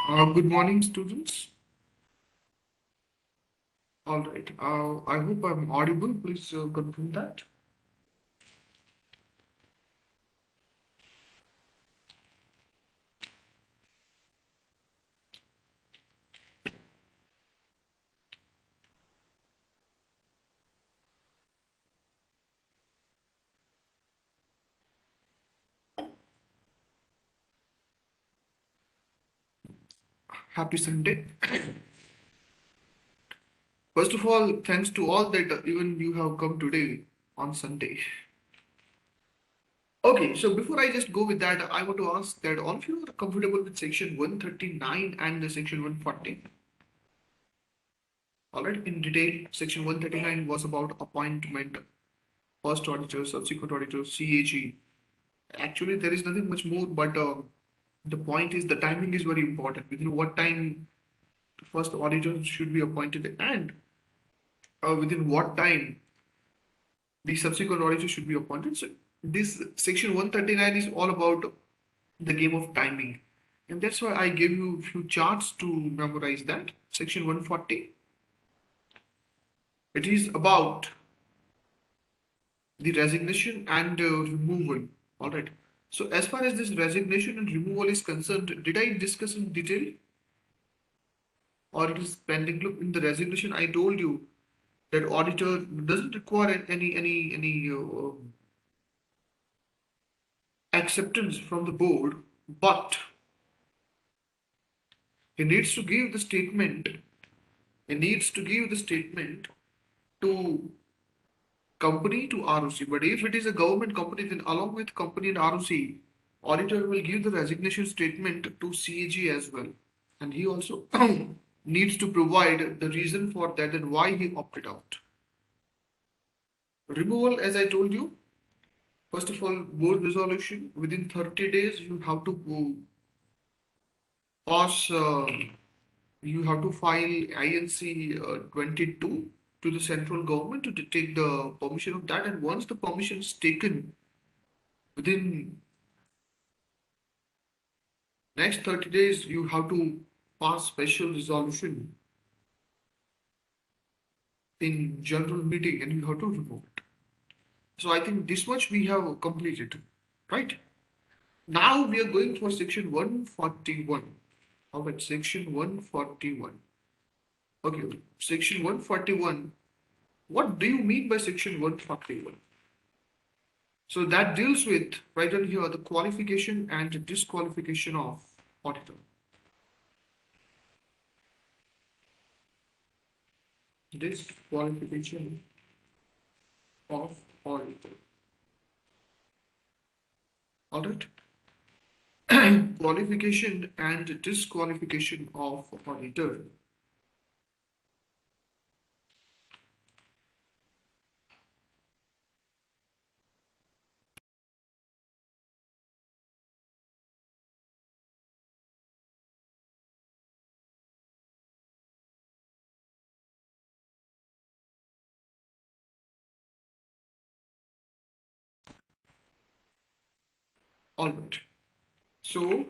Good morning, students. All right. I hope I'm audible. Please confirm that. Happy Sunday. First of all, thanks to all that even you have come today on Sunday. Okay, so before I just go with that, I want to ask that all of you are comfortable with section 139 and the section 140. All right, in detail, section 139 was about appointment, first auditor, subsequent auditor, CAG. Actually, there is nothing much more, but the point is the timing is very important. Within what time first auditor should be appointed and within what time the subsequent auditor should be appointed. So this section 139 is all about the game of timing. And that's why I gave you a few charts to memorize that. Section 140, it is about the resignation and removal. All right. So as far as this resignation and removal is concerned, did I discuss in detail or it is pending? Look, in the resignation, I told you that auditor doesn't require any acceptance from the board, but he needs to give the statement. He needs to give the statement to company to ROC. But if it is a government company, then along with company and ROC, auditor will give the resignation statement to CAG as well, and he also needs to provide the reason for that and why he opted out. Removal, as I told you, first of all, board resolution within 30 days you have to pass. You have to file INC 22 to the central government to take the permission of that. And once the permission is taken, within next 30 days, you have to pass special resolution in general meeting and you have to remove it. So I think this much we have completed, right? Now we are going for section 141. How about section 141? Okay, section 141. What do you mean by section 141? So that deals with, right on here, the qualification and disqualification of auditor. Disqualification of auditor. All right. Qualification and disqualification of auditor. All right. So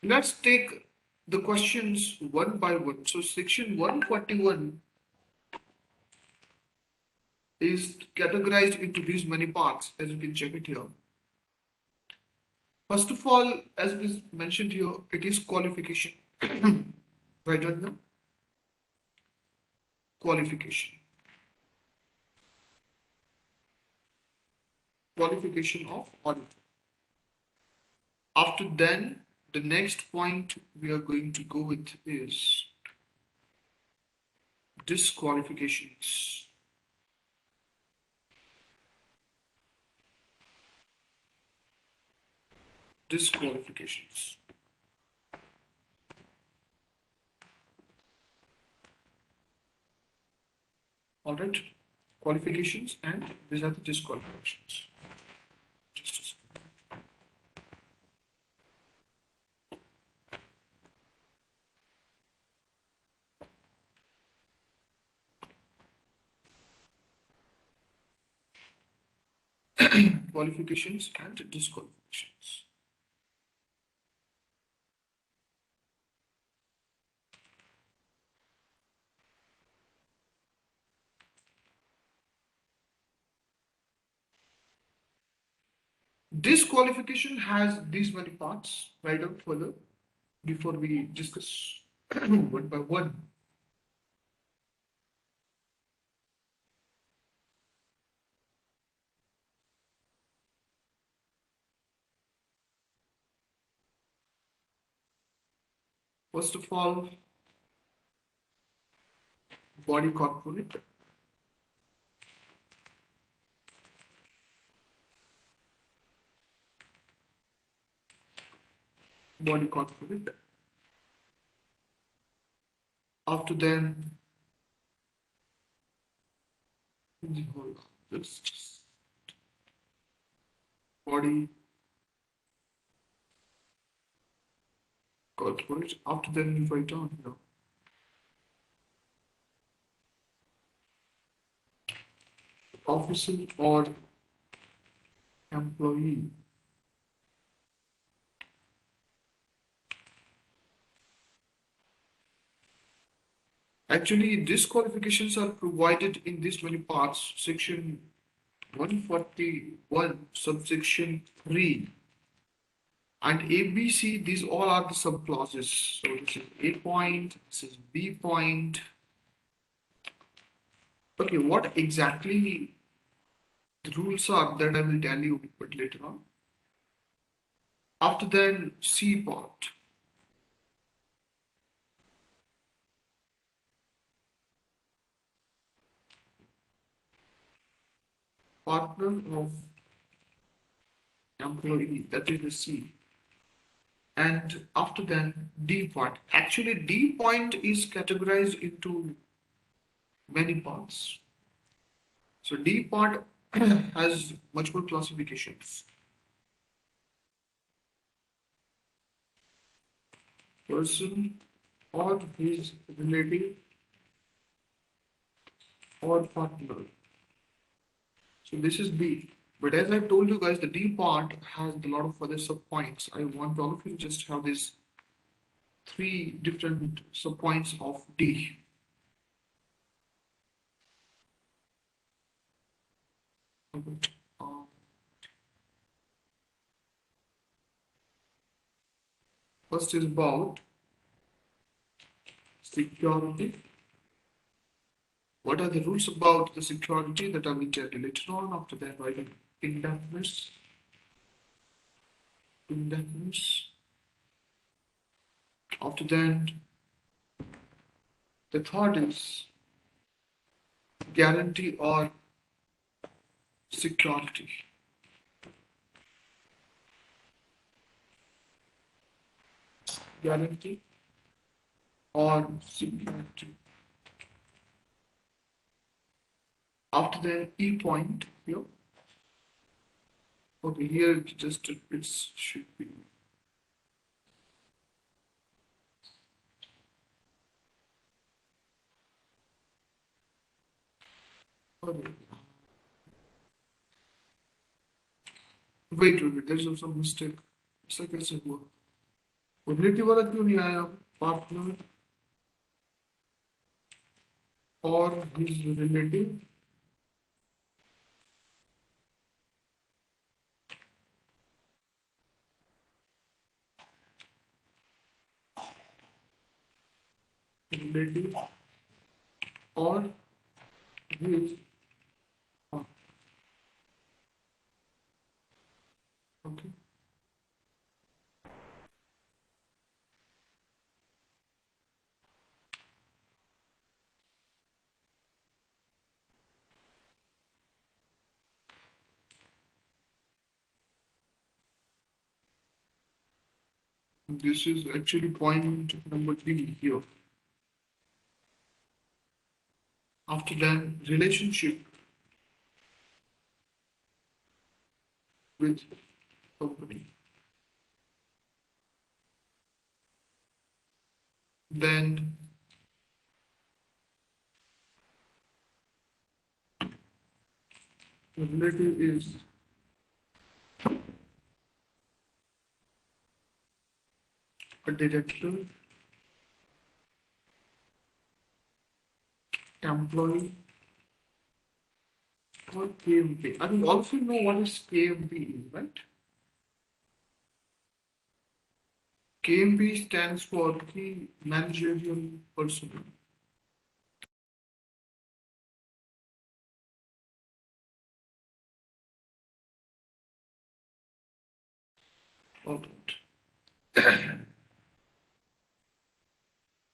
let's take the questions one by one. So section 141 is categorized into these many parts, as you can check it here. First of all, as it is mentioned here, it is qualification. Right on the qualification. Qualification of auditor. After then, the next point we are going to go with is disqualifications. Disqualifications. All right. Qualifications and these are the disqualifications. Just a second. Qualifications and disqualifications. This qualification has these many parts. Write out further before we discuss one by one. First of all, body corporate, body corporate. After then, hold on, just body corporate. After then, we write down here officer or employee. Actually, these qualifications are provided in these many parts. Section 141, subsection 3. And A, B, C, these all are the subclauses. So this is A point, this is B point. Okay, what exactly the rules are that I will tell you but later on. After then, C part, partner of employee, that is the C. And after then, D point. Actually, D point is categorized into many parts. So D part has much more classifications. Person or his relative or partner. So this is B. But as I told you guys, the D part has a lot of other subpoints. I want all of you to just have these three different subpoints of D. Um, First is about security. What are the rules about the security that I will tell you later on? After that, writing indefiniteness. Indefiniteness. After that, the third is guarantee or security. Guarantee or security. After that, E point here. Okay, here just it should be. Okay. Wait, there's some mistake. Second से हुआ. Ability वाला क्यों नहीं आया? Partner or his relative. Relative or his. Okay. This is actually point number 3 here. After that, relationship with company. Then the relative is a director, employee, or KMP. I think also know what is KMP is, right? KMP stands for Key Managerial Personnel. Alright.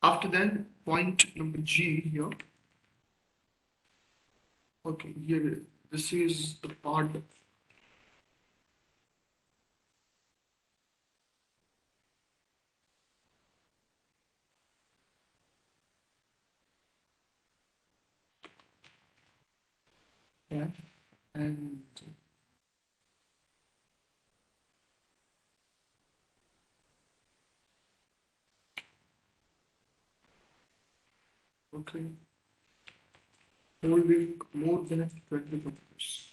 After that, point number G here. Okay, here this is the part. Yeah. And okay, holding more than 20 companies.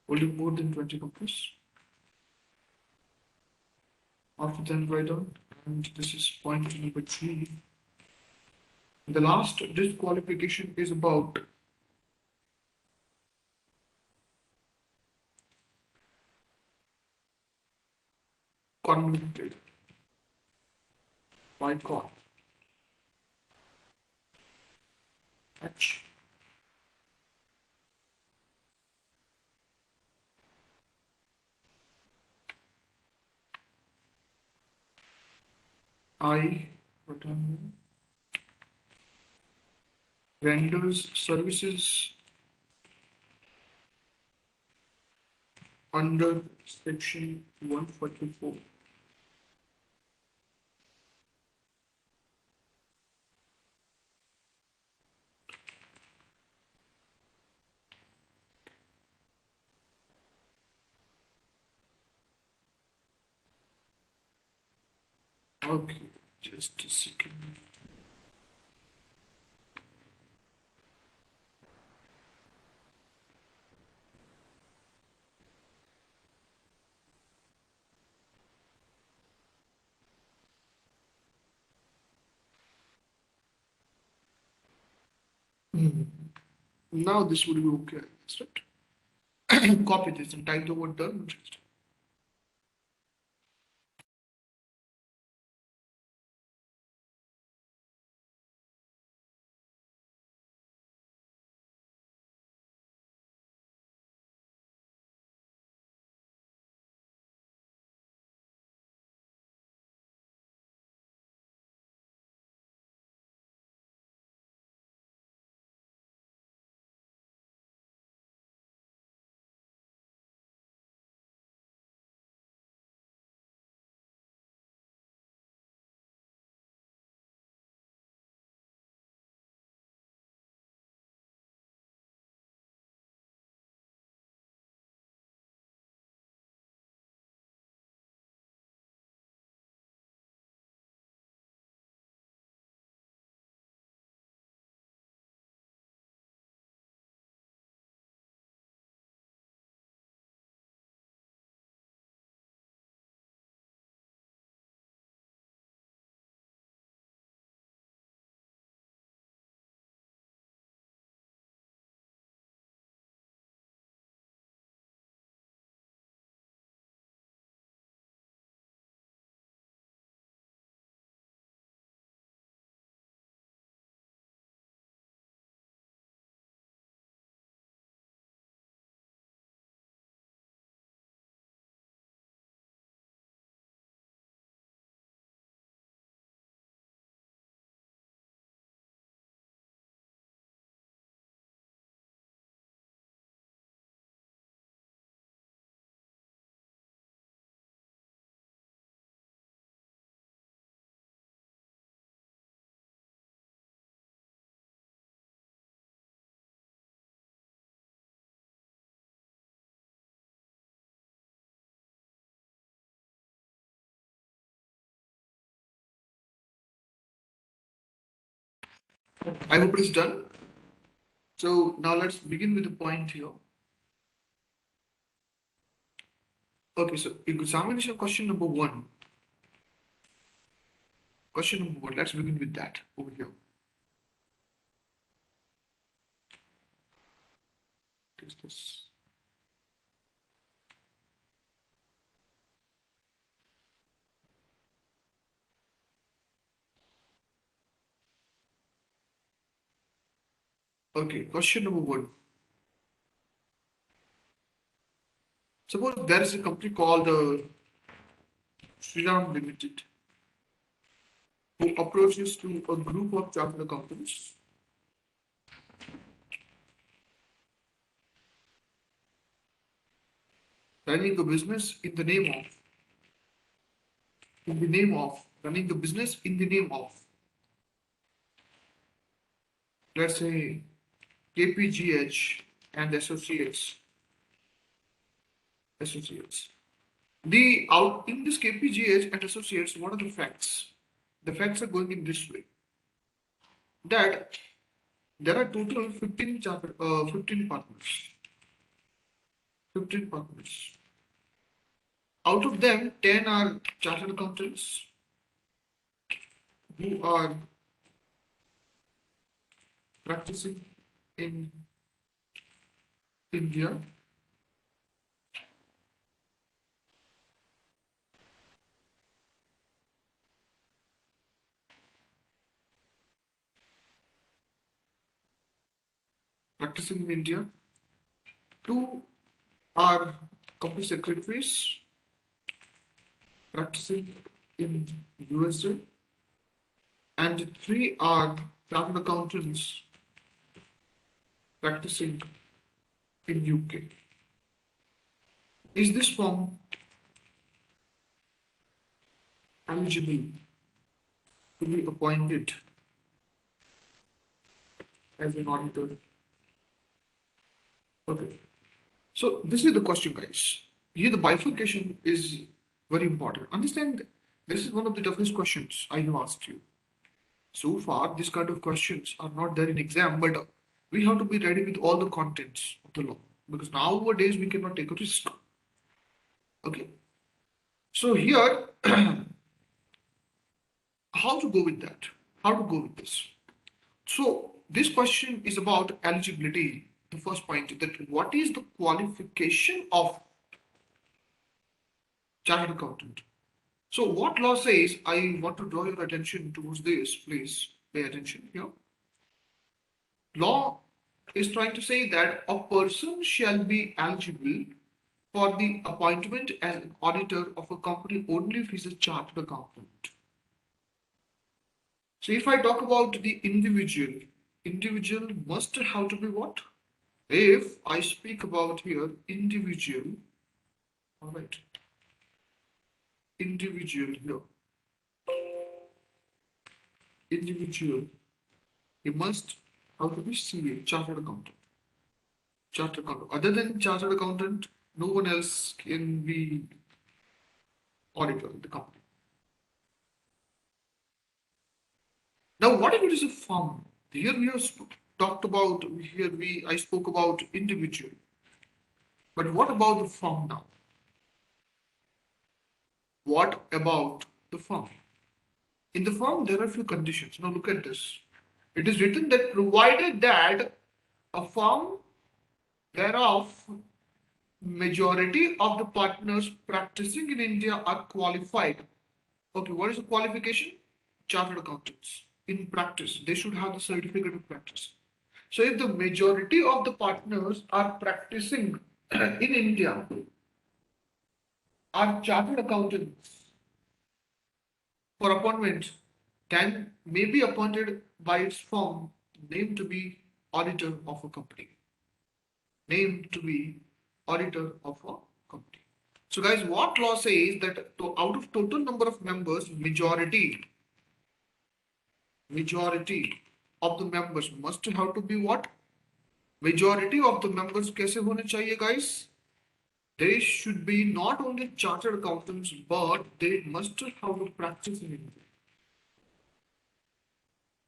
Holding more than 20 companies. After then, write down, and this is point number 3. The last disqualification is about convicted by con. H. I. Renders services under section 144. Okay, just a second. Now this would be okay. Right? Copy this and type the word done. I hope it is done. So now let's begin with the point here. Okay, so examination question number 1. Question number 1. Let's begin with that over here. is this? Okay, question number one. Suppose there is a company called Sriram Limited who approaches to a group of chartered accountants running a business in the name of running the business in the name of, let's say, KPGH and associates. The out in this KPGH and associates, what are the facts? The facts are going in this way that there are total 15 partners. 15 partners. Out of them, 10 are chartered accountants who are practicing in India. Practicing in India. Two are company secretaries practicing in USA, and three are chartered accountants practicing in UK. Is this firm eligible to be appointed as an auditor? Okay. So this is the question, guys. Here the bifurcation is very important. Understand, this is one of the toughest questions I have asked you. So far, this kind of questions are not there in exam, but we have to be ready with all the contents of the law because nowadays we cannot take a risk. Okay. So here, how to go with that? How to go with this? So this question is about eligibility. The first point that what is the qualification of chartered accountant? So what law says, I want to draw your attention towards this, please pay attention here. Law is trying to say that a person shall be eligible for the appointment as an auditor of a company only if he is a chartered accountant. So if I talk about the individual must have to be what? If I speak about here individual, all right, individual here, individual, he must have to be CA, chartered accountant. Chartered accountant. Other than chartered accountant, no one else can be auditor in the company. Now, what if it is a firm? Here we have talked about, I spoke about individual. But what about the firm now? What about the firm? In the firm, there are a few conditions. Now look at this. It is written that provided that a firm thereof majority of the partners practicing in India are qualified. Okay, what is the qualification? Chartered accountants. In practice, they should have the certificate of practice. So if the majority of the partners are practicing in India are chartered accountants for appointment, can may be appointed by its firm named to be auditor of a company. Named to be auditor of a company. So guys, what law says that out of total number of members, majority of the members must have to be what? Majority of the members कैसे होने चाहिए guys? They should be not only chartered accountants, but they must have a practice in India.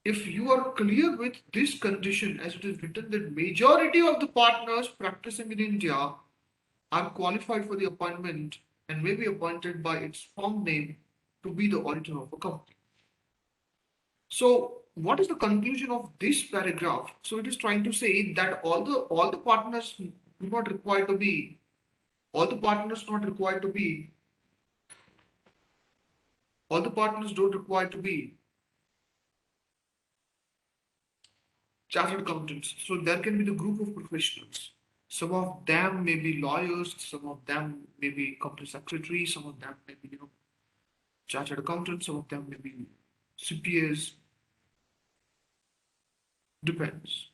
If you are clear with this condition as it is written that majority of the partners practicing in India are qualified for the appointment and may be appointed by its firm name to be the auditor of a company. So what is the conclusion of this paragraph? So it is trying to say that all the partners do not require to be, all the partners not required to be, all the partners don't require to be chartered accountants. So there can be the group of professionals. Some of them may be lawyers, some of them may be company secretaries, some of them may be, chartered accountants, some of them may be CPAs, depends.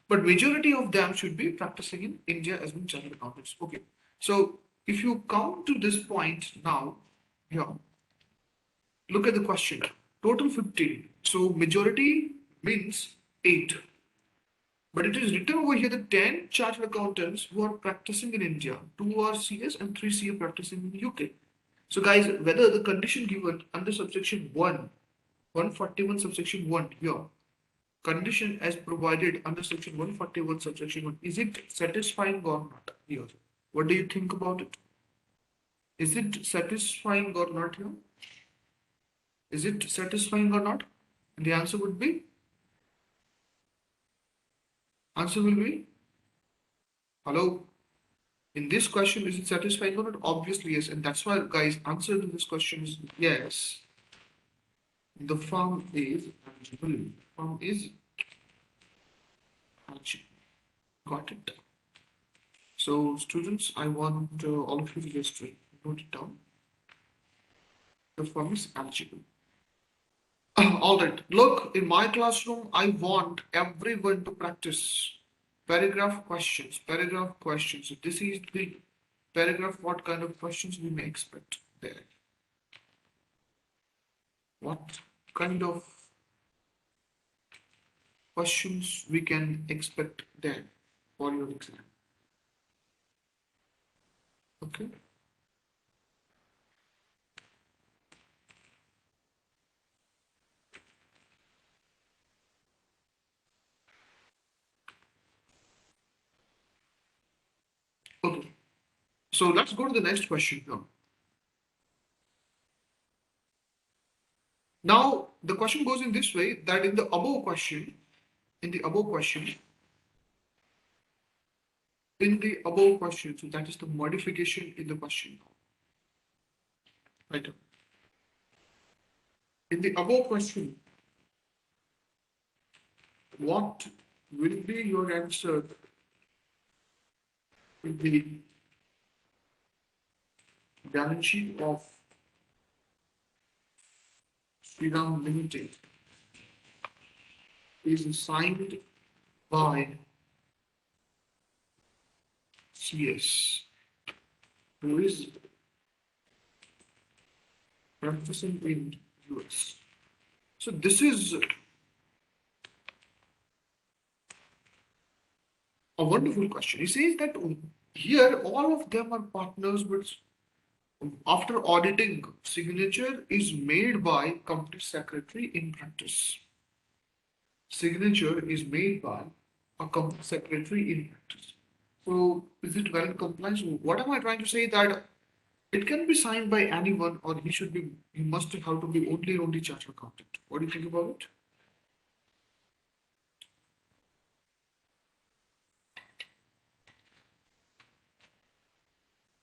But majority of them should be practicing in India as being chartered accountants. Okay. So if you come to this point now, yeah, look at the question. Total 15. So majority means 8. But it is written over here that 10 chartered accountants who are practicing in India, 2 are CS and 3 CA practicing in UK. So guys, whether the condition given under subsection 1, 141 subsection 1 here, condition as provided under section 141 subsection 1, is it satisfying or not here? What do you think about it? Is it satisfying or not here? Is it satisfying or not? And the answer will be, hello? In this question, is it satisfying or not? Obviously, yes. And that's why, guys, answer to this question is yes. The firm is eligible. Firm is eligible. Got it. So, students, I want all of you to just note it down. The firm is eligible. All right. Look, in my classroom, I want everyone to practice paragraph questions. Paragraph questions. So this is the paragraph. What kind of questions we may expect there? What kind of questions we can expect there for your exam? Okay. Okay. So let's go to the next question now. Now the question goes in this way that in the above question, so that is the modification in the question. Right. In the above question, what will be your answer in the balance sheet of Sriram Limited is signed by CS, who is practicing in US. So this is a wonderful question. He says that here all of them are partners, but after auditing, signature is made by company secretary in practice. Signature is made by a company secretary in practice. So is it valid compliance? What am I trying to say? That it can be signed by anyone, or he must have to be only chartered accountant. What do you think about it?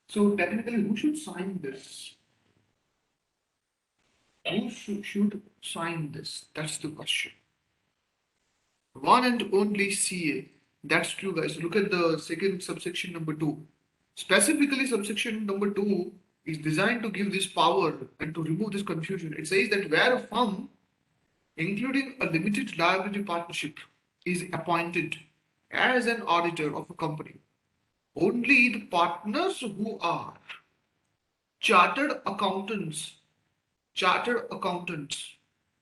So technically, who should sign this? Who should sign this? That's the question. One and only CA. That's true, guys. Look at the second subsection number 2. Specifically, subsection number 2 is designed to give this power and to remove this confusion. It says that where a firm, including a limited liability partnership, is appointed as an auditor of a company, only the partners who are chartered accountants, chartered accountants.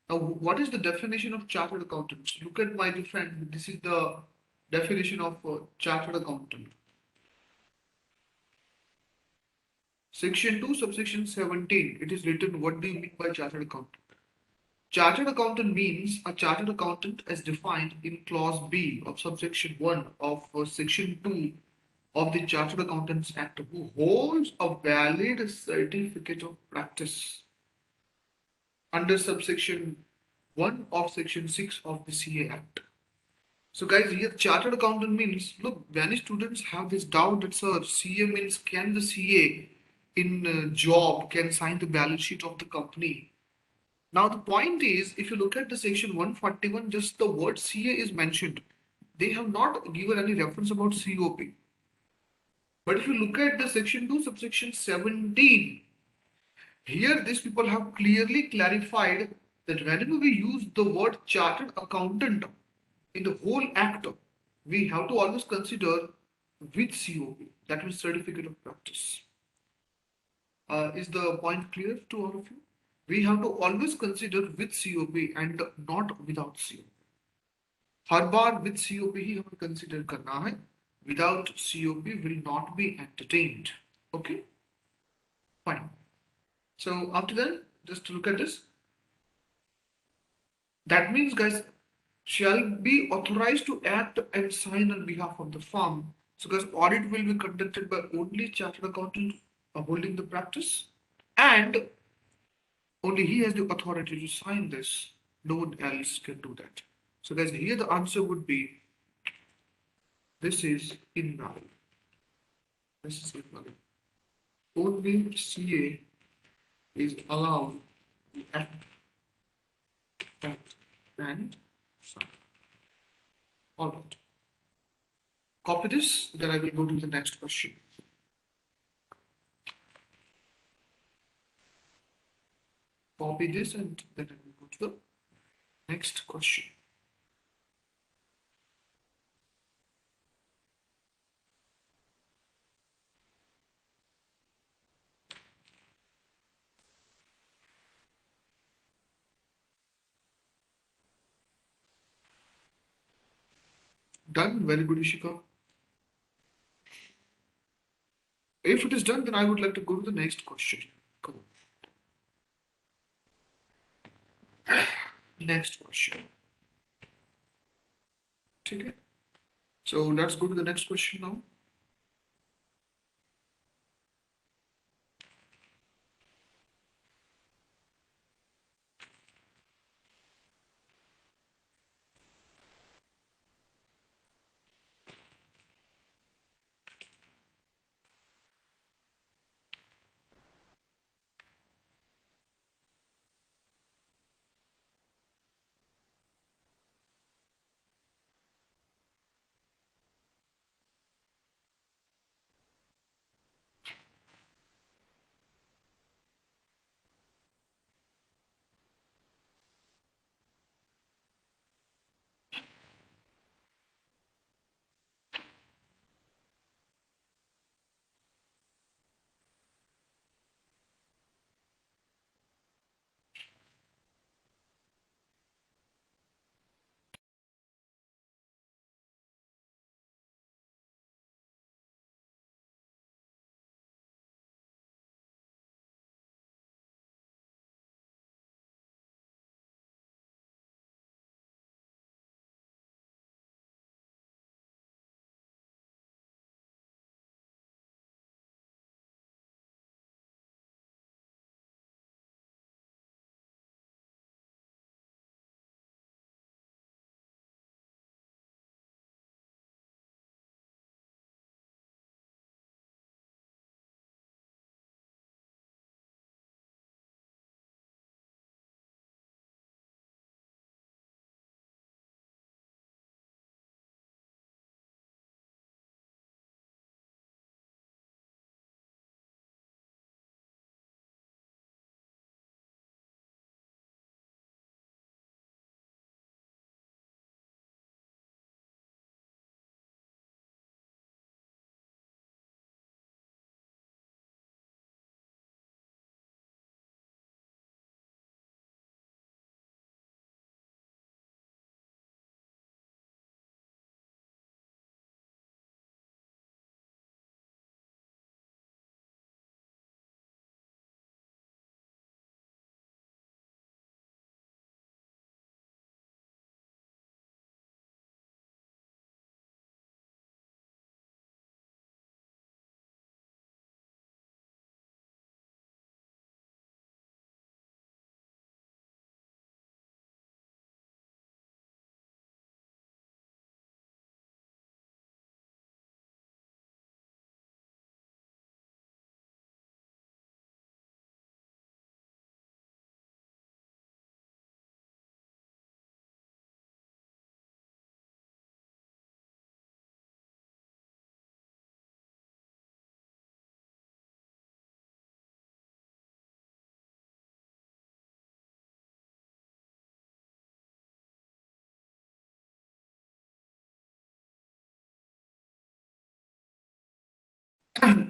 Now, what is the definition of chartered accountants? Look at my friend. This is the definition of chartered accountant. Section 2, subsection 17. It is written, what do you mean by chartered accountant? Chartered accountant means a chartered accountant as defined in clause B of subsection 1 of section 2 of the Chartered Accountants Act, who holds a valid certificate of practice under subsection 1 of section 6 of the CA Act. So guys, here chartered accountant means, look, many students have this doubt that sir, CA means can the CA in job can sign the balance sheet of the company? Now the point is, if you look at the section 141, just the word CA is mentioned. They have not given any reference about COP. But if you look at the section 2, subsection 17, here these people have clearly clarified that whenever we use the word chartered accountant in the whole act, we have to always consider with COP, that means certificate of practice. Is the point clear to all of you? We have to always consider with COP and not without COP. Her bar with COP ही हमें consider करना है. Without COP will not be entertained. Okay, fine. So after that, just look at this. That means, guys, shall be authorized to act and sign on behalf of the firm. So, guys, audit will be conducted by only chartered accountant holding the practice, and only he has the authority to sign this. No one else can do that. So, guys, here the answer would be this is invalid. This is invalid. Only CA is allowed to act and sign. All right. Copy this, then I will go to the next question. Copy this and then I will go to the next question. Done. Very good, Ishika. If it is done, then I would like to go to the next question. Come on. Next question. Okay. So let's go to the next question now.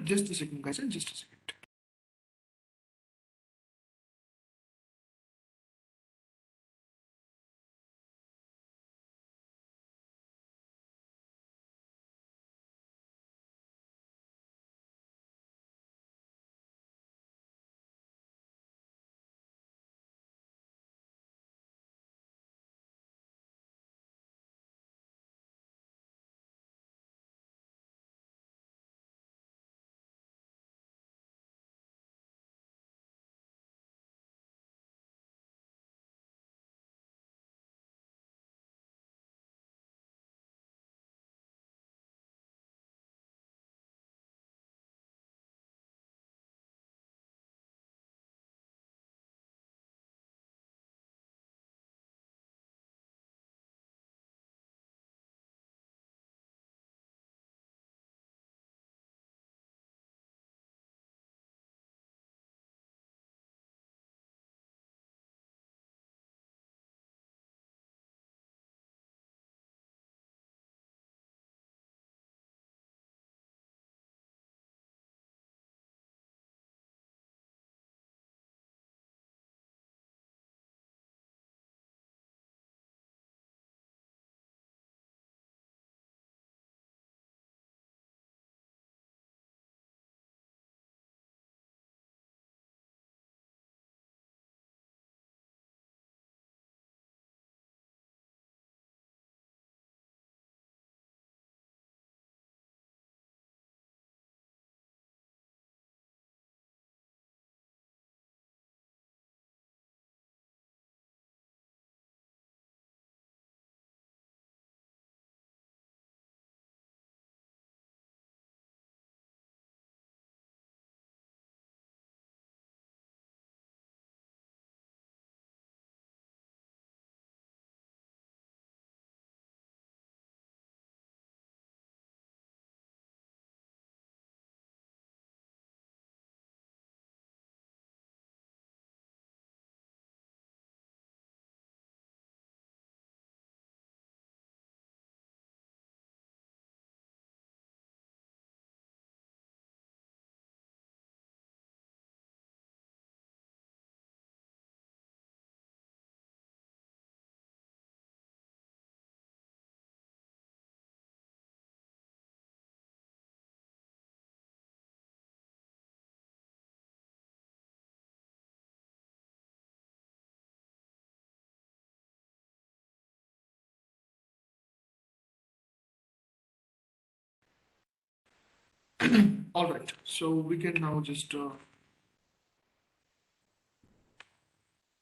Just a second, guys. Just a second. All right. So we can now just go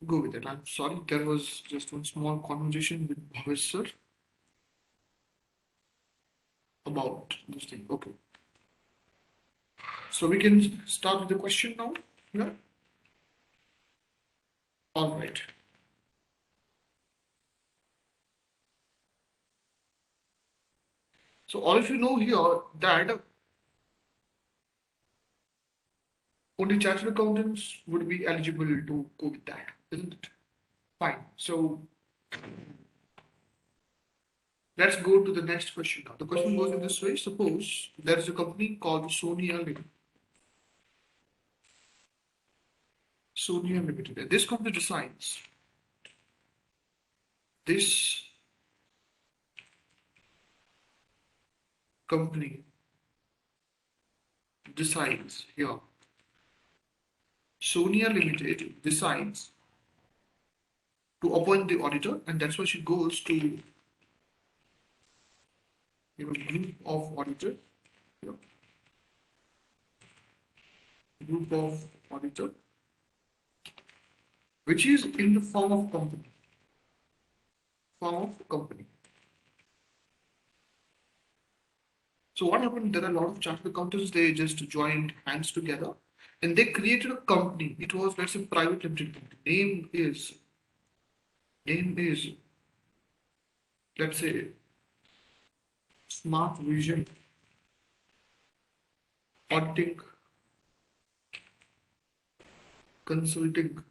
with it. I'm sorry, there was just one small conversation with Bhavesh sir about this thing. Okay. So we can start with the question now. Yeah. All right. So all of you know here that only chartered accountants would be eligible to go with that, isn't it? Fine. So let's go to the next question now. The question goes in this way. Suppose there is a company called Sonia Limited. And this company decides, this company decides here, Sonia Limited decides to appoint the auditor, and that's why she goes to group of auditor, you know, group of auditor, which is in the form of company. So what happened? There are a lot of chartered accountants. They just joined hands together, and they created a company. It was, let's say, private limited company. Name is, let's say, Smart Vision Auditing Consulting.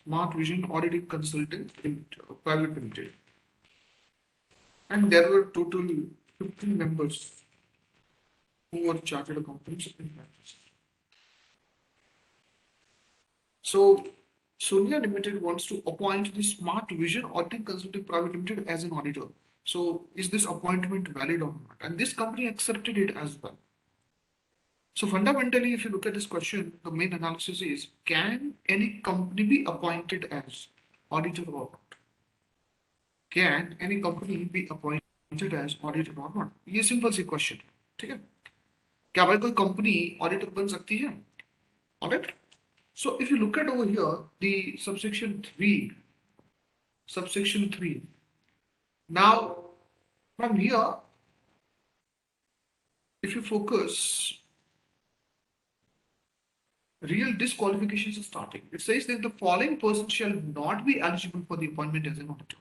Smart Vision Auditing Consulting in private limited. And there were total 15 members who are chartered accountants in practice. So Sonia Limited wants to appoint the Smart Vision Auditing Consulting Private Limited as an auditor. So is this appointment valid or not? And this company accepted it as well. So fundamentally, if you look at this question, the main analysis is, can any company be appointed as auditor or not? Can any company be appointed as auditor or not? ये simple सी question है, ठीक है? क्या भाई कोई company auditor बन सकती है? Alright? So if you look at over here, the subsection 3. Now, from here, if you focus, real disqualifications are starting. It says that the following person shall not be eligible for the appointment as an auditor.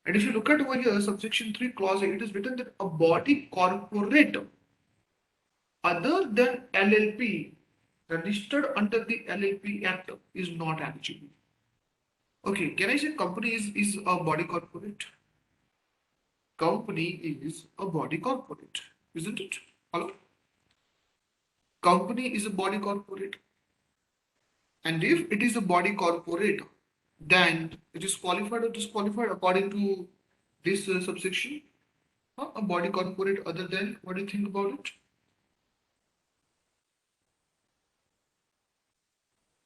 And if you look at over here, subsection 3 clause 8, it is written that a body corporate other than LLP registered under the LLP Act is not eligible. Okay, can I say company is a body corporate? Company is a body corporate, isn't it? Hello? Company is a body corporate. And if it is a body corporate, then it is qualified or disqualified according to this subsection. A body corporate other than, what do you think about it?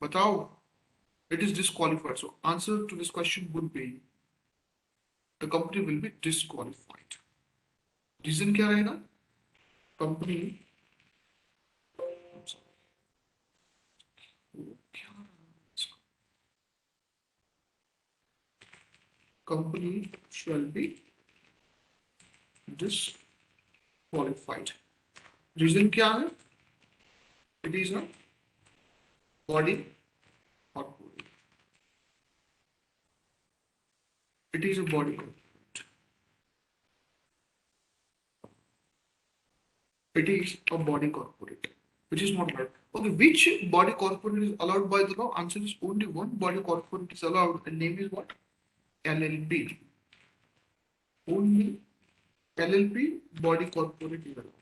Batao, it is disqualified. So answer to this question would be, the company will be disqualified. Reason क्या रहेगा? Company company shall be disqualified. Reason क्या है? It is a body corporate. It is a body corporate. It is a body corporate, which is not allowed. Okay, which body corporate is allowed by the law? Answer is only one body corporate is allowed. The name is what? LLP. Only LLP body corporate is allowed.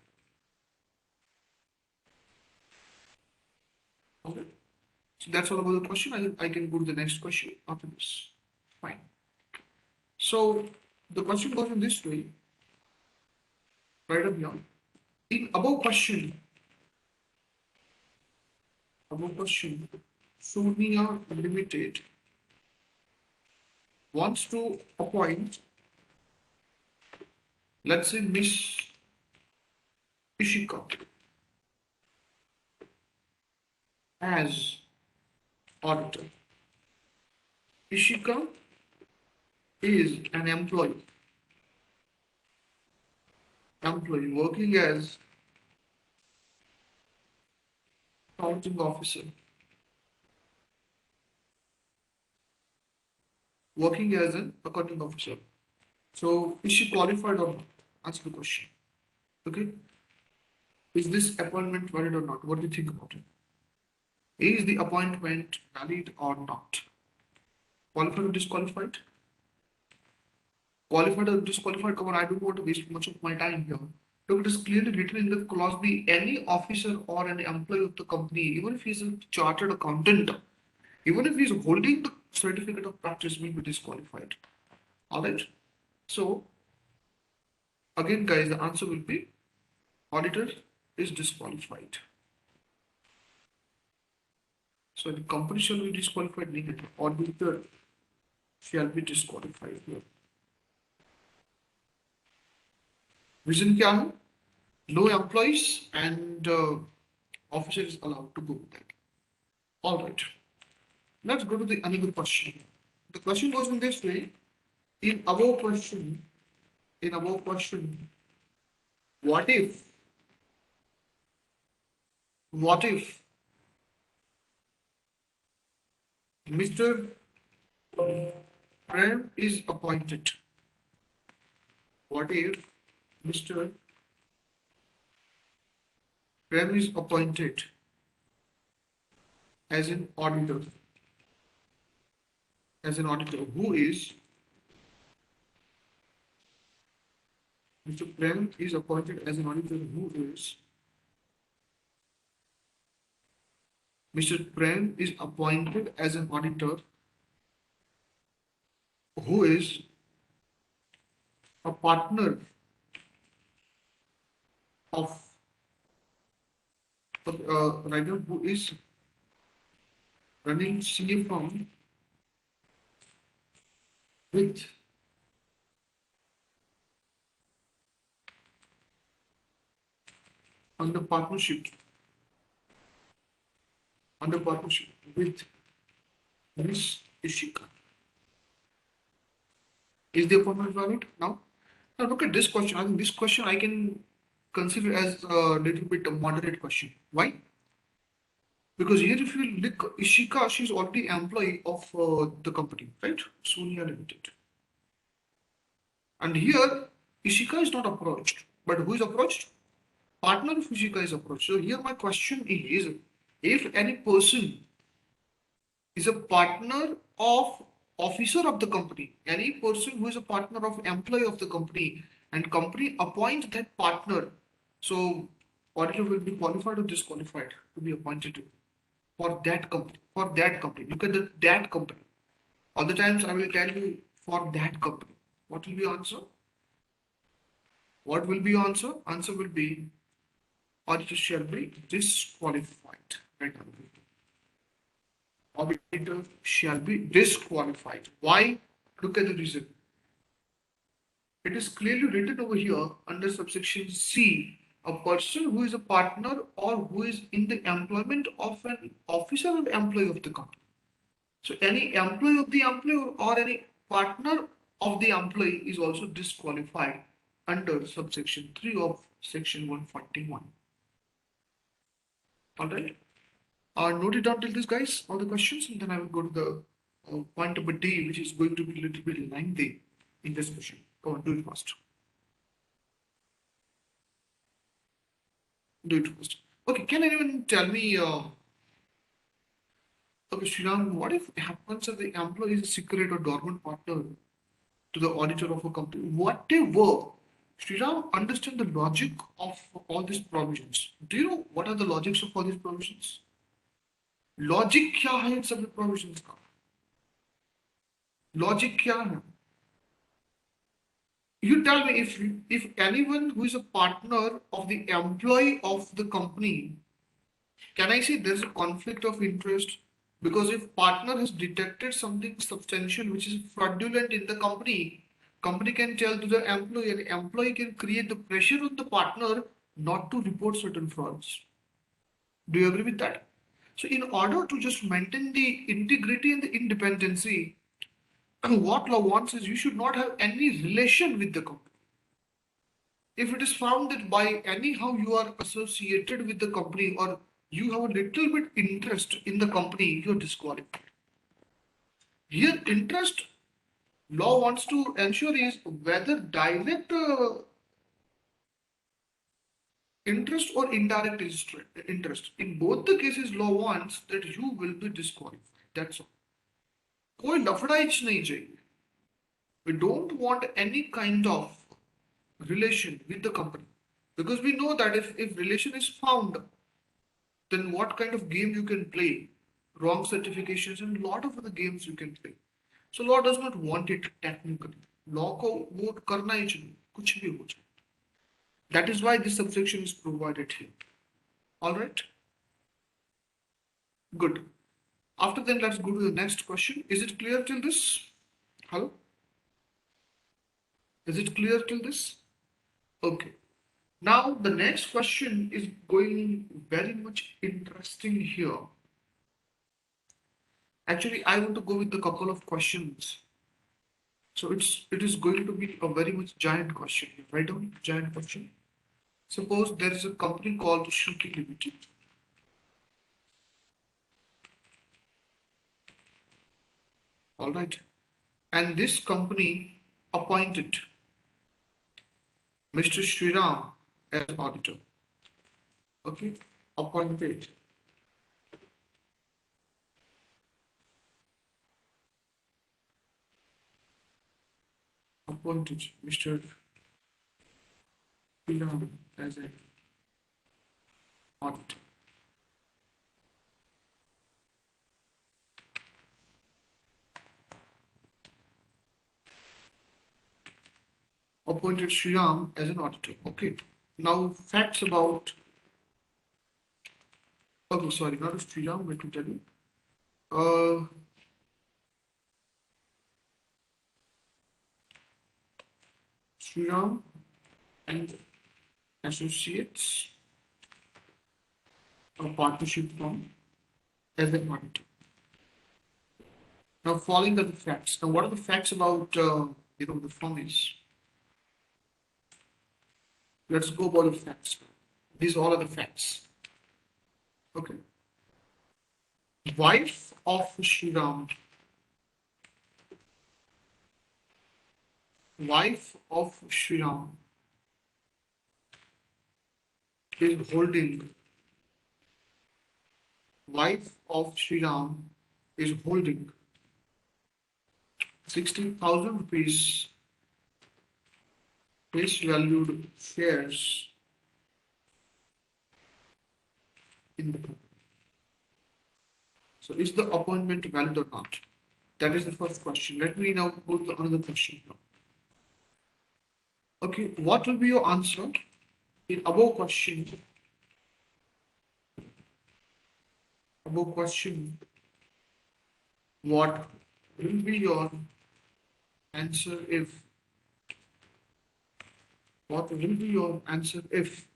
Okay. So that's all about the question. I can go to the next question after this. Fine. So the question goes in this way. Right up here. In above question, Sonia Limited wants to appoint, let's say, Miss Ishika as auditor. Ishika is an employee working as accounting officer, working as an accounting officer. So is she qualified or not? Answer the question. Okay. Is this appointment valid or not? What do you think about it? Is the appointment valid or not? Qualified or disqualified? Qualified or disqualified? Come on, I don't want to waste much of my time here. Look, it is clearly written in the clause B, any officer or an employee of the company, even if he is a chartered accountant, even if he is holding the certificate of practice, will be disqualified. Alright? So, again, guys, the answer will be auditor is disqualified. So, the company shall be disqualified, negative. Auditor shall be disqualified here. Reason क्या है? No employees and officer is allowed to go with that. All right. Let's go to the another question. The question goes in this way. In above question, what if Mr. Prem is appointed? What if Mr. Prem is appointed as an auditor? Who is Mr. Prem is appointed as an auditor who is Mr. Prem is appointed as an auditor who is a partner of writer who is running CA firm with under partnership under partnership with Miss Ishika. Is the appointment valid now? Now look at this question. I think this question I can consider as a little bit a moderate question. Why? Because here if you look, Ishika, she's already employee of the company, right? Sonia Limited. And here, Ishika is not approached. But who is approached? Partner of Ishika is approached. So here my question is, if any person is a partner of officer of the company, any person who is a partner of employee of the company, and company appoints that partner, so auditor will be qualified or disqualified to be appointed to for that company. For that company, look at that company. All the times I will tell you for that company. What will be answer? What will be answer? Answer will be auditor shall be disqualified. Right? Auditor shall be disqualified. Why? Look at the reason. It is clearly written over here under subsection C. A person who is a partner or who is in the employment of an officer or employee of the company. So any employee of the employer or any partner of the employee is also disqualified under subsection 3 of section 141. Alright. Note it down till this, guys, all the questions, and then I will go to the point number D, which is going to be a little bit lengthy in this question. Go on, do it fast. Do it fast. Okay, can anyone tell me, okay, Sriram, what if it happens that the employee is a secret or dormant partner to the auditor of a company? Whatever. Sriram, understand the logic of all these provisions. Do you know what are the logics of all these provisions? Logic क्या है इन सभी provisions का? Logic क्या है? You tell me, if anyone who is a partner of the employee of the company, can I say there's a conflict of interest? Because if partner has detected something substantial which is fraudulent in the company, company can tell to the employee, and employee can create the pressure on the partner not to report certain frauds. Do you agree with that? So in order to just maintain the integrity and the independency, what law wants is you should not have any relation with the company. If it is found that by anyhow you are associated with the company or you have a little bit interest in the company, you are disqualified. Here, interest law wants to ensure is whether direct interest or indirect interest. In both the cases, law wants that you will be disqualified. That's all. कोई लफड़ा ही नहीं चाहिए. We don't want any kind of relation with the company because we know that if relation is found, then what kind of game you can play, wrong certifications and lot of other games you can play. So law does not want it technically. Law को वो करना ही चाहिए कुछ भी हो जाए. That is why this subsection is provided here. All right, good. After then, let's go to the next question. Is it clear till this? Hello, is it clear till this? Okay. Now the next question is going very much interesting here. Actually, I want to go with a couple of questions. So it is going to be a very much giant question. Write down giant question. Suppose there is a company called Shruti Limited. All right. And this company appointed Mr. Sriram as auditor. Okay. Appointed. Appointed Mr. Sriram as an auditor. Appointed Sriram as an auditor. Okay. Now facts about. Okay, sorry, not Sriram. Let me tell you. Uh, Sriram and Associates, a partnership firm as an auditor. Now, following the facts. Now, what are the facts about the firm is? Let's go about the facts. These all are the facts. Okay. Wife of Sriram. Wife of Sriram is holding. Wife of Sriram is holding 60,000 rupees face valued shares in the company. So, is the appointment valid or not? That is the first question. Let me now go to another question. Okay, what will be your answer in above question? Above question, what will be your answer if? What will be your answer if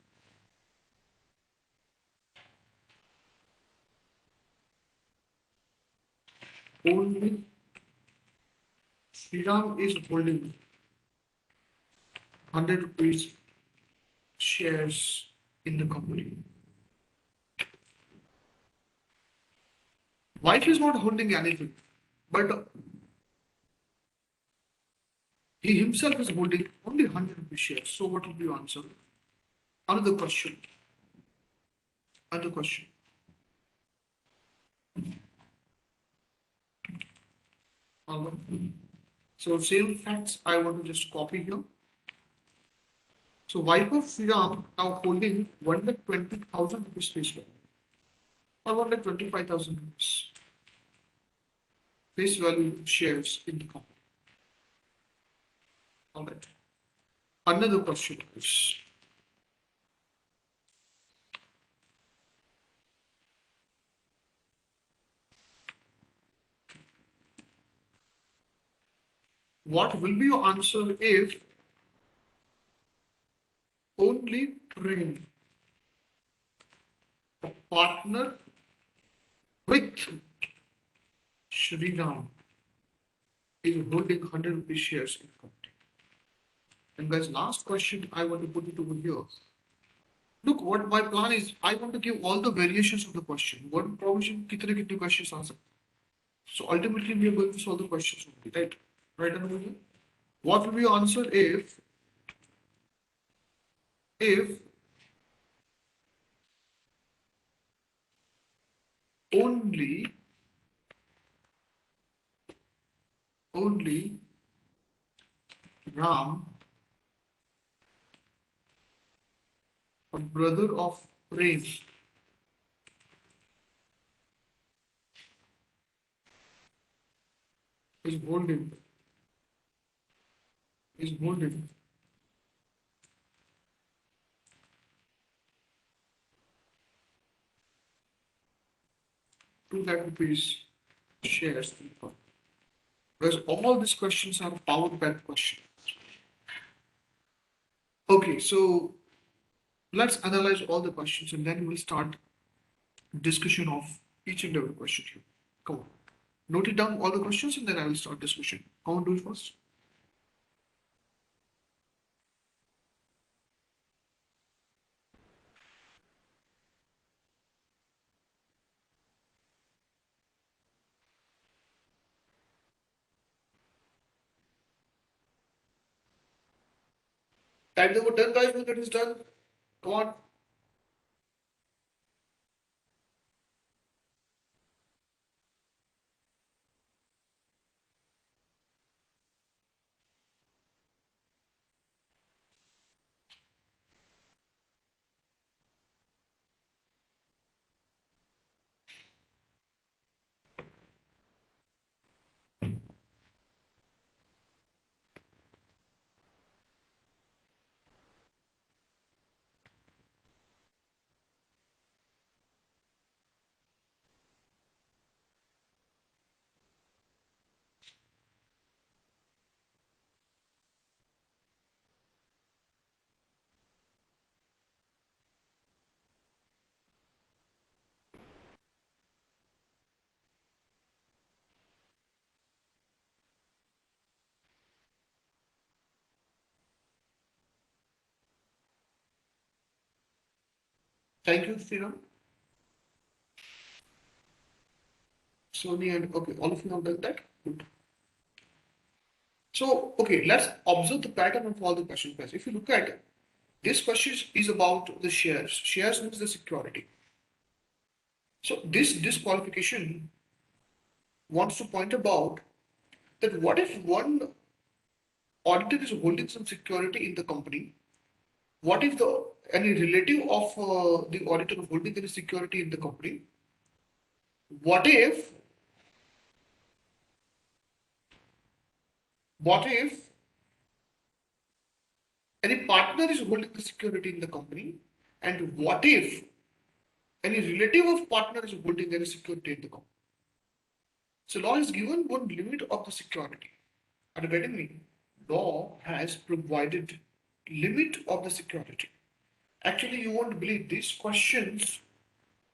only Sriram is holding 100 rupees shares in the company? Wife is not holding anything, but he himself is holding only 100 rupees shares. So what will be your answer? Another question. Another question. So same facts I want to just copy here. So wife of Sriram now holding 120,000 rupees face value. Or 125,000 rupees face value shares in the company. Alright. Another question is, what will be your answer if only Prem, a partner with Sriram, is holding 100 rupees shares in the company? And guys, last question I want to put it over here. Look, what my plan is, I want to give all the variations of the question. One provision, kitne kitne questions are सकते. So ultimately, we are going to solve the questions only, right? Right, Anubhav? What will be your answer if only only Ram, a brother of Prem, is holding 2 lakh rupees shares in the company? Because all these questions are power back questions. Okay, so let's analyze all the questions and then we'll start discussion of each and every question here. Come on. Note it down all the questions and then I will start discussion. Come on, do it first. Time over done, guys. When it is done, come on. Thank you, Sriram. Sony and okay, all of you have done that. Good. So, okay, let's observe the pattern of all the questions, guys. If you look at it, this question is about the shares. Shares means the security. So, this disqualification wants to point about that what if one auditor is holding some security in the company? What if the any relative of the auditor is holding any security in the company? What if what if any partner is holding the security in the company? And what if any relative of partner is holding any security in the company? So law has given one limit of the security. Are you getting me? Law has provided limit of the security. Actually, you won't believe these questions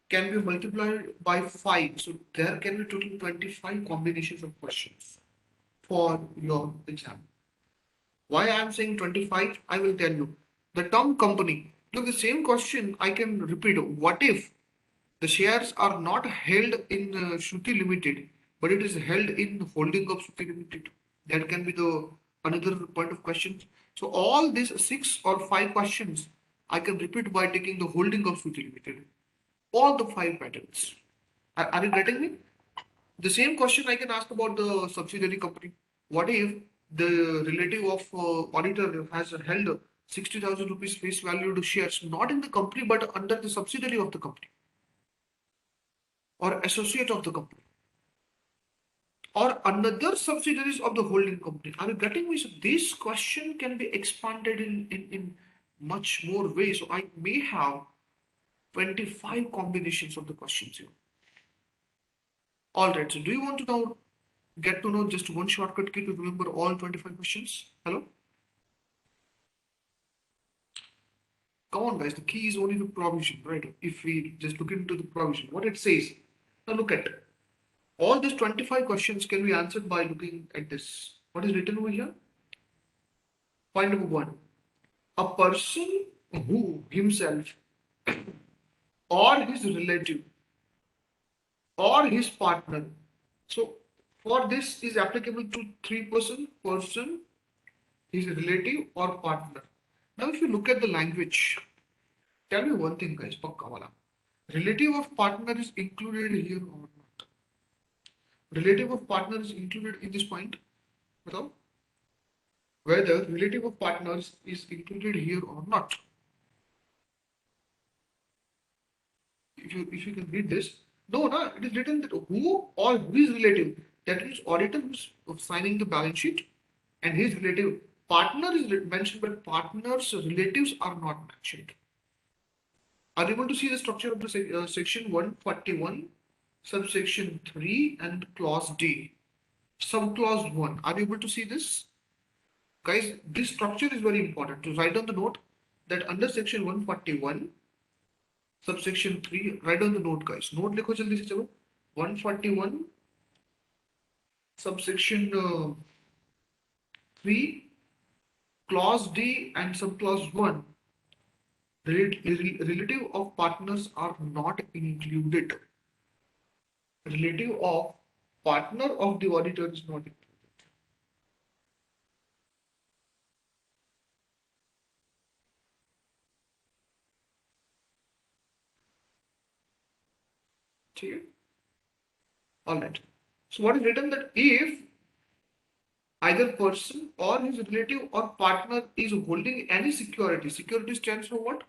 can be multiplied by 5. So there can be total 25 combinations of questions for your exam. Why I am saying 25? I will tell you. The term company. Look, the same question I can repeat. What if the shares are not held in Shruti Limited, but it is held in holding of Shruti Limited? That can be the another point of questions. So all these 6 or 5 questions I can repeat by taking the holding of Shruti Limited. All the 5 patterns. Are you getting me? The same question I can ask about the subsidiary company. What if the relative of auditor has held 60,000 rupees face value shares not in the company but under the subsidiary of the company or associate of the company or another subsidiaries of the holding company? Are you getting me? So this question can be expanded in much more ways. So I may have 25 combinations of the questions here. All right. So do you want to now get to know just one shortcut key to remember all 25 questions? Hello? Come on, guys. The key is only the provision, right? If we just look into the provision, what it says. Now look at it. All these 25 questions can be answered by looking at this. What is written over here? Point number 1. A person who himself or his relative or his partner. So for this is applicable to 3 person, his relative or partner. Now if you look at the language, tell me one thing guys, pakka wala. Relative of partner is included here or not? Relative of partner is included in this point? बताओ? Whether relative of partners is included here or not. If you can read this, no, no, it is written that who or who is relative. That means auditor who's signing the balance sheet and his relative. Partner is mentioned, but partners' relatives are not mentioned. Are you able to see the structure of the section 141, subsection 3 and clause D? Subclause 1. Are you able to see this? Guys, this structure is very important. To write down the note that under section 141, subsection 3, write down the note guys. Note लिखो जल्दी से चलो. 141, subsection 3, clause D and subclause 1. Relative of partners are not included. Relative of partner of the auditor is not included. Okay. All right. So what is written that if either person or his relative or partner is holding any security, security stands for what?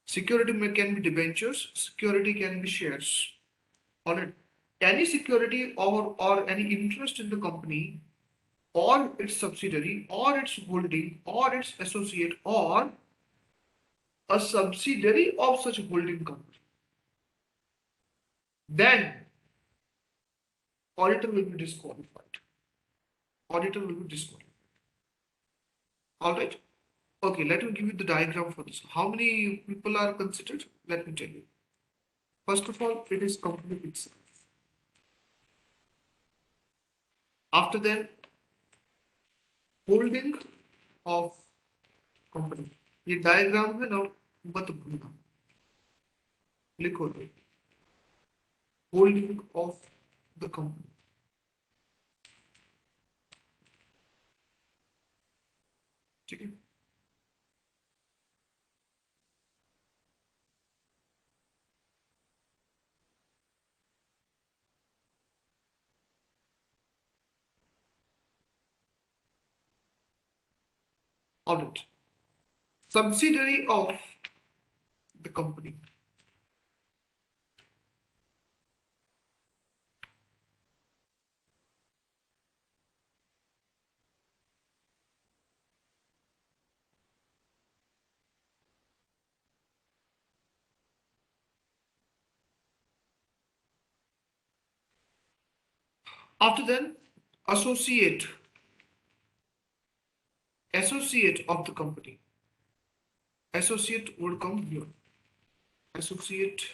Security can be debentures, security can be shares. All right. Any security or any interest in the company or its subsidiary or its holding or its associate or a subsidiary of such holding company, then auditor will be disqualified. Auditor will be disqualified. All right. Okay, let me give you the diagram for this. How many people are considered? Let me tell you. First of all, it is company itself. After that, holding of company. ये diagram है ना मत भूलना. लिखो तो holding of the company, ठीक है। Audit, subsidiary of the company. After then, associate, associate of the company. Associate would come here. Associate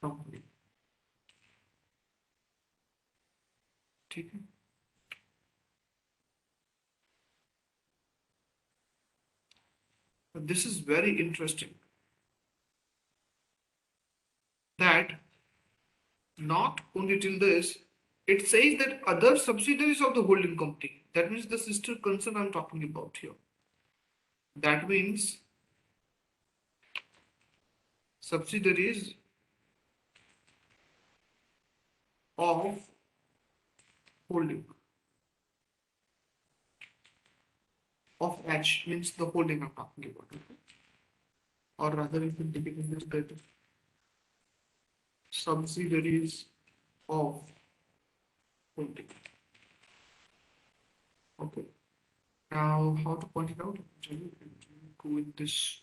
company. ठीक है. But this is very interesting that not only till this, it says that other subsidiaries of the holding company. That means the sister concern I'm talking about here. That means subsidiaries of holding of H means the holding I'm talking about. Okay? Or rather, you can take it in this that subsidiaries of holding. Okay. Now, how to point it out? Shall we go with this?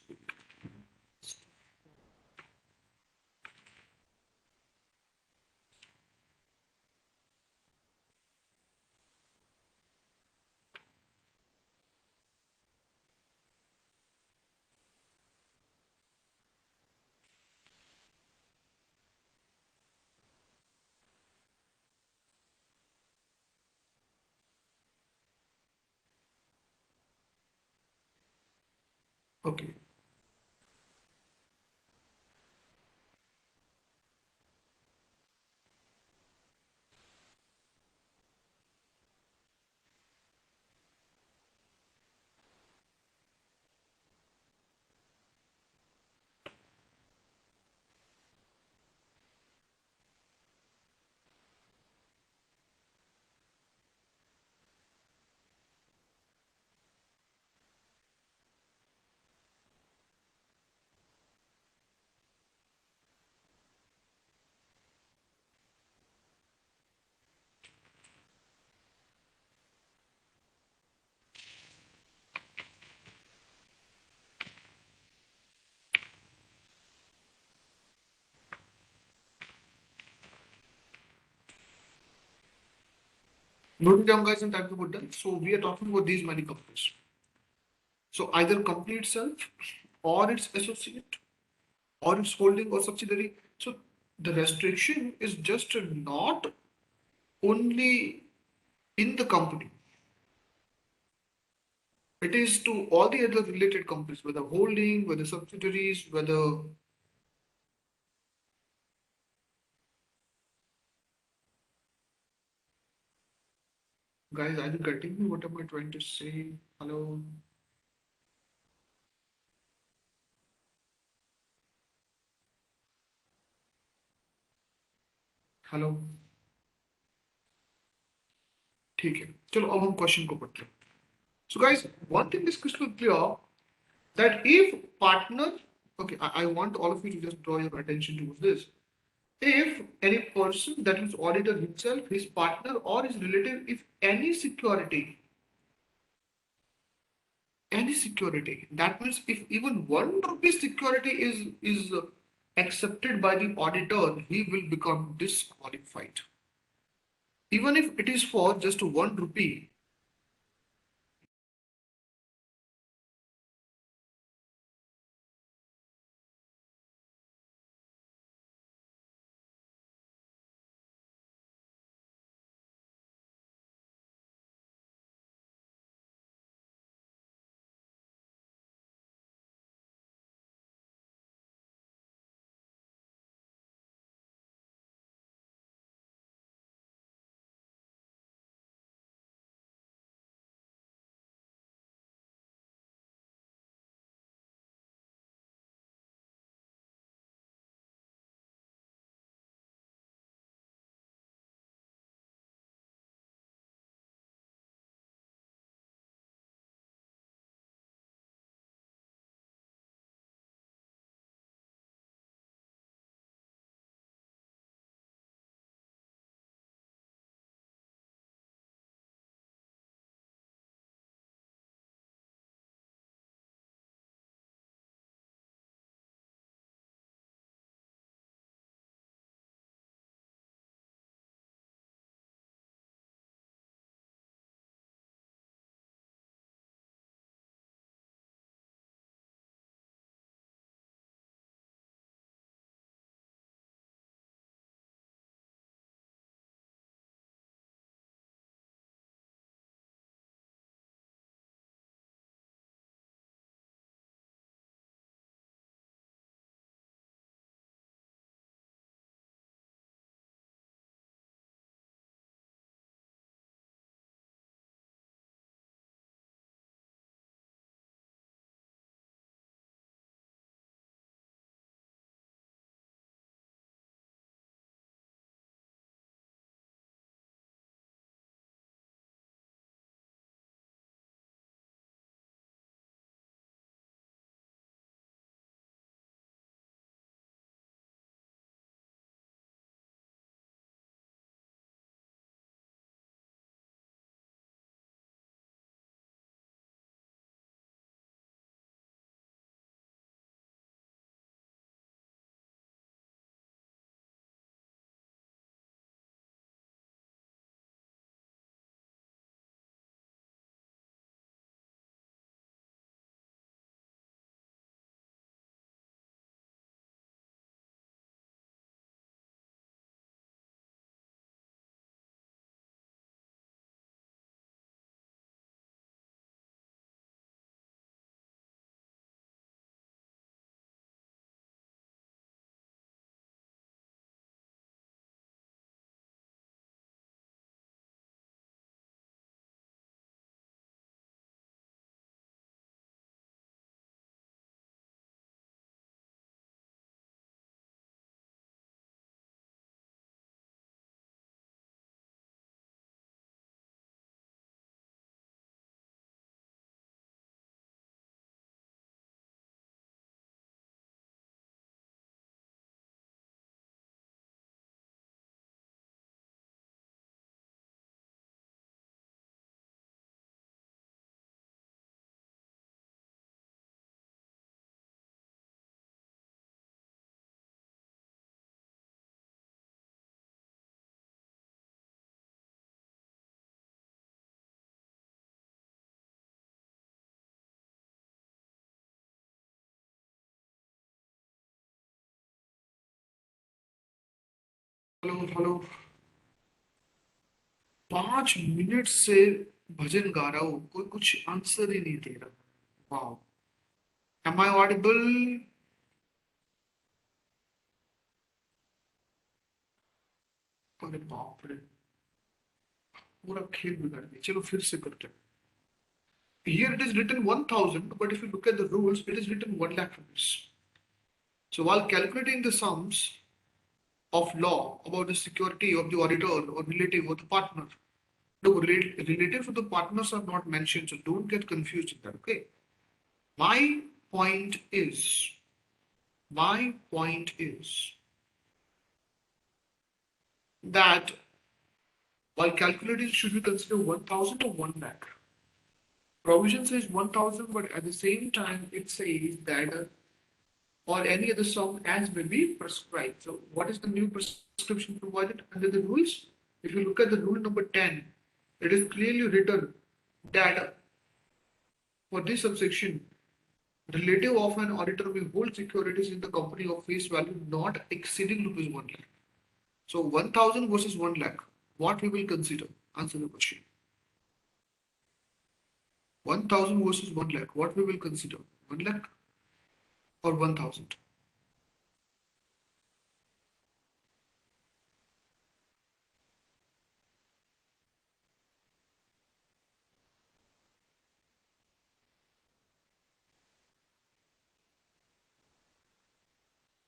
Okay. Note it down, guys, and time to put done. So we are talking about these many companies. So either company itself, or its associate, or its holding or subsidiary. So the restriction is just not only in the company. It is to all the other related companies, whether holding, whether subsidiaries, whether guys, are you getting me? What am I trying to say? Hello, hello. ठीक है. चलो अब हम question को पढ़ते हैं. So guys, one thing is crystal clear that if partner, okay, I want all of you to just draw your attention towards this. If any person, that is auditor himself, his partner or his relative, if any security, that means if even 1 rupee security is accepted by the auditor, he will become disqualified. Even if it is for just 1 rupee, hello hello. 5 minute से भजन गा रहा हूँ, कोई कुछ answer ही नहीं दे रहा। वाह। Am I audible? अरे बाप रे, पूरा खेल बिगाड़ दिया। चलो फिर से करते हैं। Here it is written 1000, but if you look at the rules, it is written 1 lakh rupees. So while calculating the sums of law about the security of the auditor or relative or the partner, no, relative to the partners are not mentioned, so don't get confused in that, okay? My point is, my point is that while calculating, should we consider 1000 or 1 lakh? Provision says 1000, but at the same time, it says that or any other sum as may be prescribed. So, what is the new prescription provided under the rules? If you look at the rule number 10, it is clearly written that for this subsection, relative of an auditor will hold securities in the company of face value not exceeding rupees 1 lakh. So, 1000 versus 1 lakh, what we will consider? Answer the question. 1000 versus 1 lakh, what we will consider? 1 lakh or 1000?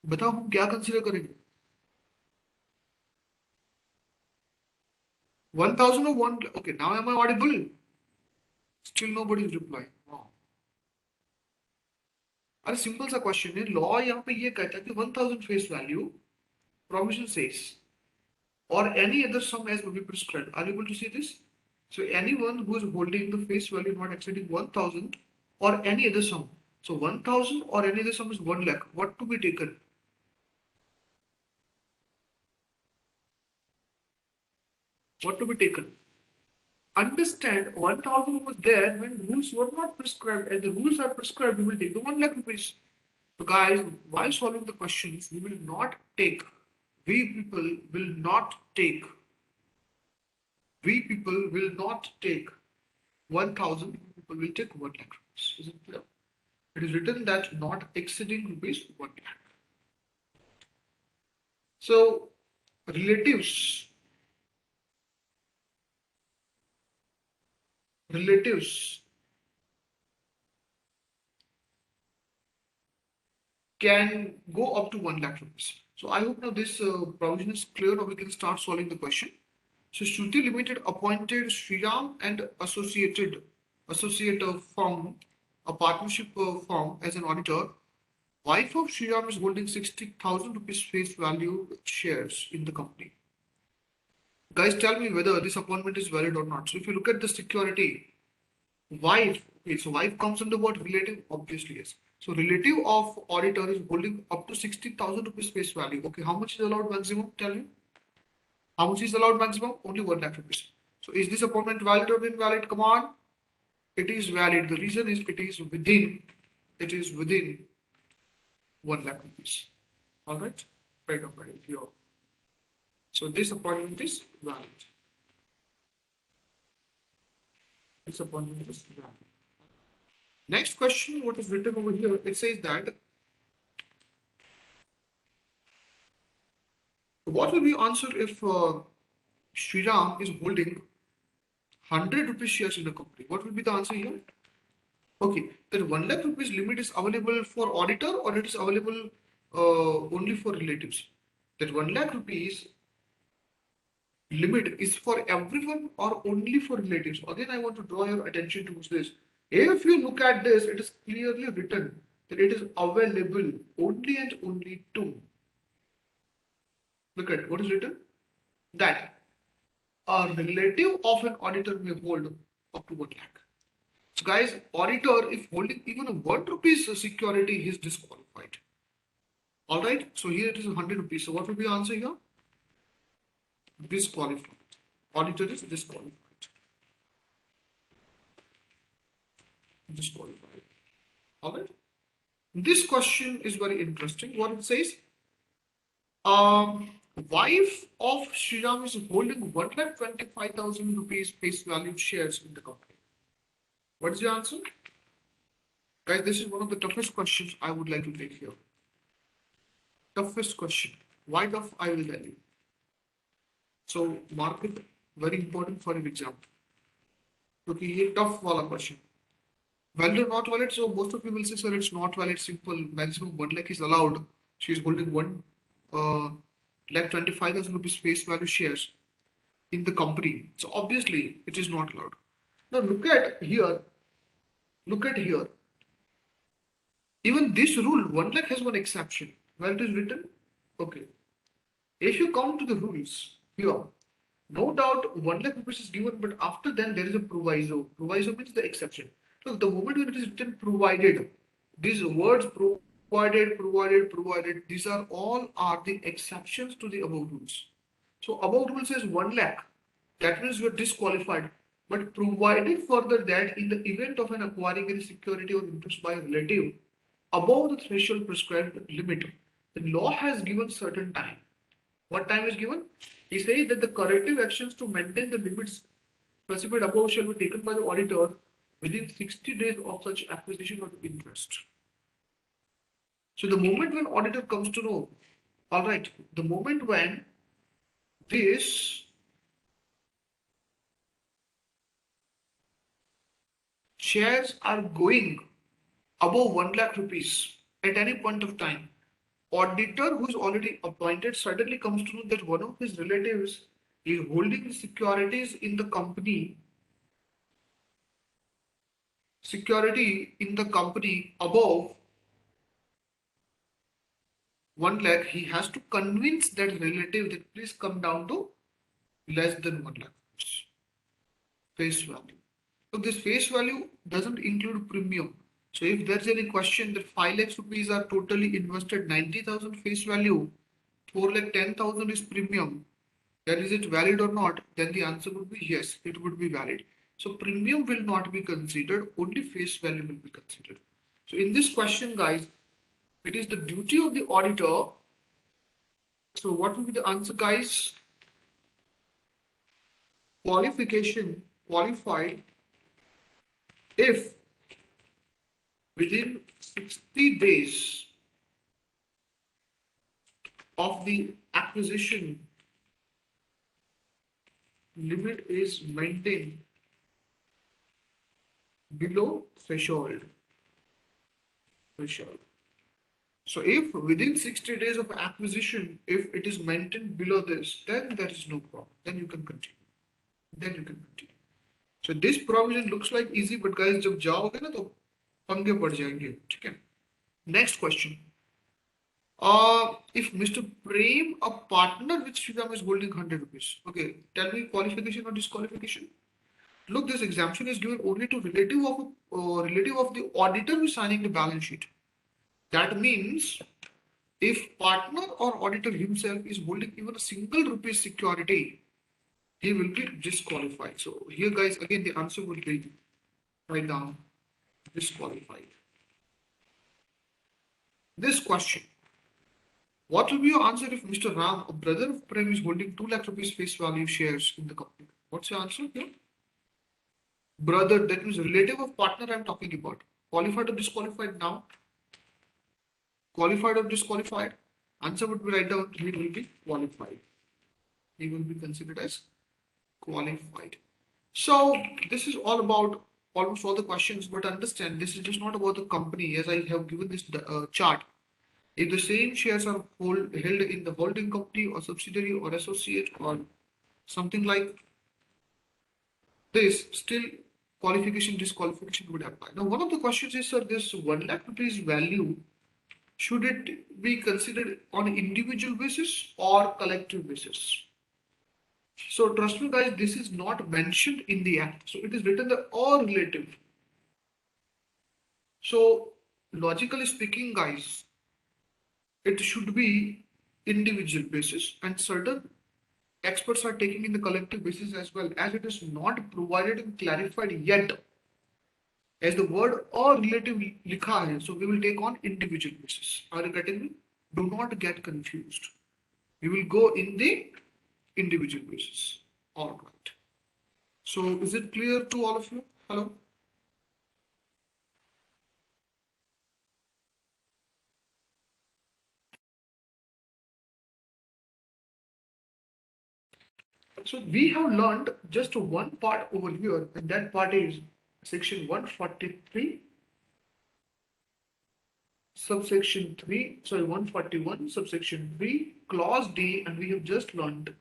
बताओ हम क्या consider करेंगे? 1000 or 1? Okay, now am I audible? Still nobody is replying. Wow. अरे simple सा question है, law यहाँ पे ये कहता है कि 1000 face value, provision says, or any other sum as will be prescribed. Are you able to see this? So anyone who is holding the face value not exceeding 1000 or any other sum. So 1000 or any other sum is 1 lakh. What to be taken? What to be taken? Understand 1000 was there when rules were not prescribed. As the rules are prescribed, we will take the 1 lakh rupees. So guys, while solving the questions, we people will not take, we people will not take 1000, people will take 1 lakh rupees. Is it clear? It is written that not exceeding rupees 1 lakh. So relatives, relatives can go up to 1 lakh rupees. So I hope now this provision is clear. Now we can start solving the question. So Shruti Limited appointed Sriram and associate firm, a partnership firm as an auditor. Wife of Sriram is holding 60,000 rupees face value shares in the company. Guys, tell me whether this appointment is valid or not. So if you look at the security, wife, okay, so wife comes under what? Relative, obviously yes. So relative of auditor is holding up to 60,000 rupees face value. Okay, how much is allowed maximum? Tell me. How much is allowed maximum? Only 1 lakh rupees. So is this appointment valid or invalid? Come on. It is valid. The reason is it is within 1 lakh rupees. Alright? Right of right here. So this appointment is valid. This appointment is valid. Next question, what is written over here? It says that what will be answered if Sriram is holding 100 rupees shares in the company? What will be the answer here? Okay, that 1 lakh rupees limit is available for auditor or it is available only for relatives? That 1 lakh rupees limit is for everyone or only for relatives? Again, I want to draw your attention towards this. If you look at this, it is clearly written that it is available only and only to. Look at what is written, that a relative of an auditor may hold up to 1 lakh. So guys, auditor, if holding even a 1 rupees security, he is disqualified. Alright, so here it is 100 rupees. So what will be the answer here? Disqualified. Auditor is disqualified. Disqualified. Alright. This question is very interesting. What it says? Wife of Sriram is holding 1,25,000 rupees face value shares in the company. What is your answer? Guys, this is one of the toughest questions I would like to take here. Toughest question. Why tough? I will tell you. So, mark it very important for an exam. Okay, ये tough वाला question. Valid or not valid? So most of you will say, sir, it's not valid. Simple. Maximum 1 lakh is allowed. She is holding uh, 1,25,000 rupees face value shares in the company. So obviously it is not allowed. Now look at here. Look at here. Even this rule, 1 lakh has one exception. Where it is written? Okay. If you come to the rules here, no doubt 1 lakh rupees is given, but after then there is a proviso. Proviso means the exception. So the moment when it is written provided, these words provided, these are all are the exceptions to the above rules. So above rule says 1 lakh. That means you are disqualified. But provided further that in the event of an acquiring any security or interest by a relative above the threshold prescribed limit, the law has given certain time. What time is given? He says that the corrective actions to maintain the limits specified above shall be taken by the auditor within 60 days of such acquisition of interest. So the moment when auditor comes to know, all right, the moment when this shares are going above 1 lakh rupees at any point of time, auditor who is already appointed suddenly comes to know that one of his relatives is holding securities in the company, security in the company above 1 lakh, he has to convince that relative that please come down to less than 1 lakh face value. So this face value doesn't include premium. So if there's any question that 5 lakhs rupees are totally invested, 90,000 face value, 4 lakh 10,000 is premium, then is it valid or not? Then the answer would be yes, it would be valid. So premium will not be considered, only face value will be considered. So in this question, guys, it is the duty of the auditor. So what will be the answer, guys? Qualification, qualified if within 60 days of the acquisition limit is maintained below threshold. So if within 60 days of acquisition, if it is maintained below this, then there is no problem. Then you can continue. So this provision looks like easy, but guys, जब जाओगे ना तो पंगे पड़ जाएंगे, ठीक है? Next question. If Mr. Prem, a partner with Sriram is holding 100 rupees. Okay, tell me qualification or disqualification. Look, this exemption is given only to relative of the auditor who is signing the balance sheet. That means if partner or auditor himself is holding even a single rupee security, he will be disqualified. So here, guys, again the answer would be right down disqualified. This question. What will be your answer if Mr. Ram, a brother of Prem, is holding 2 lakh rupees face value shares in the company? What's your answer here? Brother, that means relative of partner I'm talking about. Qualified or disqualified now? Qualified or disqualified? Answer would be right down. He will be qualified. He will be considered as qualified. So this is all about almost all the questions, but understand this is just not about the company as I have given this chart. If the same shares are held in the holding company or subsidiary or associate or something like this, still qualification, disqualification would apply. Now, one of the questions is, sir, this 1 lakh rupees value, should it be considered on individual basis or collective basis? So trust me, guys, this is not mentioned in the act. So it is written the or relative. So logically speaking, guys, it should be individual basis, and certain experts are taking in the collective basis as well, as it is not provided and clarified yet as the word or relative likha hai. So we will take on individual basis. Are you getting me? Do not get confused. We will go in the individual basis. All right. So is it clear to all of you? Hello? So we have learned just one part over here, and that part is section 143, subsection 3, sorry, 141, subsection 3, clause D, and we have just learned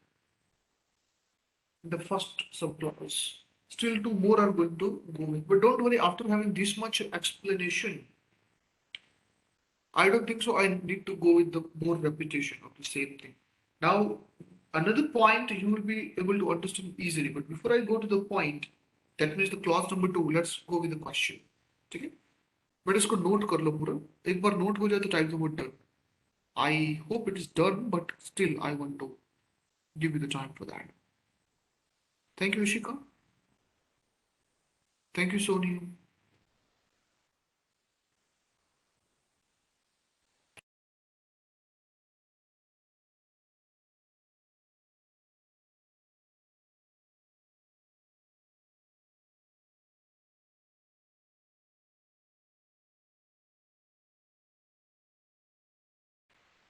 the first subclause. Still two more are going to go with. But don't worry, after having this much explanation, I don't think so. I need to go with the more repetition of the same thing. Now, another point you will be able to understand easily. But before I go to the point, that means the clause number two, let's go with the question. ठीक है? But इसको note कर लो पूरा. एक बार note हो जाए तो type the word done. I hope it is done, but still I want to give you the time for that. Thank you, Ishika. Thank you, Sony.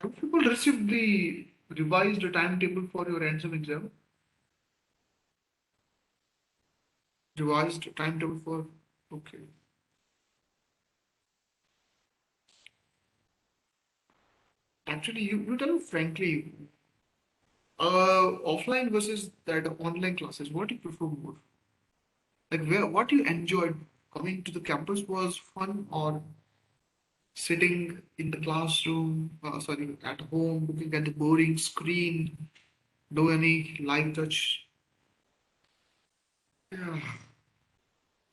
Do people receive the revised timetable for your ransom exam? Revised timetable for, okay. Actually, you tell me frankly, offline versus that online classes, what do you prefer more? Like what you enjoyed coming to the campus was fun or sitting in the classroom, sorry, at home, looking at the boring screen, no any live touch. Yeah.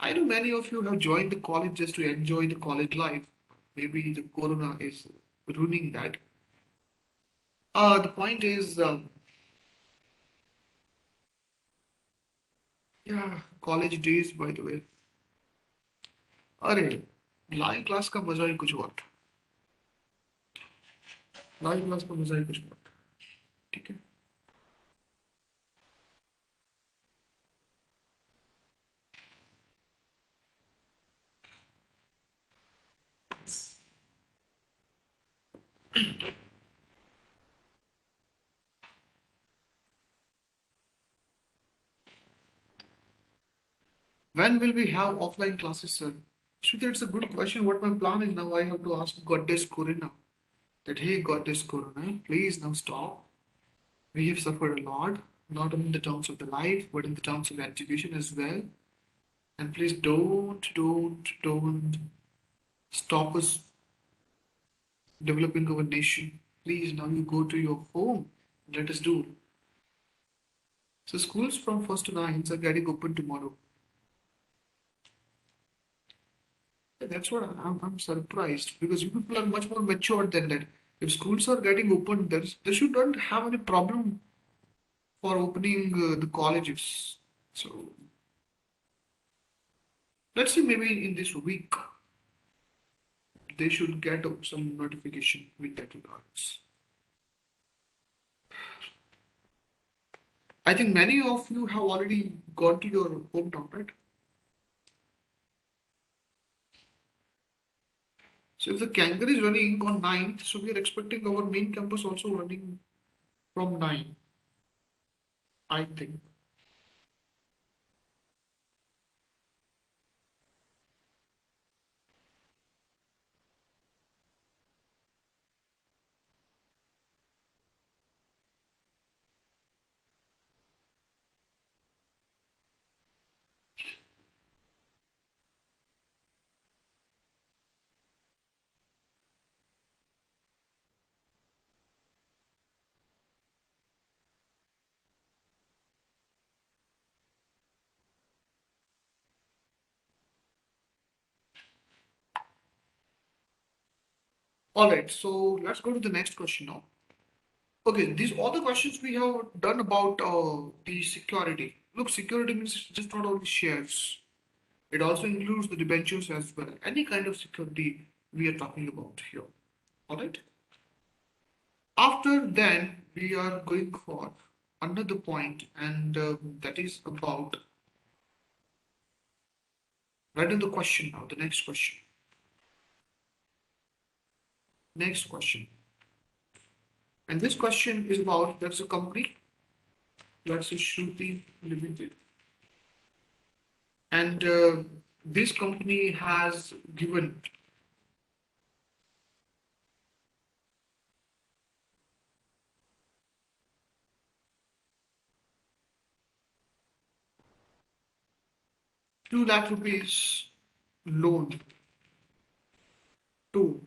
I know many of you have joined the college just to enjoy the college life. Maybe the corona is ruining that. The point is, yeah, college days, by the way. अरे live class का मजा ही कुछ और था। Live class का मजा ही कुछ और था। ठीक है। When will we have offline classes, sir? Shruti, it's a good question. What my plan is now, I have to ask Goddess Corona that, hey, Goddess Corona, please now stop. We have suffered a lot, not only in the terms of the life, but in the terms of education as well. And please don't stop us developing our nation. Please, now you go to your home. Let us do. So schools from 1st to 9th are getting open tomorrow. That's what I'm surprised because you people are much more mature than that. If schools are getting open, they should not have any problem for opening the colleges. So let's see, maybe in this week they should get some notification with that regards. I think many of you have already gone to your hometown, right? So if the Kangaroo is running on 9th, so we are expecting our main campus also running from 9, I think. All right, so let's go to the next question now. Okay, these all the questions we have done about the security. Look, security means just not only shares. It also includes the debentures as well. Any kind of security we are talking about here. All right. After then, we are going for another point, and that is about right in the question now. The next question. Next question. And this question is about that's a company, that's a Shruti Limited. And this company has given 2 lakh rupees loan to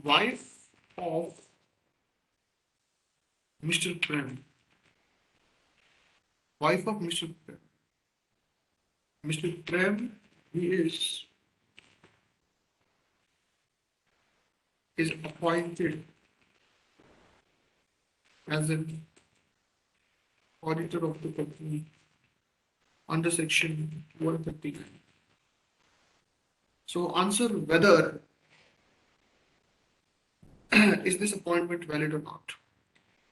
wife of Mr. Prem. Wife of Mr. Prem. Mr. Prem, he is appointed as an auditor of the company under section 139. So answer whether is this appointment valid or not.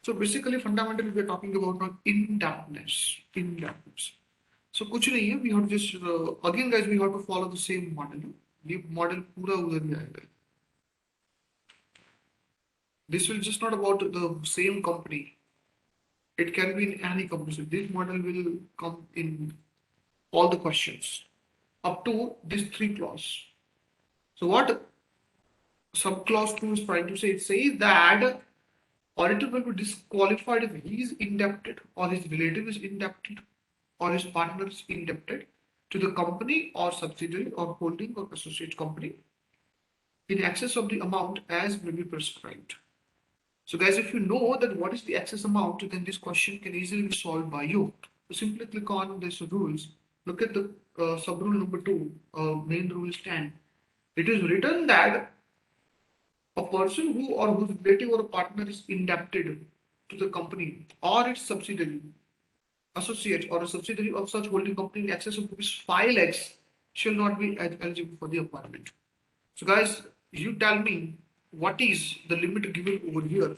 So basically fundamentally we are talking about now indebtedness. Indebtedness. So कुछ नहीं है, we have just again guys we have to follow the same model. ये model पूरा उधर ही आएगा. This will just not about the same company. It can be in any company. So this model will come in all the questions up to these three clause. So what subclause 2 is trying to say? It says that auditor will be disqualified if he is indebted or his relative is indebted or his partner is indebted to the company or subsidiary or holding or associate company in excess of the amount as may be prescribed. So guys, if you know that what is the excess amount, then this question can easily be solved by you. So simply click on this rules. Look at the sub rule number 2, main rule is 10. It is written that a person who or whose relative or a partner is indebted to the company or its subsidiary, associate or a subsidiary of such holding company in excess of rupees 5 lakhs shall not be eligible for the appointment. So guys, you tell me what is the limit given over here?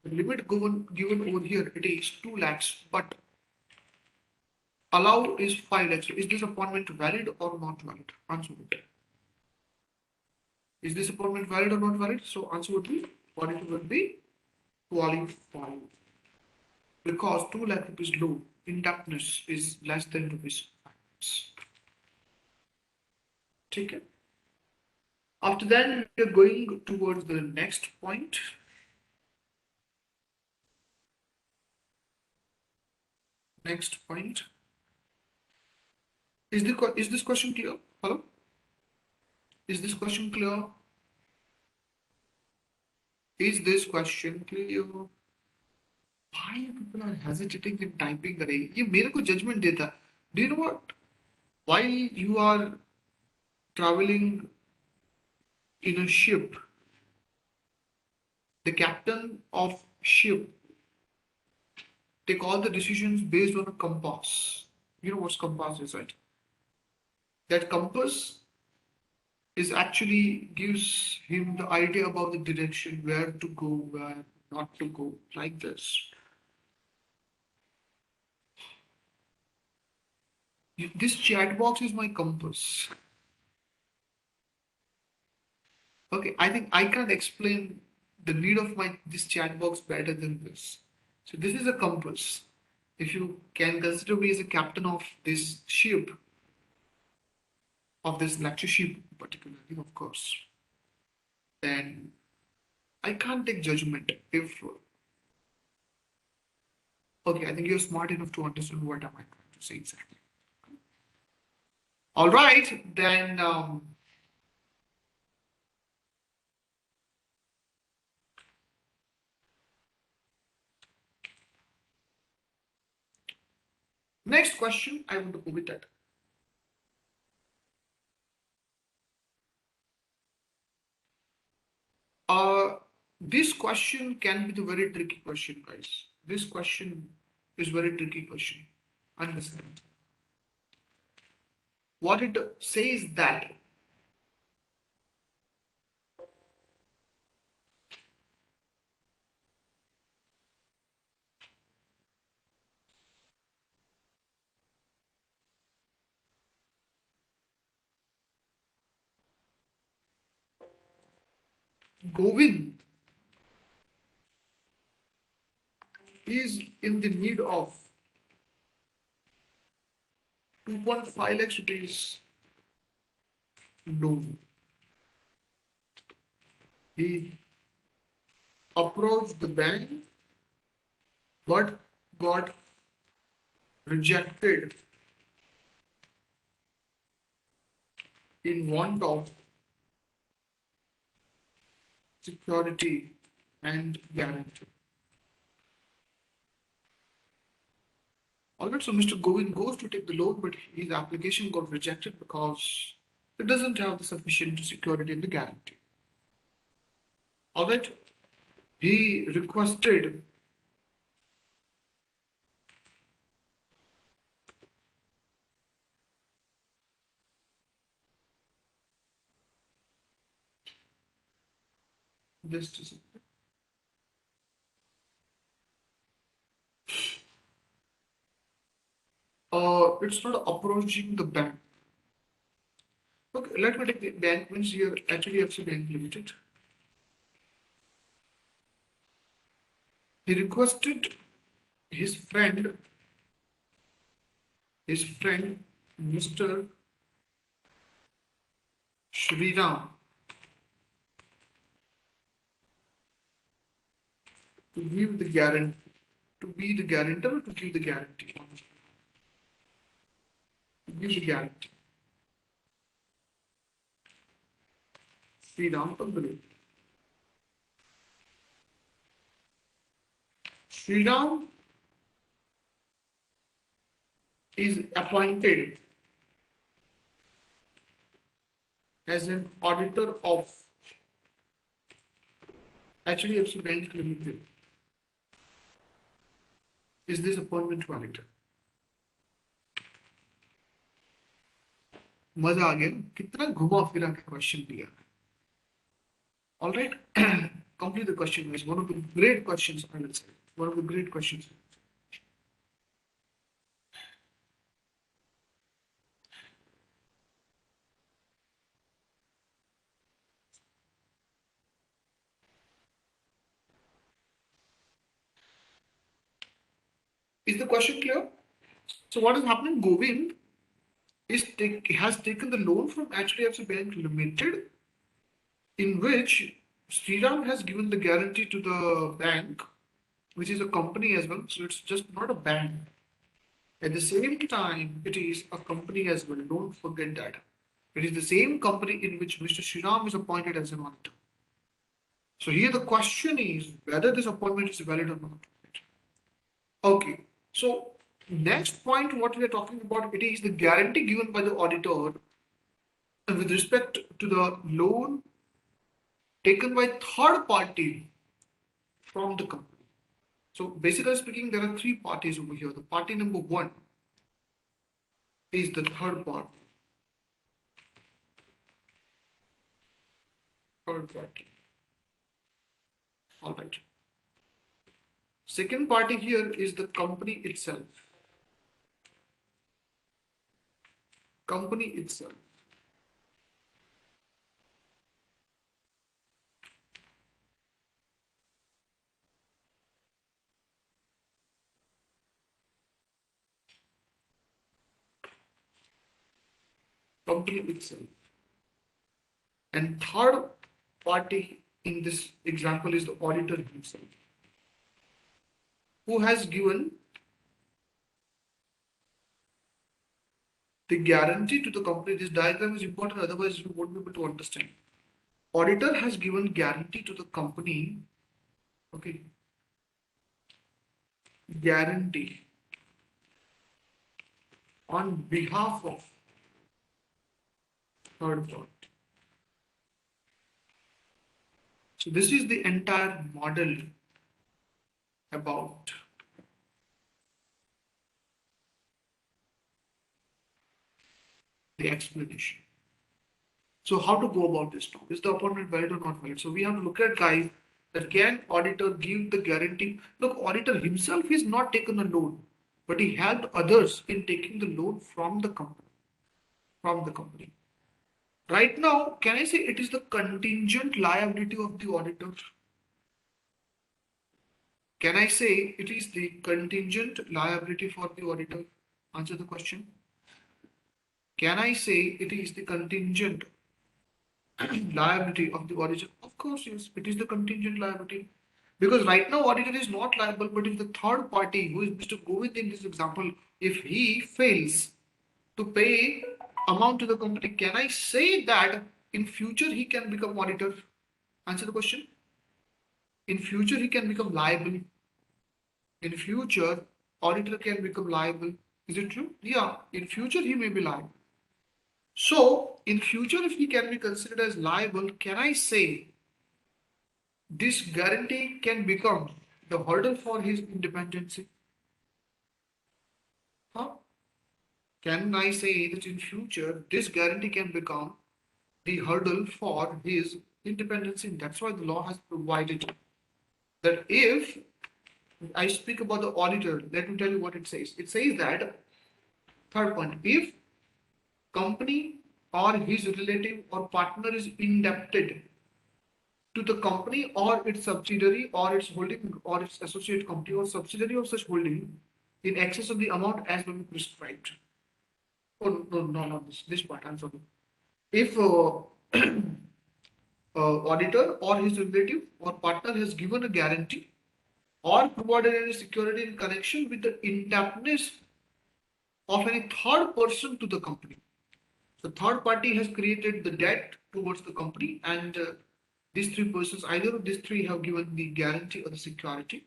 The limit given over here, it is 2 lakhs, but allow is 5 lakhs. So is this appointment valid or not valid? Answer would be. Is this appointment valid or not valid? So answer would be qualified. Because 2 lakh rupees low, indebtedness is less than rupees 5 lakhs. Okay. After that, we are going towards the next point. Next point. Is this question clear? Hello? Is this question clear? Is this question clear? Why people are hesitating in typing? अरे ये मेरे को judgment देता. Do you know what? While you are traveling in a ship, the captain of ship take all the decisions based on a compass. You know what compass is, right? That compass is actually gives him the idea about the direction, where to go, where not to go, like this. This chat box is my compass. Okay, I think I can't explain the need of my this chat box better than this. So this is a compass. If you can consider me as a captain of this ship, of this lecture ship particularly, of course, then I can't take judgment if okay, I think you're smart enough to understand what am I trying to say exactly. All right, then next question I want to go with that. This question can be the very tricky question, guys. This question is very tricky question. Understand? What it says that Govind is in the need of 2.5 lakhs rupees loan. He approached the bank but got rejected in want of security and guarantee. Alright, so Mr. Govind goes to take the loan, but his application got rejected because it doesn't have the sufficient security and the guarantee. Alright, he requested this. It's not approaching the bank. Okay, let me take the bank means here HDFC Bank Limited. He requested his friend, Mr. Shriram, to give the guarantee, to be the guarantor, to give the guarantee, to give the guarantee. Shriram Pandale. Shriram is appointed as an auditor of HDFC Bank Limited. Is this appointment valid? मजा आ गया कितना घुमा फिरा के question दिया all right complete the question is one of the great questions I will say one of the great questions is the question clear so what is happening Govind has taken the loan from HDFC Bank Limited in which Sriram has given the guarantee to the bank which is a company as well so it's just not a bank at the same time it is a company as well don't forget that it is the same company in which Mr. Sriram is appointed as an auditor so here the question is whether this appointment is valid or not okay so next point what we are talking about it is the guarantee given by the auditor with respect to the loan taken by third party from the company. So basically speaking, there are three parties over here. The party number one is the third party. Third party. All right. Second party here is the company itself. Company itself. Company itself. And third party in this example is the auditor himself, who has given the guarantee to the company. This diagram is important, otherwise you won't be able to understand. Auditor has given guarantee to the company, okay, guarantee on behalf of third party. So this is the entire model about the explanation. So how to go about this now? Is the appointment valid or not valid? So we have to look at guys that can auditor give the guarantee. Look, auditor himself is not taken a loan, but he helped others in taking the loan from the company. From the company. Right now, can I say it is the contingent liability of the auditor? Can I say it is the contingent liability for the auditor? Answer the question. Can I say it is the contingent liability of the auditor? Of course, yes, it is the contingent liability. Because right now, auditor is not liable, but if the third party, who is Mr. Govind in this example, if he fails to pay amount to the company, can I say that in future he can become auditor? Answer the question. In future, he can become liable. In future, auditor can become liable. Is it true? Yeah, in future he may be liable. So, in future, if he can be considered as liable, can I say this guarantee can become the hurdle for his independency? Huh? Can I say that in future, this guarantee can become the hurdle for his independency? That's why the law has provided that if I speak about the auditor, let me tell you what it says. It says that, third point, if company or his relative or partner is indebted to the company or its subsidiary or its holding or its associate company or subsidiary of such holding in excess of the amount as may be prescribed. Oh, no, no, not this part, I'm sorry. If auditor or his relative or partner has given a guarantee or provided any security in connection with the indebtedness of any third person to the company. The third party has created the debt towards the company, and these three persons, either of these three, have given the guarantee or the security.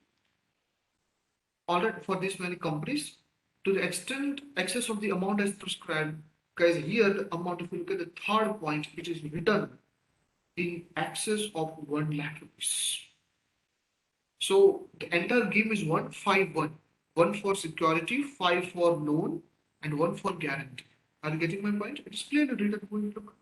All right, for these many companies, to the extent excess of the amount as prescribed, guys, here the amount, if you look at the third point, it is written in excess of 1 lakh rupees. So the entire game is 151. One for security, five for loan, and one for guarantee. Are you getting my point? It is clearly written. Look,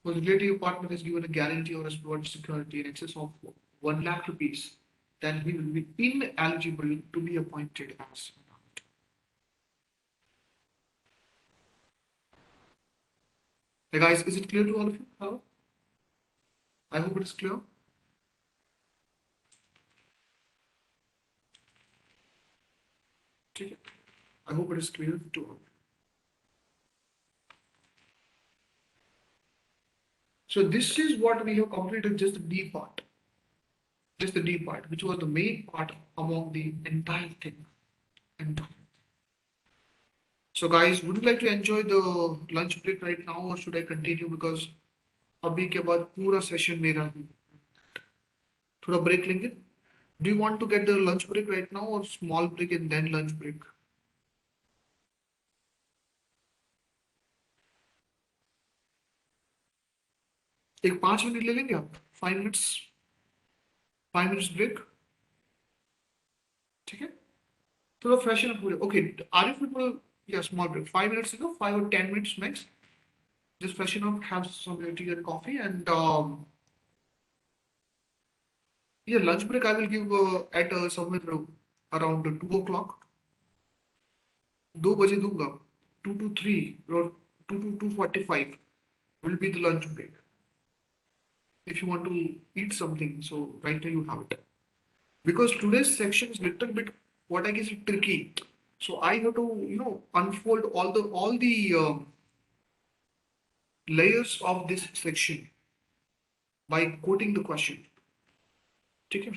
whose relative partner is given a guarantee or has provided security in excess of 1 lakh rupees, then he will be ineligible to be appointed as. Hey guys, is it clear to all of you? Hello? I hope it is clear. Okay. I hope it is clear to all. So this is what we have completed, just the D part. Just the D part, which was the main part among the entire thing. Entire. So guys, would you like to enjoy the lunch break right now or should I continue? Because अभी के बाद पूरा session मेरा है. थोड़ा break लेंगे. Do you want to get the lunch break right now or small break and then lunch break? एक 5 minute ले लेंगे आप. 5 मिनट्स. 5 minutes break. ठीक है. थोड़ा फ्रेशन अप हो जाए. ओके. Are you people? या small break. 5 minutes ago, 5 or 10 minutes max. Just freshen up, have some tea and coffee, and yeah, lunch break I will give at somewhere around 2 o'clock. 2 बजे दूंगा. 2 to 3 or 2 to 2:45 will be the lunch break. If you want to eat something, so right now you have it. Because today's section is little bit what I guess is tricky. So I have to unfold all the layers of this section by quoting the question. ठीक है.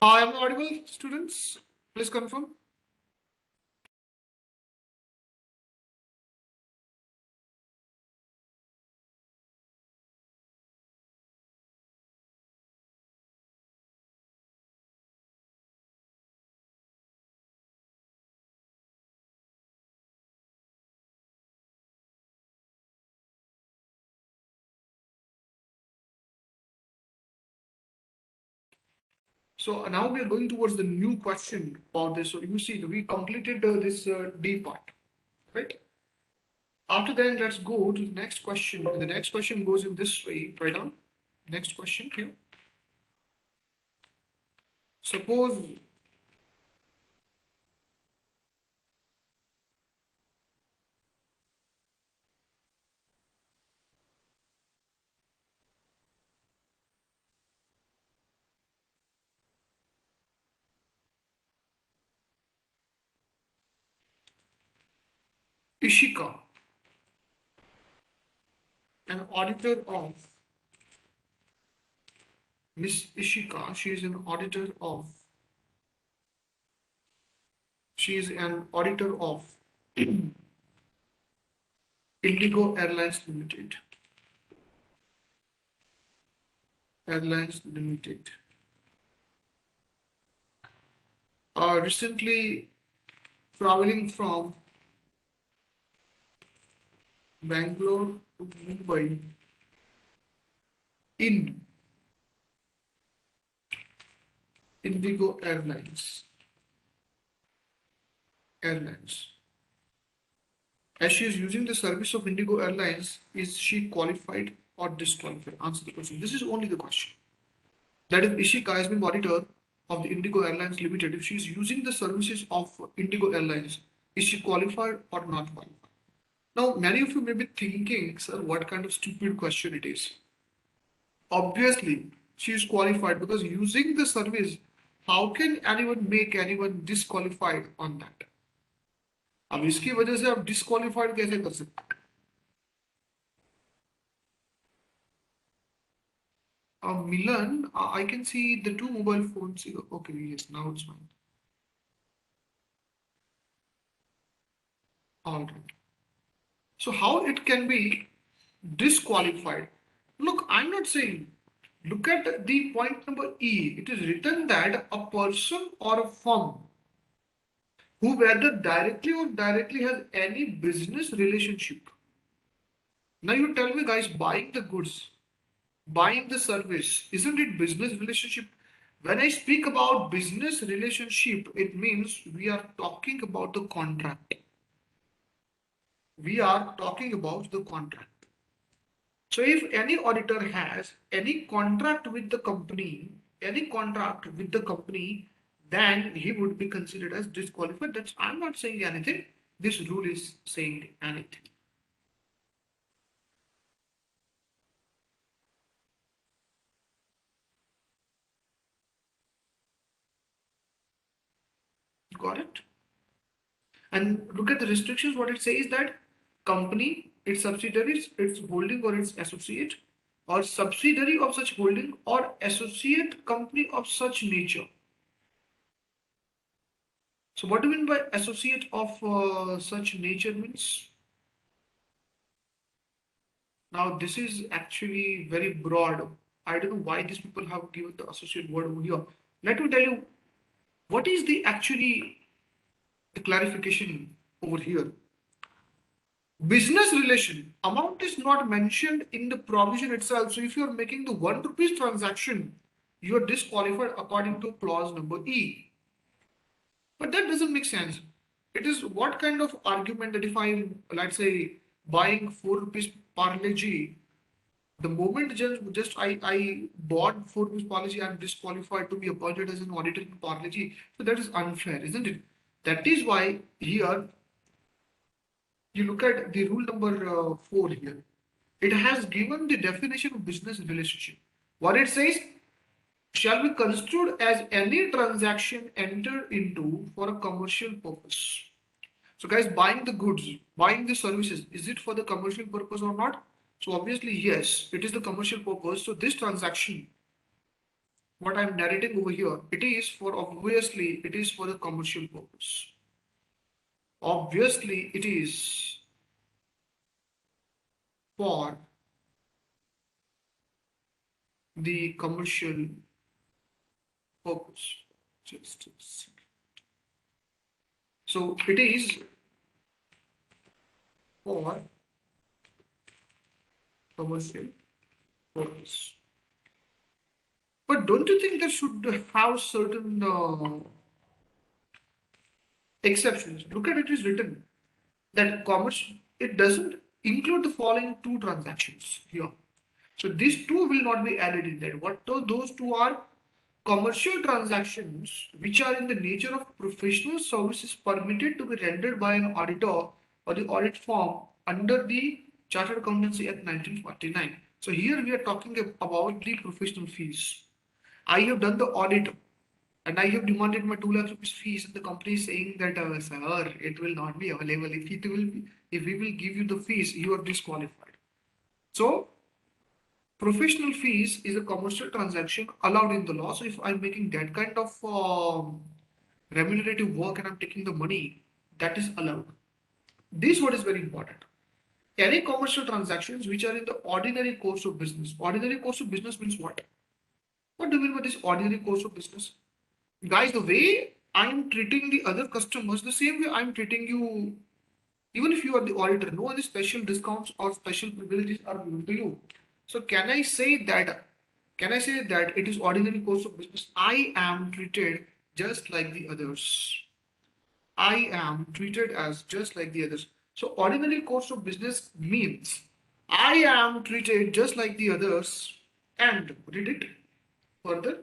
I am audible, students. Please confirm. So now we are going towards the new question about this. So you see, we completed this D part, right? After that, let's go to the next question. The next question goes in this way, right on. Next question here. Suppose Ishika, an auditor of Miss Ishika, she is an auditor of Indigo Airlines Limited. Airlines Limited. Recently traveling from Bangalore to Mumbai in Indigo Airlines. As she is using the service of Indigo Airlines, is she qualified or disqualified? Answer the question. This is only the question. That is, Ishika has been auditor of the Indigo Airlines Limited. If she is using the services of Indigo Airlines, is she qualified or not qualified? Now, many of you may be thinking, sir, what kind of stupid question it is? Obviously, she is qualified because using the service, how can anyone make anyone disqualified on that? अब इसकी वजह से आप disqualified कैसे कर सकते हैं? Milan, I can see the two mobile phones. Okay, yes, now it's fine. All right. So how it can be disqualified? Look, I'm not saying. Look at the point number E. It is written that a person or a firm who whether directly or directly has any business relationship. Now you tell me, guys, buying the goods, buying the service, isn't it business relationship? When I speak about business relationship, it means we are talking about the contract. We are talking about the contract. So if any auditor has any contract with the company, then he would be considered as disqualified. That's I'm not saying anything. This rule is saying anything. Got it? And look at the restrictions. What it says that company, its subsidiaries, its holding or its associate, or subsidiary of such holding or associate company of such nature. So what do you mean by associate of such nature means? Now this is actually very broad. I don't know why these people have given the associate word over here. Let me tell you what is the actually the clarification over here. Business relation amount is not mentioned in the provision itself. So if you are making the 1 rupees transaction, you are disqualified according to clause number E. But that doesn't make sense. It is what kind of argument that if I'm, let's say, buying 4 rupees Parle G, the moment I bought 4 rupees Parle G, I'm disqualified to be appointed as an auditor in Parle G. So that is unfair, isn't it? That is why here you look at the rule number 4 here. It has given the definition of business relationship. What it says, shall be construed as any transaction entered into for a commercial purpose. So guys, buying the goods, buying the services, is it for the commercial purpose or not? So obviously, yes, it is the commercial purpose. So this transaction what I'm narrating over here, it is for obviously it is for the commercial purpose. Obviously, it is for the commercial purpose. Just a second. So it is for commercial purpose. But don't you think that should have certain exceptions? Look at it is written that commerce, it doesn't include the following two transactions here. So these two will not be added in there. What those two are? Commercial transactions which are in the nature of professional services permitted to be rendered by an auditor or the audit firm under the Chartered Accountancy Act 1949. So here we are talking about the professional fees. I have done the audit and I have demanded my 2 lakh rupees fees, and the company is saying that, sir, it will not be available. If we will give you the fees, you are disqualified. So professional fees is a commercial transaction allowed in the law. So if I'm making that kind of remunerative work and I'm taking the money, that is allowed. This what is very important. Any commercial transactions which are in the ordinary course of business. Ordinary course of business means what? What do you mean by this ordinary course of business? Guys, the way I'm treating the other customers, the same way I'm treating you, even if you are the auditor, no any special discounts or special privileges are given to you. So can I say that it is ordinary course of business? I am treated just like the others. I am treated as just like the others. So ordinary course of business means I am treated just like the others, and read it further,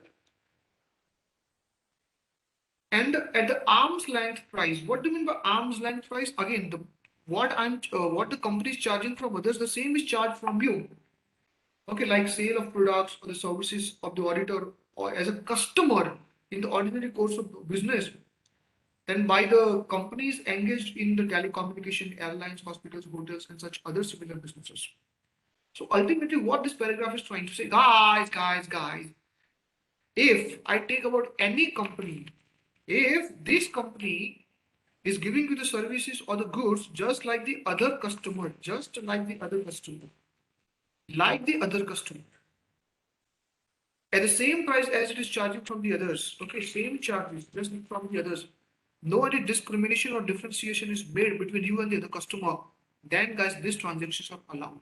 and at the arm's length price. What do you mean by arm's length price? Again, the what the company is charging from others, the same is charged from you. Okay, like sale of products or the services of the auditor or as a customer in the ordinary course of business, then by the companies engaged in the telecommunication, airlines, hospitals, hotels, and such other similar businesses. So ultimately, what this paragraph is trying to say, guys, if I take about any company, if this company is giving you the services or the goods just like the other customer, like the other customer, at the same price as it is charging from the others, okay, same charges, just like from the others, no any discrimination or differentiation is made between you and the other customer, then guys, these transactions are allowed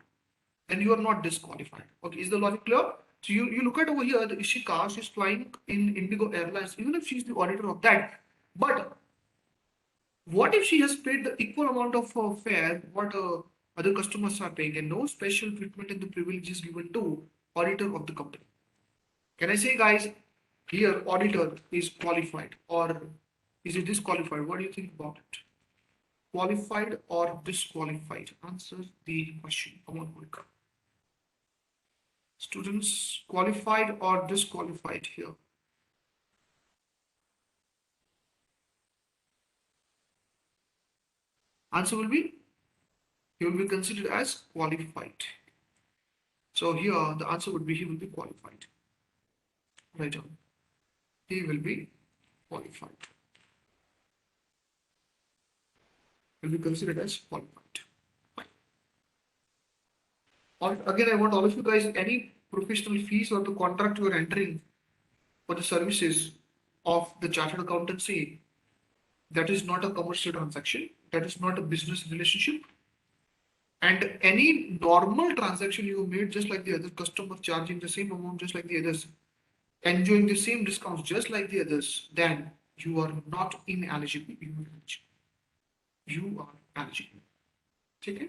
and you are not disqualified. Okay, is the logic clear? So you look at over here, the Ishika, she's flying in Indigo Airlines, even if she's the auditor of that. But what if she has paid the equal amount of fare what other customers are paying and no special treatment and the privileges given to auditor of the company? Can I say, guys, here auditor is qualified or is it disqualified? What do you think about it? Qualified or disqualified? Answer the question. Come on, quick. Students, qualified or disqualified here? Answer will be, he will be considered as qualified. So here the answer would be he will be qualified. Right on. He will be qualified. Will be considered as qualified. Fine. Again, I want all of you guys, any professional fees or the contract you are entering for the services of the chartered accountancy, that is not a commercial transaction, that is not a business relationship. And any normal transaction you made just like the other customer charging the same amount just like the others, enjoying the same discounts just like the others, then you are not ineligible. You are eligible. Okay?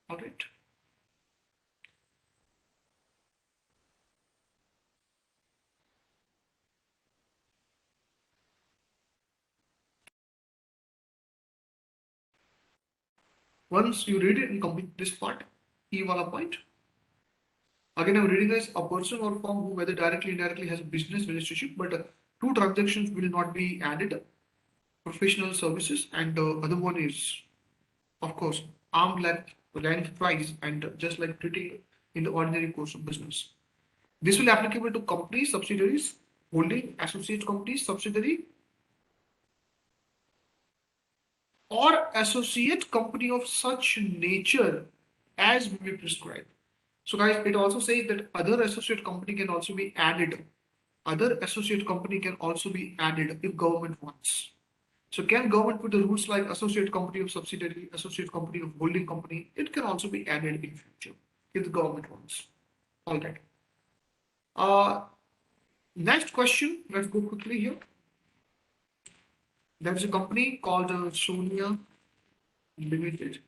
All right. Once you read it and complete this part, E wala point. Again, I'm reading as a person or firm who whether directly or indirectly has a business relationship, but two transactions will not be added. Professional services and the other one is, of course, arm length price and just like treating in the ordinary course of business. This will be applicable to companies, subsidiaries, holding, associate companies, subsidiary, or associate company of such nature as may be prescribed. So guys, it also says that other associate company can also be added. Other associate company can also be added if government wants. So can government put the rules like associate company of subsidiary, associate company of holding company? It can also be added in future if the government wants. All right. Uh, Next question. Let's go quickly here. There's a company called Sonia Limited,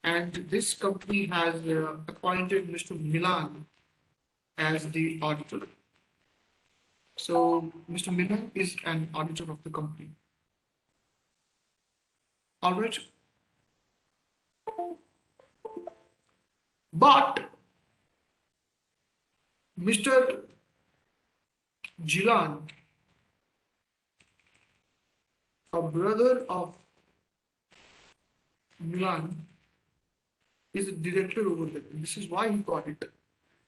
and this company has appointed Mr. Milan as the auditor. So Mr. Milan is an auditor of the company. All right. But Mr. Gilan, a brother of Milan, is a director over there. This is why he got it.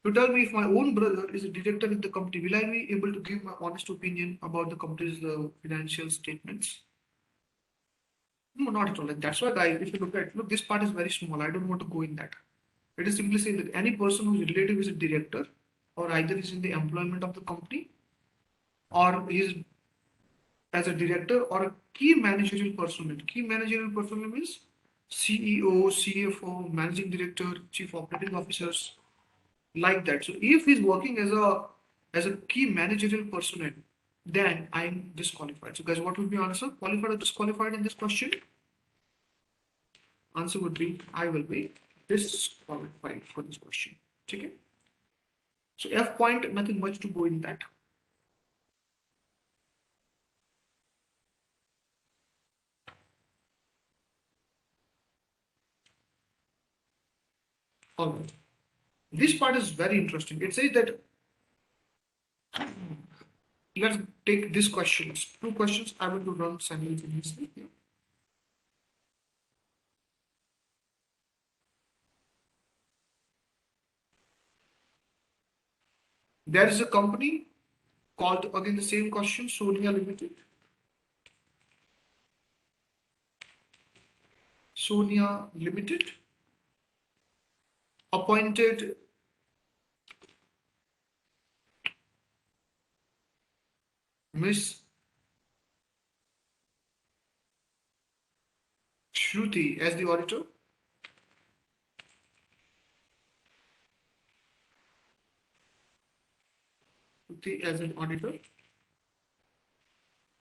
To tell me if my own brother is a director in the company, will I be able to give my honest opinion about the company's financial statements? No, not at all. Like that's why, guys, if you look, this part is very small. I don't want to go in that. It is simply saying that any person whose relative is a director, or either is in the employment of the company, or is as a director or a key managerial personnel. Key managerial personnel means CEO, CFO, managing director, chief operating officers, like that. So if he's working as a key managerial personnel, then I'm disqualified. So guys, what would be answer? Qualified or disqualified in this question? Answer would be I will be disqualified for this question. Okay. So F point, nothing much to go in that. All right. This part is very interesting. It says that let's take these questions. Two questions I will to run simultaneously here. There is a company called again the same question, Sonia Limited. Sonia Limited appointed Miss Shruti as the auditor. Shruti as an auditor.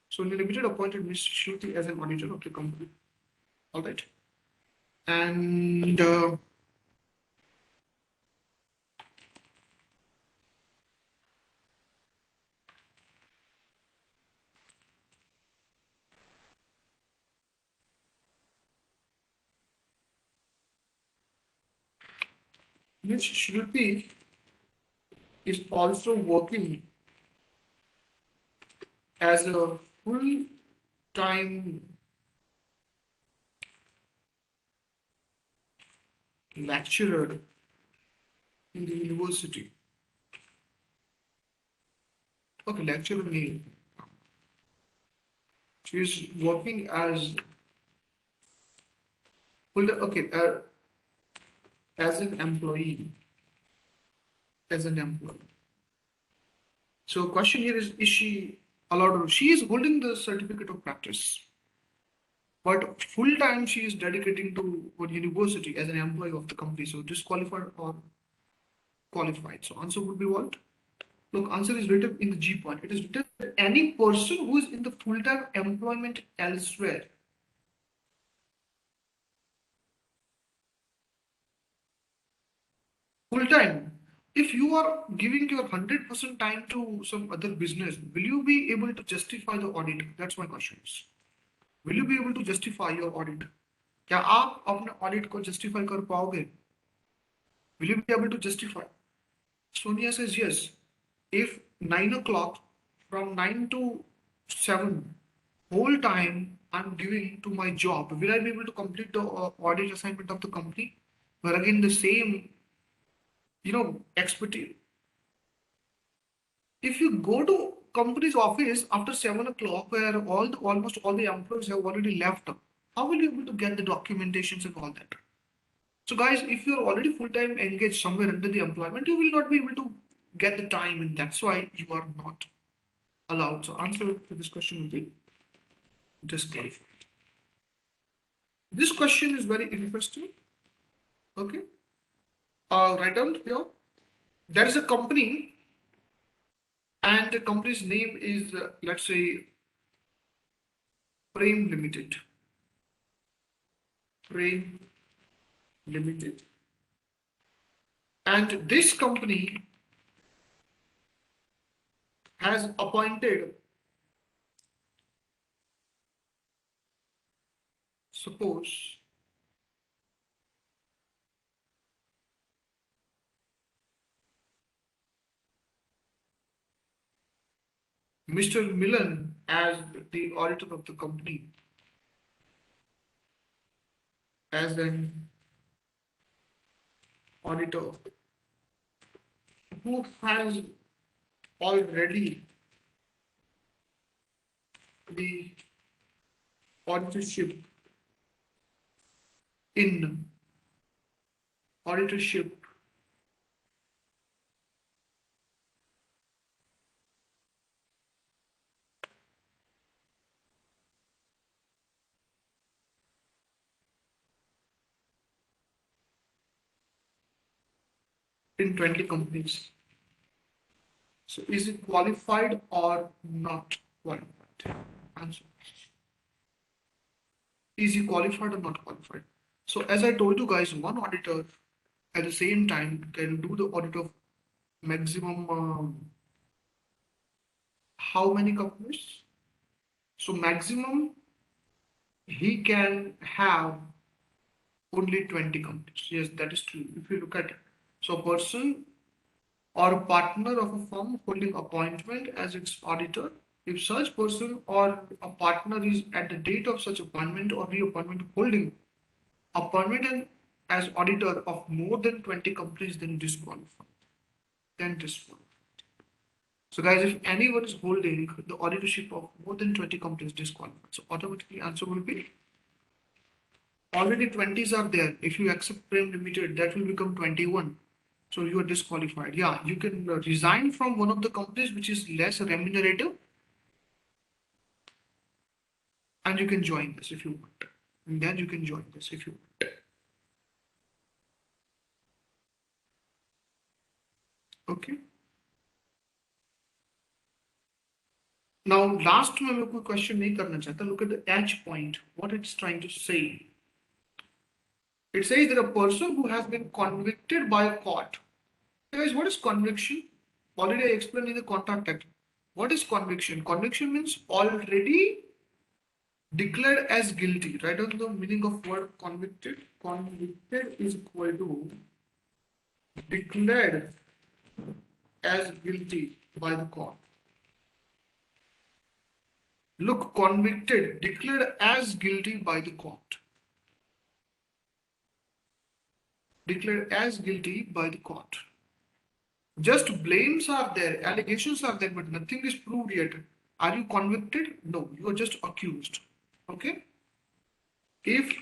Sonia Limited appointed Miss Shruti as an auditor of the company. All right. And Miss Shruti is also working as a full-time lecturer in the university. Okay, lecturer name. She is working as okay, as an employee. As an employee. So question here is she allowed to, she is holding the certificate of practice, but full time she is dedicating to one university as an employee of the company. So disqualified or qualified. So answer would be what? Look, answer is written in the G point. It is written any person who is in the full time employment elsewhere. Full time. If you are giving your 100% time to some other business, will you be able to justify the audit? That's my question. Will you be able to justify your audit? क्या आप अपने audit को justify कर पाओगे? Will you be able to justify? Sonia says yes. If 9 o'clock from 9 to 7 whole time I'm giving to my job, will I be able to complete the audit assignment of the company? Where again the same expertise. If you go to company's office after 7 o'clock, where almost all the employees have already left, how will you be able to get the documentations and all that? So, guys, if you're already full-time engaged somewhere under the employment, you will not be able to get the time, and that's why you are not allowed. So, answer to this question will be disqualified. This question is very interesting. Okay, write down here. There is a company, and the company's name is let's say Prem Limited. Prem Limited, and this company has appointed, suppose, Mr. Milan as the auditor of the company, as an auditor who has already the auditorship in auditorship in 20 companies. So is it qualified or not qualified? Answer. Is he qualified or not qualified? So as I told you guys, one auditor at the same time can do the audit of maximum how many companies? So maximum he can have only 20 companies. Yes, that is true. If you look at it. So a person or a partner of a firm holding appointment as its auditor, if such person or a partner is at the date of such appointment or reappointment holding appointment and as auditor of more than 20 companies, then disqualified. Then disqualified. So guys, if anyone is holding the auditorship of more than 20 companies, disqualified. So automatically answer will be already 20s are there. If you accept Prem Limited, that will become 21. So you are disqualified. Yeah, you can resign from one of the companies which is less remunerative, and you can join this if you want. And then you can join this if you want. Okay. Now, last में मैं कोई question नहीं करना चाहता. Look at the edge point. What it's trying to say. It says that a person who has been convicted by a court. Guys, what is conviction? Already I explained in the Contract Act. What is conviction? Conviction means already declared as guilty. Write down the meaning of word convicted. Convicted is equal to declared as guilty by the court. Look, convicted, declared as guilty by the court. Declared as guilty by the court. Just blames are there, allegations are there, but nothing is proved yet. Are you convicted? No, you are just accused. Okay? If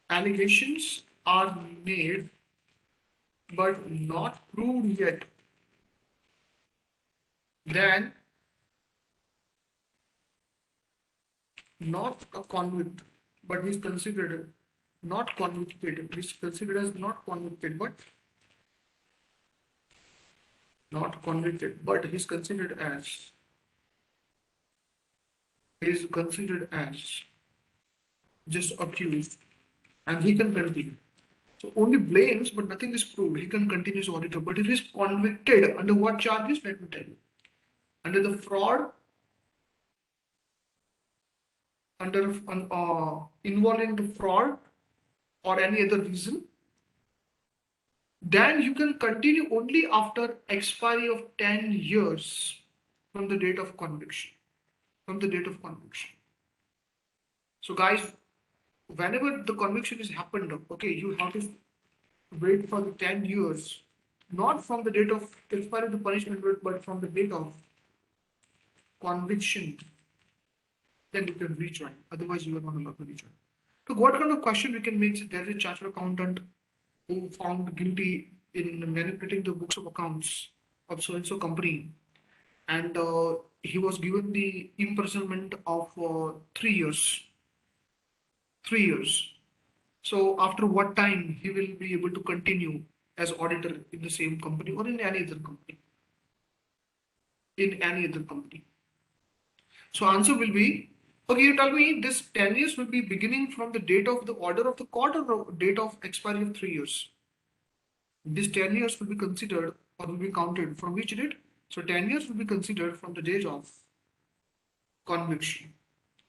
allegations are made but not proved yet, then not a convict, but he's considered not convicted. He's considered as not convicted, but not convicted, but he's considered as just accused, and he can continue. So only blames, but nothing is proved. He can continue as auditor. But if he's convicted under what charges? Let me tell you. Under the fraud, under involving the fraud or any other reason, then you can continue only after expiry of 10 years from the date of conviction. From the date of conviction. So guys, whenever the conviction is happened, okay, you have to wait for the 10 years not from the date of expiry of the punishment, but from the date of conviction, then you can rejoin. Otherwise, you are not allowed to rejoin. So, what kind of question we can make? There is a chartered accountant who found guilty in manipulating the books of accounts of so and so company, and he was given the imprisonment of 3 years. 3 years. So, after what time he will be able to continue as auditor in the same company or in any other company? In any other company. So answer will be, okay, you tell me this 10 years will be beginning from the date of the order of the court or date of expiry of 3 years. This 10 years will be considered or will be counted from which date? So 10 years will be considered from the date of conviction,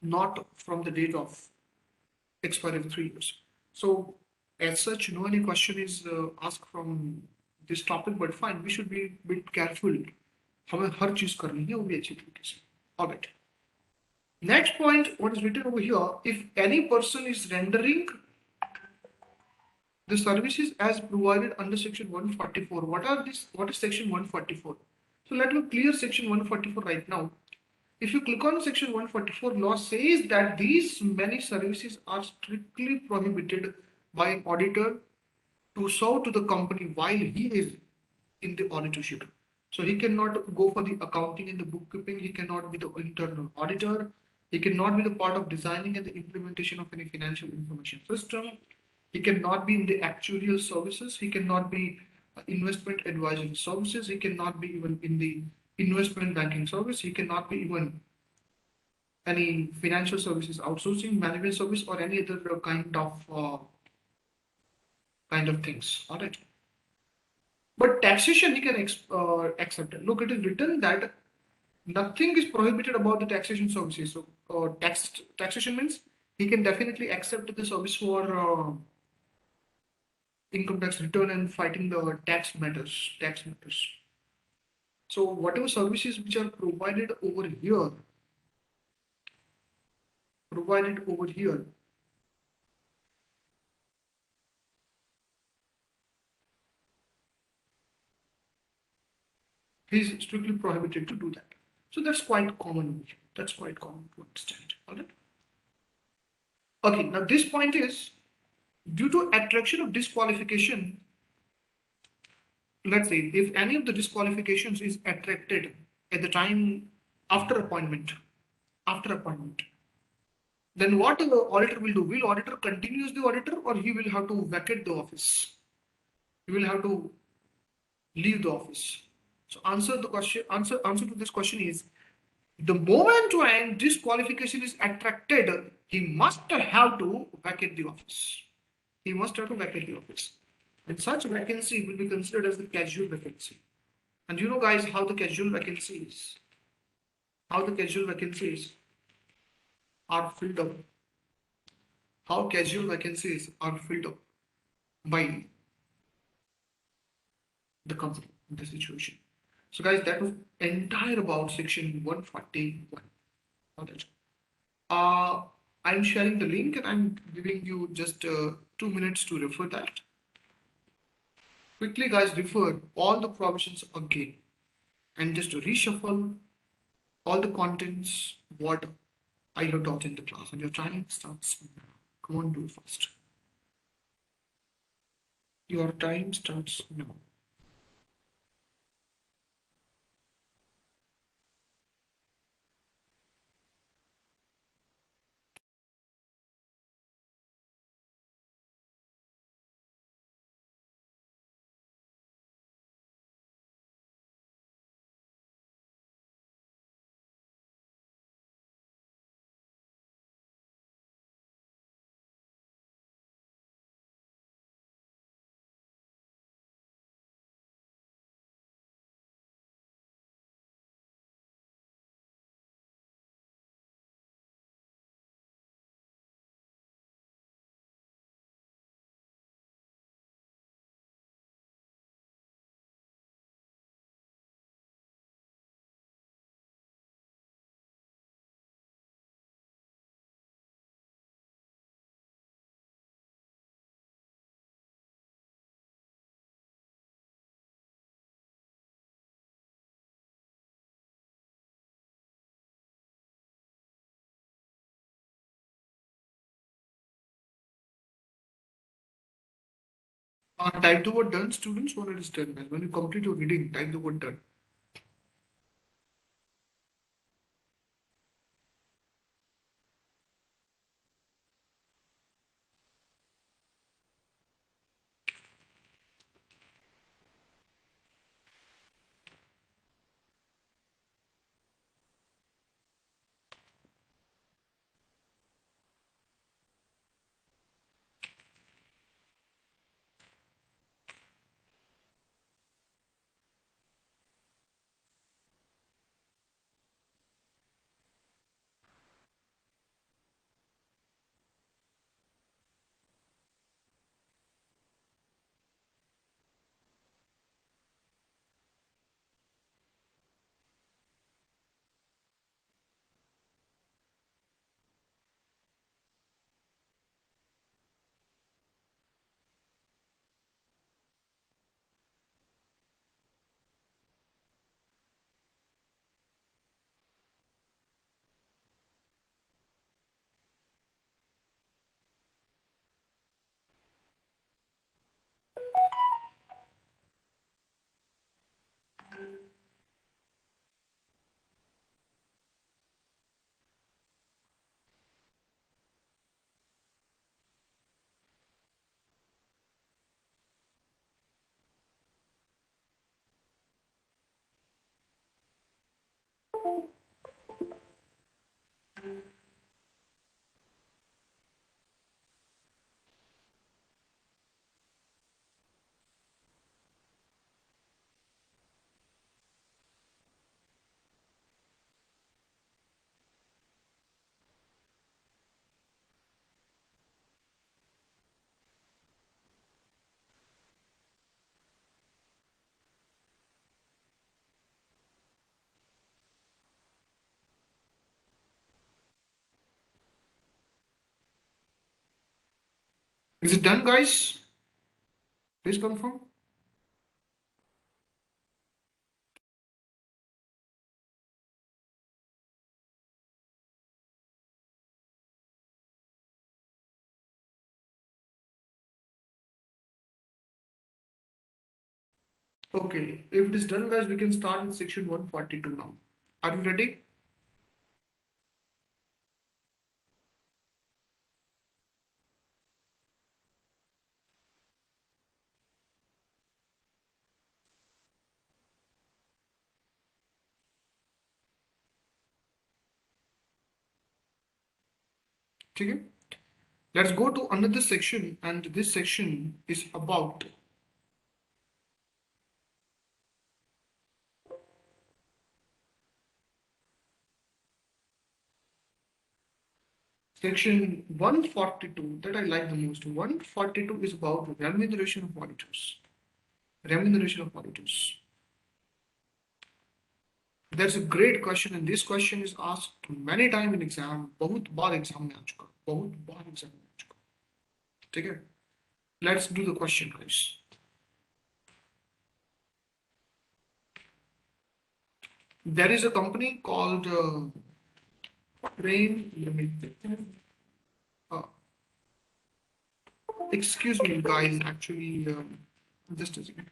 not from the date of expiry of 3 years. So as such, no any question is asked from this topic, but fine, we should be a bit careful. हमें हर चीज करनी है वो भी अच्छी तरीके से. All right. Next point, what is written over here, if any person is rendering the services as provided under section 144, what is section 144? So let me clear section 144 right now. If you click on section 144, law says that these many services are strictly prohibited by an auditor to serve to the company while he is in the auditorship. So he cannot go for the accounting and the bookkeeping. He cannot be the internal auditor. He cannot be the part of designing and the implementation of any financial information system. He cannot be in the actuarial services. He cannot be investment advisory services. He cannot be even in the investment banking service. He cannot be even any financial services outsourcing, management service, or any other kind of things. All right. But taxation he can accept. Look, it is written that nothing is prohibited about the taxation services. So taxation means he can definitely accept the service for income tax return and fighting the tax matters. Tax matters. So whatever services which are provided over here, he is strictly prohibited to do that. So that's quite common. That's quite common to understand. All right. Okay. Now this point is due to attraction of disqualification. Let's say if any of the disqualifications is attracted at the time after appointment, then what the auditor will do? Will auditor continues the auditor or he will have to vacate the office? He will have to leave the office. So answer to this question is the moment when disqualification is attracted, he must have to vacate the office. He must have to vacate the office. And such vacancy will be considered as the casual vacancy. And you know, guys, how the casual vacancies, how the casual vacancies are filled up, how casual vacancies are filled up by the company in the situation. So, guys, that was entire about section 141. Alright. I'm sharing the link and I'm giving you just 2 minutes to refer that. Quickly, guys, refer all the provisions again and just reshuffle all the contents what I have taught in the class. And your time starts now. Come on, do it fast. Your time starts now. Type the word done, students, when it is done, guys. When you complete your reading, type the word done. Is it done, guys? Please confirm. Okay, if it is done, guys, we can start with section 142 now. Are you ready? Okay. Let's go to another section, and this section is about section 142 that I like the most. 142 is about remuneration of auditors. Remuneration of auditors. That's a great question, and this question is asked many times in exam. बहुत बार exam में आ चुका. बहुत बार exam में आ चुका. ठीक है? Let's do the question, guys. There is a company called Train Limited. Uh, excuse me, guys. Actually, just a second.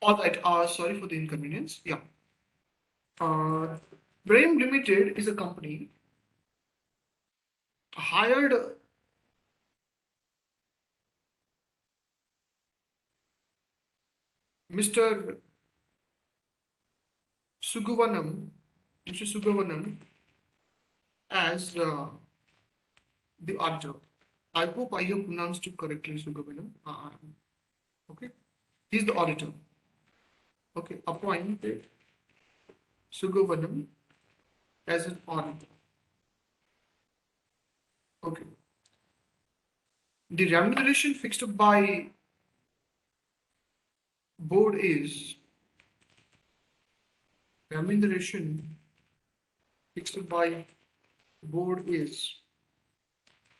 All right. Sorry for the inconvenience. Yeah. Uh, Brahim Limited is a company hired Mr. Suguvanam, Mr. Suguvanam as the auditor. I hope I have pronounced it correctly, Suguvanam. Okay. He's the auditor. Okay. Appointed Suguvanam as an auditor. Okay. The remuneration fixed by board is remuneration fixed by board is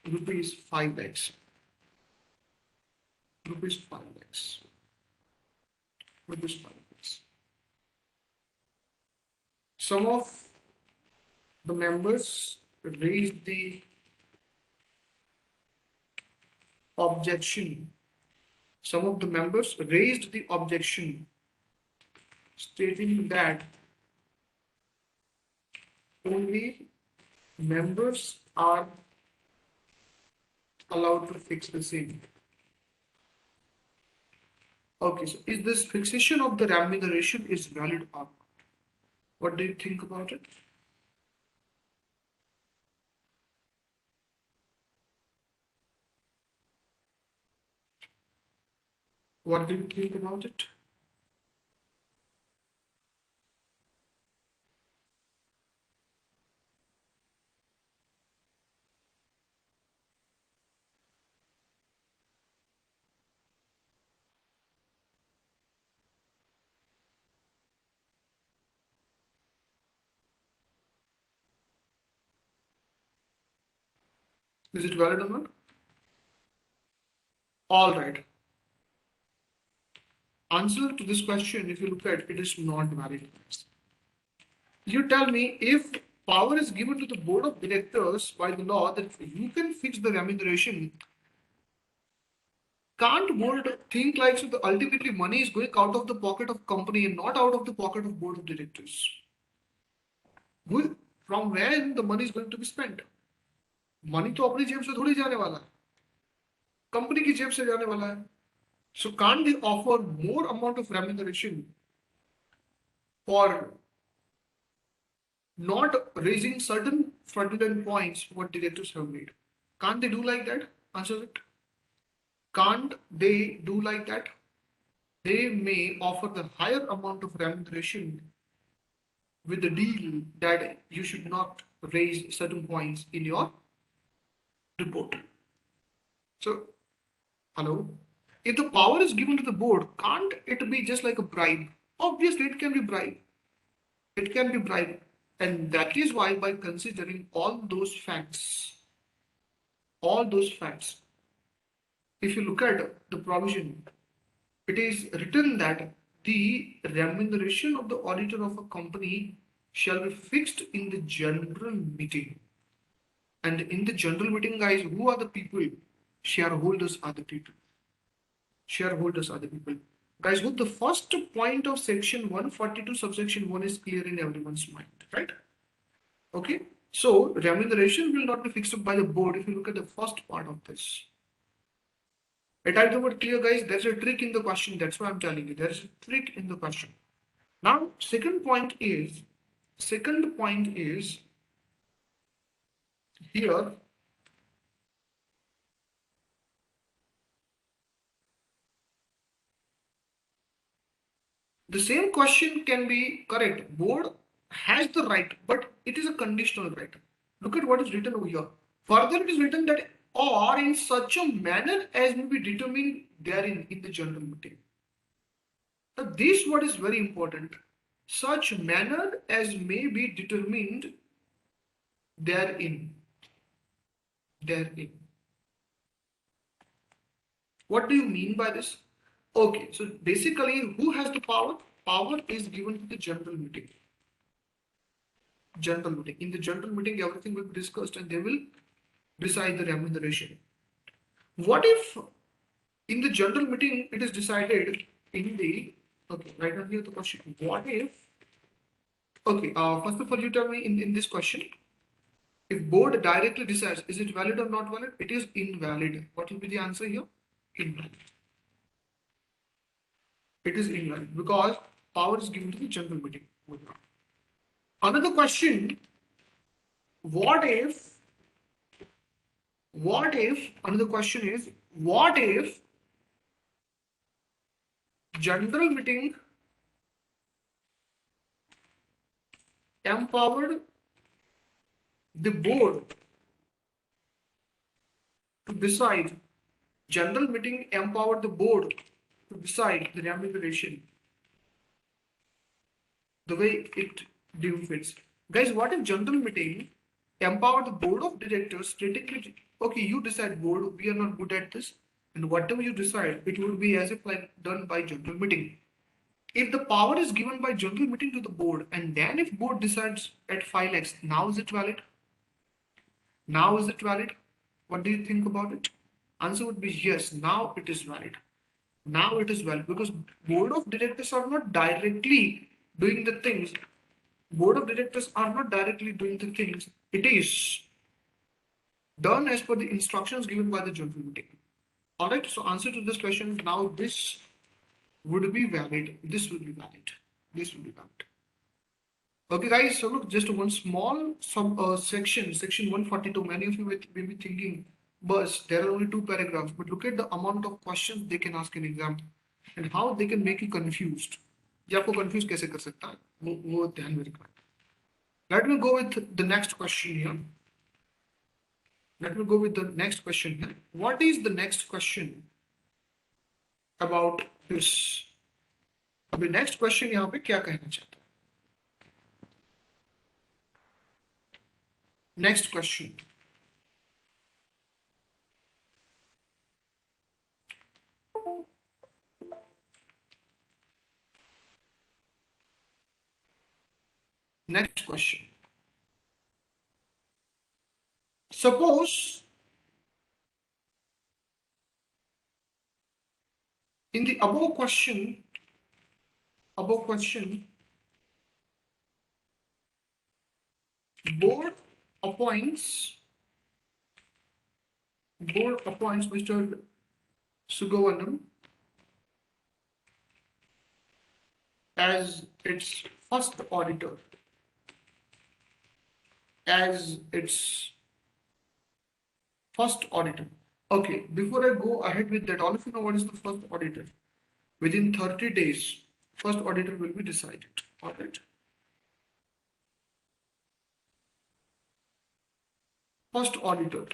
rupees 5 lakhs. Rupees 5 lakhs. Rupees 5 lakhs. Some of the members raised the objection. Some of the members raised the objection stating that only members are allowed to fix the same. Okay, so is this fixation of the remuneration is valid or not? What do you think about it? What do you think about it? Is it valid or not? All right. Answer to this question, if you look at it, is not valid. You tell me if power is given to the board of directors by the law that you can fix the remuneration, can't board think like so the ultimately money is going out of the pocket of company and not out of the pocket of board of directors? From where the money is going to be spent? Money तो अपनी जेब से थोड़ी जाने वाला है, company की जेब से जाने वाला है. So can't they offer more amount of remuneration for not raising certain fraudulent points what directors have made? Can't they do like that? Answer it. Can't they do like that? They may offer the higher amount of remuneration with the deal that you should not raise certain points in your report. So, hello? If the power is given to the board, can't it be just like a bribe? Obviously, it can be bribe. It can be bribe. And that is why, by considering all those facts, if you look at the provision, it is written that the remuneration of the auditor of a company shall be fixed in the general meeting. And in the general meeting, guys, who are the people? Shareholders are the people. Shareholders are the people. Guys, hope the first point of section 142 subsection 1 is clear in everyone's mind, right? Okay. So remuneration will not be fixed by the board if you look at the first part of this. I typed the word clear, guys. There's a trick in the question. That's why I'm telling you. There's a trick in the question. Now, second point is here. The same question can be correct. Board has the right, but it is a conditional right. Look at what is written over here. Further, it is written that or in such a manner as may be determined therein in the general meeting. Now, this word is very important. Such manner as may be determined therein. Therein. What do you mean by this? Okay, so basically, who has the power? Power is given to the general meeting. General meeting. In the general meeting, everything will be discussed and they will decide the remuneration. What if in the general meeting it is decided in the Okay, right now here the question. What if? Okay, first of all, you tell me in this question, if board directly decides, is it valid or not valid? It is invalid. What will be the answer here? Invalid. It is invalid because power is given to the general meeting. Another question, what if, another question is, what if general meeting empowered the board to decide, general meeting empowered the board to decide the remuneration the way it deems fits. Guys, what if general meeting empower the board of directors stating, okay, you decide board, we are not good at this, and whatever you decide, it will be as if like done by general meeting. If the power is given by general meeting to the board, and then if board decides at 5 lakhs, now is it valid? Now is it valid? What do you think about it? Answer would be yes, now it is valid. Now it is valid because board of directors are not directly doing the things. Board of directors are not directly doing the things. It is done as per the instructions given by the general meeting. Alright, so answer to this question, now this would be valid. This will be valid. This will be valid. Okay, guys, so look, just one small section 142. Many of you will be thinking, but there are only 2 paragraphs, but look at the amount of questions they can ask in exam and how they can make you confused. ये आपको confuse कैसे कर सकता है वो ध्यान में रखना. Let me go with the next question here. Let me go with the next question here. What is the next question about this? अभी next question यहाँ पे क्या कहना चाहता है? Next question. Next question. Suppose in the above question, board appoints Mr. Sugavanam as its first auditor. As its first auditor. Okay, before I go ahead with that, all of you know what is the first auditor. Within 30 days, first auditor will be decided. All right. First auditor,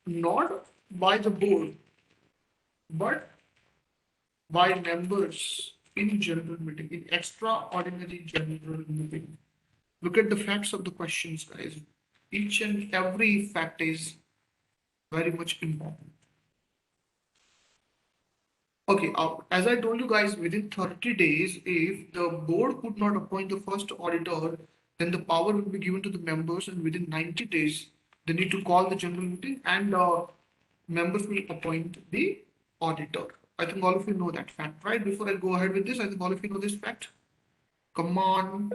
not by the board, but by members in general meeting, in extraordinary general meeting. Look at the facts of the questions, guys. Each and every fact is very much important. Okay, as I told you guys, within 30 days, if the board could not appoint the first auditor, then the power will be given to the members, and within 90 days, they need to call the general meeting and members will appoint the auditor. I think all of you know that fact, right? Before I go ahead with this, I think all of you know this fact. Come on.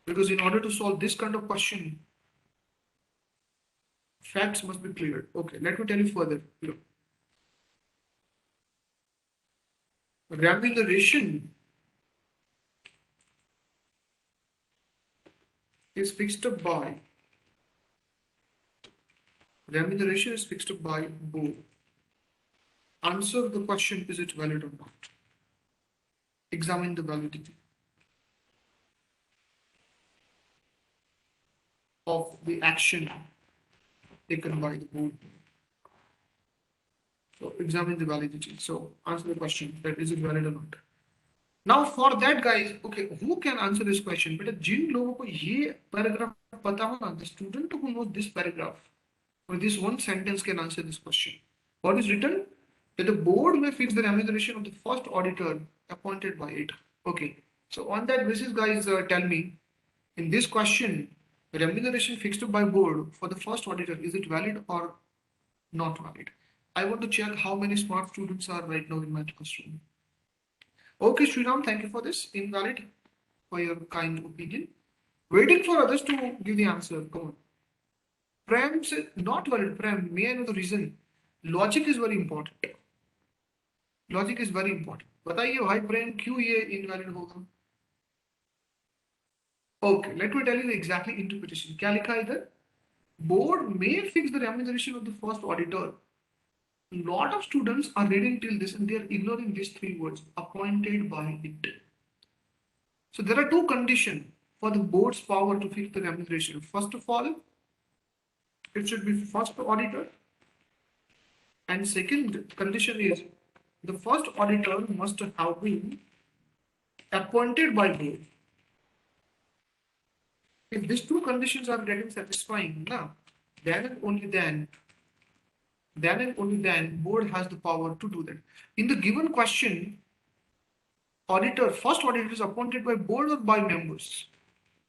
Because in order to solve this kind of question, facts must be cleared. Okay, let me tell you further. Look. Remuneration is fixed up by board. Answer the question, is it valid or not? Examine the validity of the action taken by the board. So examine the validity. So answer the question, that is it valid or not? Now for that, guys, okay, who can answer this question? But जिन लोगों को ये paragraph पता हो ना, the student who knows this paragraph or this one sentence can answer this question. What is written? That the board may fix the remuneration of the first auditor appointed by it. Okay. So on that basis, guys, tell me, in this question, the remuneration fixed by board for the first auditor, is it valid or not valid? I want to check how many smart students are right now in my classroom. Okay, Sriram, thank you for this. Invalid for your kind opinion. Waiting for others to give the answer. Come on. Prem said, not valid. Prem, may I know the reason? Logic is very important. Logic is very important बताइए भाई brain क्यों ये invalid होगा okay let me tell you exactly interpretation क्या लिखा है इधर board में fix the remuneration of the first auditor lot of students are reading till this and they are ignoring these three words appointed by it so there are two conditions for the board's power to fix the remuneration first of all it should be first auditor and second condition is the first auditor must have been appointed by board. If these two conditions are getting satisfying, now, then and only then board has the power to do that. In the given question, first auditor is appointed by board or by members.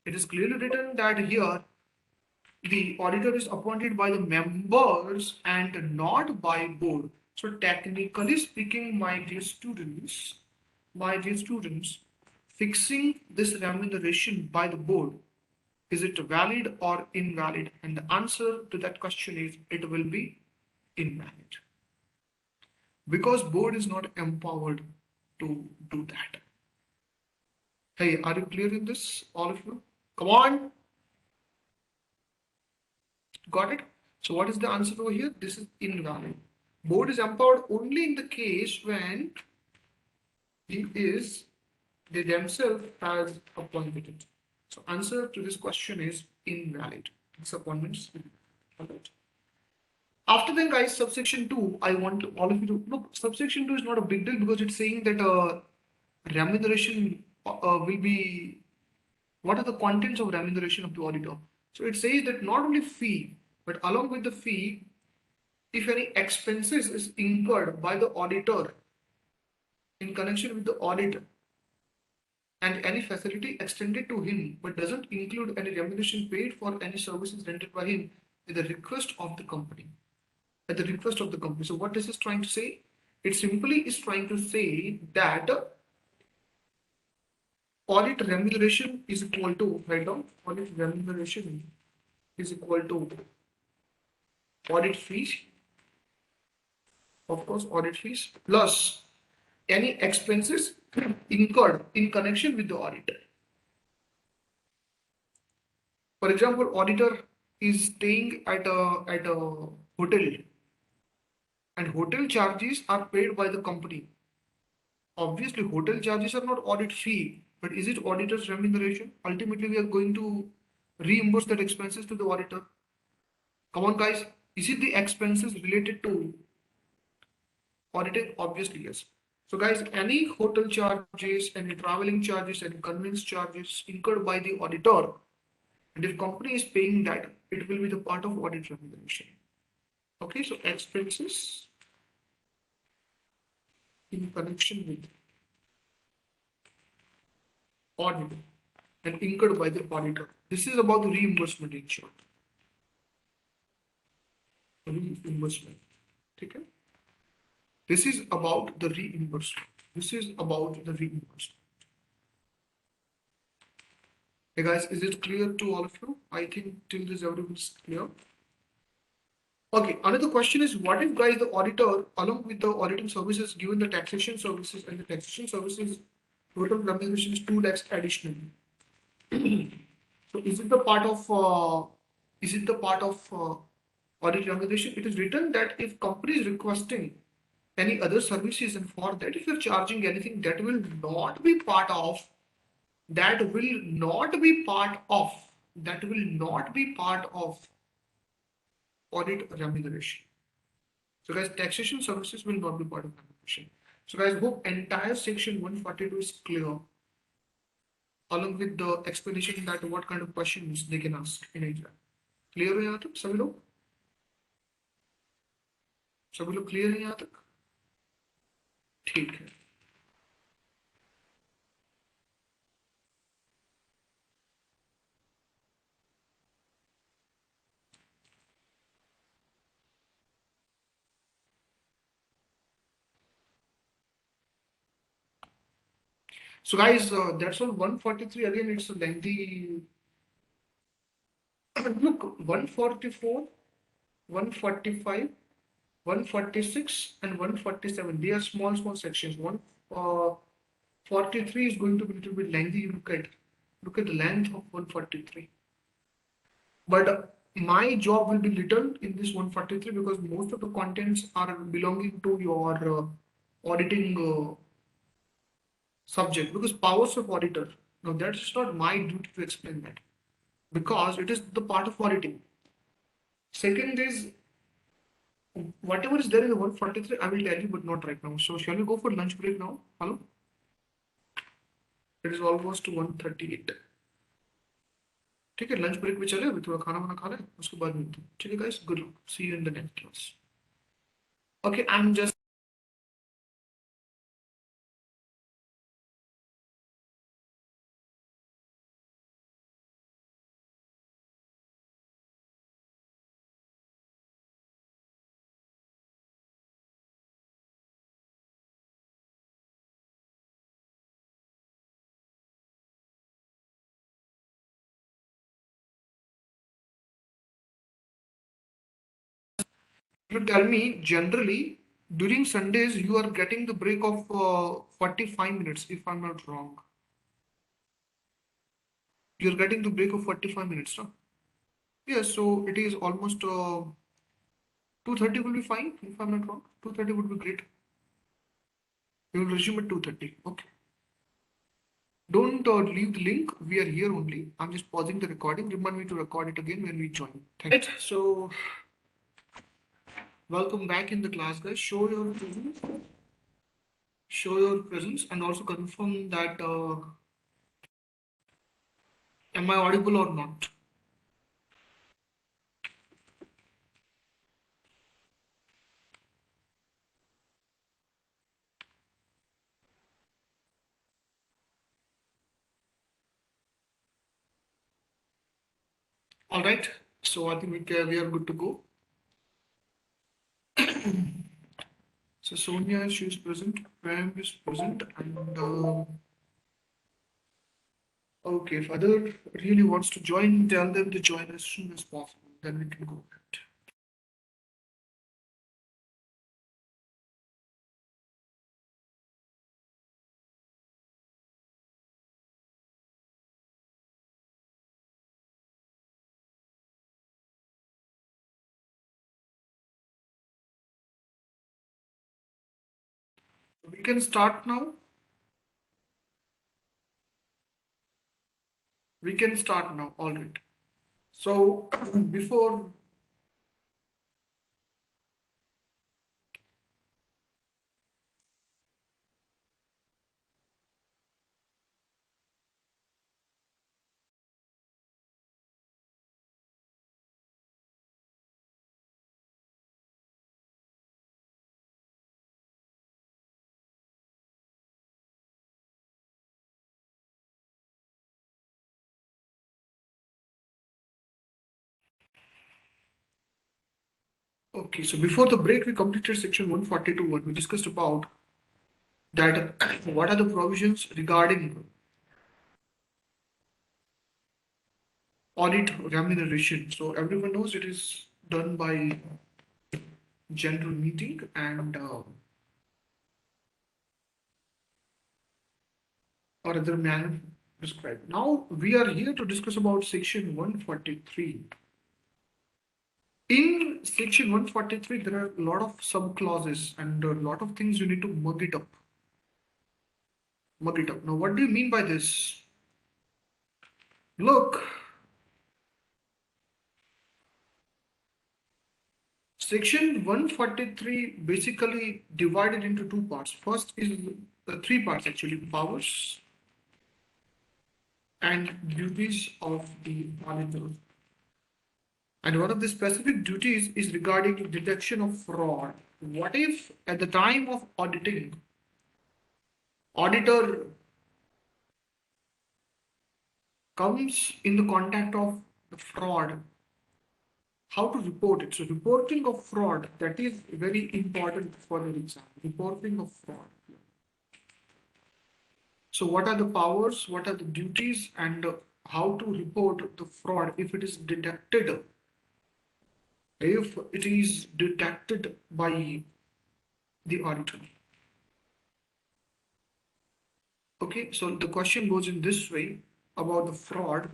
It is clearly written that here the auditor is appointed by the members and not by board. So technically speaking, my dear students, fixing this remuneration by the board, is it valid or invalid? And the answer to that question is it will be invalid. Because board is not empowered to do that. Hey, are you clear in this, all of you? Come on. Got it? So what is the answer over here? This is invalid. Board is empowered only in the case when they themselves has appointed it. So answer to this question is invalid. This appointment is invalid. After then, guys, subsection 2, I want all of you to look. Subsection 2 is not a big deal because it's saying that remuneration will be, what are the contents of remuneration of the auditor? So it says that not only fee, but along with the fee, if any expenses is incurred by the auditor in connection with the audit and any facility extended to him, but doesn't include any remuneration paid for any services rendered by him at the request of the company. At the request of the company. So what this is trying to say? It simply is trying to say that audit remuneration is equal to, write down, audit remuneration is equal to audit fees, of course, audit fees, plus any expenses incurred in connection with the audit. For example, auditor is staying at a hotel and hotel charges are paid by the company. Obviously, hotel charges are not audit fee, but is it auditor's remuneration? Ultimately, we are going to reimburse that expenses to the auditor. Come on, guys. Is it the expenses related to auditing? Obviously, yes. So, guys, any hotel charges, any traveling charges, any conveyance charges incurred by the auditor, and if company is paying that, it will be the part of audit remuneration. Okay, so expenses in connection with audit and incurred by the auditor. This is about the reimbursement in short. Reimbursement. Okay? This is about the reimbursement. This is about the reimbursement. Hey guys, is it clear to all of you? I think till this everything is clear. Okay, another question is what if guys the auditor along with the auditing services given the taxation services and the taxation services total remuneration is 2 lakhs additionally. So is it the part of audit remuneration? It is written that if company is requesting any other services and for that if you're charging anything that will not be part of audit remuneration. So guys, taxation services will not be part of remuneration. So guys, hope entire section 142 is clear along with the explanation that what kind of questions they can ask in exam. Clear है यहाँ तक सभी लोग? सभी लोग clear है यहाँ तक? ठीक है. So guys, that's all 143. Again, it's a lengthy. Look, 144, 145, 146, and 147. They are small, small sections. 143 is going to be a little bit lengthy. Look at the length of 143. But my job will be little in this 143 because most of the contents are belonging to your auditing subject, because powers of auditor. Now that's not my duty to explain that because it is the part of auditing. Second is whatever is there in the 143, I will tell you, but not right now. So shall we go for lunch break now? Hello? It is almost 1:38. ठीक है, lunch break में चले, अभी थोड़ा खाना वाना खा लें, उसके बाद मिलते हैं. ठीक है guys, good luck, see you in the next class. Okay, I'm just you tell me generally during Sundays you are getting the break of 45 minutes if I'm not wrong. You're getting the break of 45 minutes, no? Yes, so it is almost 2:30 will be fine if I'm not wrong. 2:30 would be great. We will resume at 2:30. Okay. Don't leave the link. We are here only. I'm just pausing the recording. Remind me to record it again when we join. Thank you. Right. So welcome back in the class, guys. Show your presence. Show your presence and also confirm that am I audible or not? All right. So I think we are good to go. So Sonia, she is present. Prem is present, and okay, if other really wants to join, tell them to join as soon as possible. Then we can go ahead. We can start now. We can start now. All right. So before okay, so before the break, we completed section 142. What we discussed about that, what are the provisions regarding audit remuneration? So everyone knows it is done by general meeting and or other manner prescribed. Now we are here to discuss about section 143. In section 143, there are a lot of sub clauses and a lot of things you need to mug it up. Mug it up. Now, what do you mean by this? Look, section 143 basically divided into two parts. First is three parts actually: powers and duties of the auditor. And one of the specific duties is regarding detection of fraud. What if at the time of auditing, auditor comes in the contact of the fraud, how to report it? So reporting of fraud, that is very important for the exam. Reporting of fraud. So what are the powers, what are the duties, and how to report the fraud if it is detected, by the auditor. Okay, so the question goes in this way about the fraud,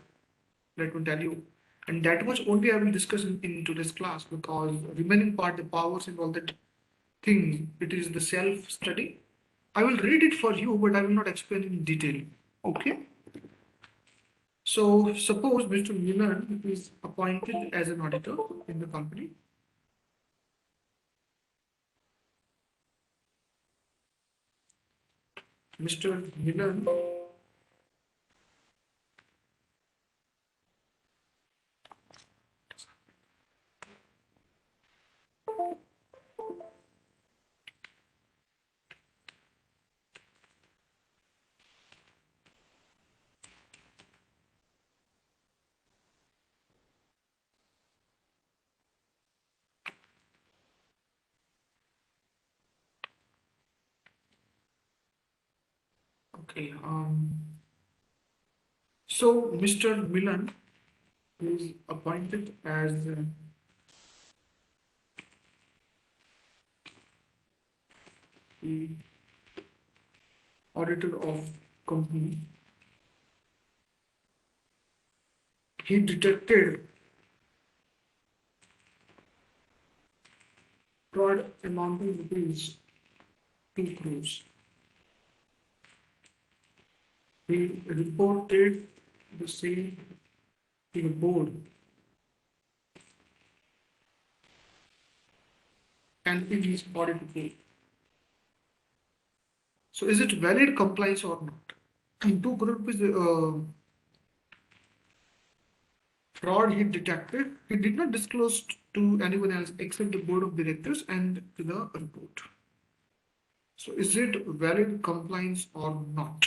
let me tell you. And that much only I will discuss in today's class, because remaining part, the powers and all that thing, it is the self-study. I will read it for you, but I will not explain in detail. Okay? So suppose Mr. Milan is appointed as an auditor in the company. Mr. Milan, okay, so Mr. Milan is appointed as the auditor of company. He detected fraud amounting rupees 2 crores. He reported the same to the board and in his audit report. So is it valid compliance or not? In 2 crore rupees fraud he detected, he did not disclose to anyone else except the board of directors and to the report. So is it valid compliance or not?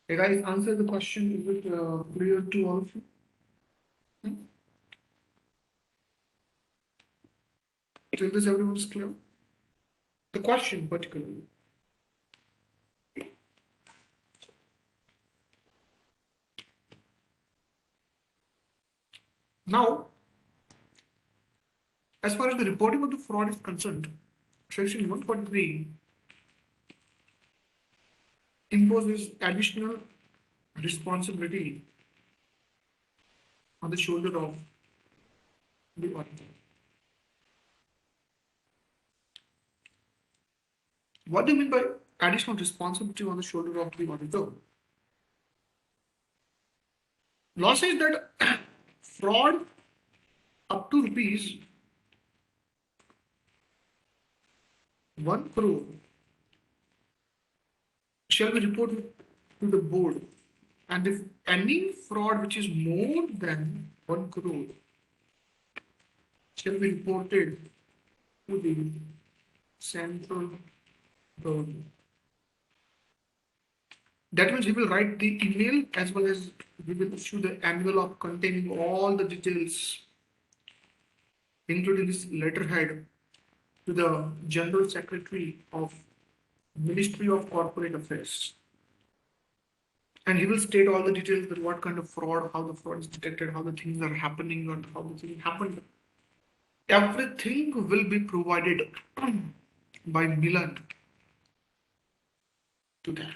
Hey guys, answer the question. Is it clear to all of you? Hmm? Till this everyone is clear? The question particularly. Now, as far as the reporting of the fraud is concerned, section 143 imposes additional responsibility on the shoulder of the auditor. What do you mean by additional responsibility on the shoulder of the auditor? Law says that fraud up to rupees 1 crore shall be reported to the board, and if any fraud which is more than 1 crore shall be reported to the central government. That means he will write the email as well as we will issue the envelope containing all the details, including this letterhead, to the General Secretary of Ministry of Corporate Affairs. And he will state all the details that what kind of fraud, how the fraud is detected, how the things are happening, and how the thing happened. Everything will be provided by Milan to that.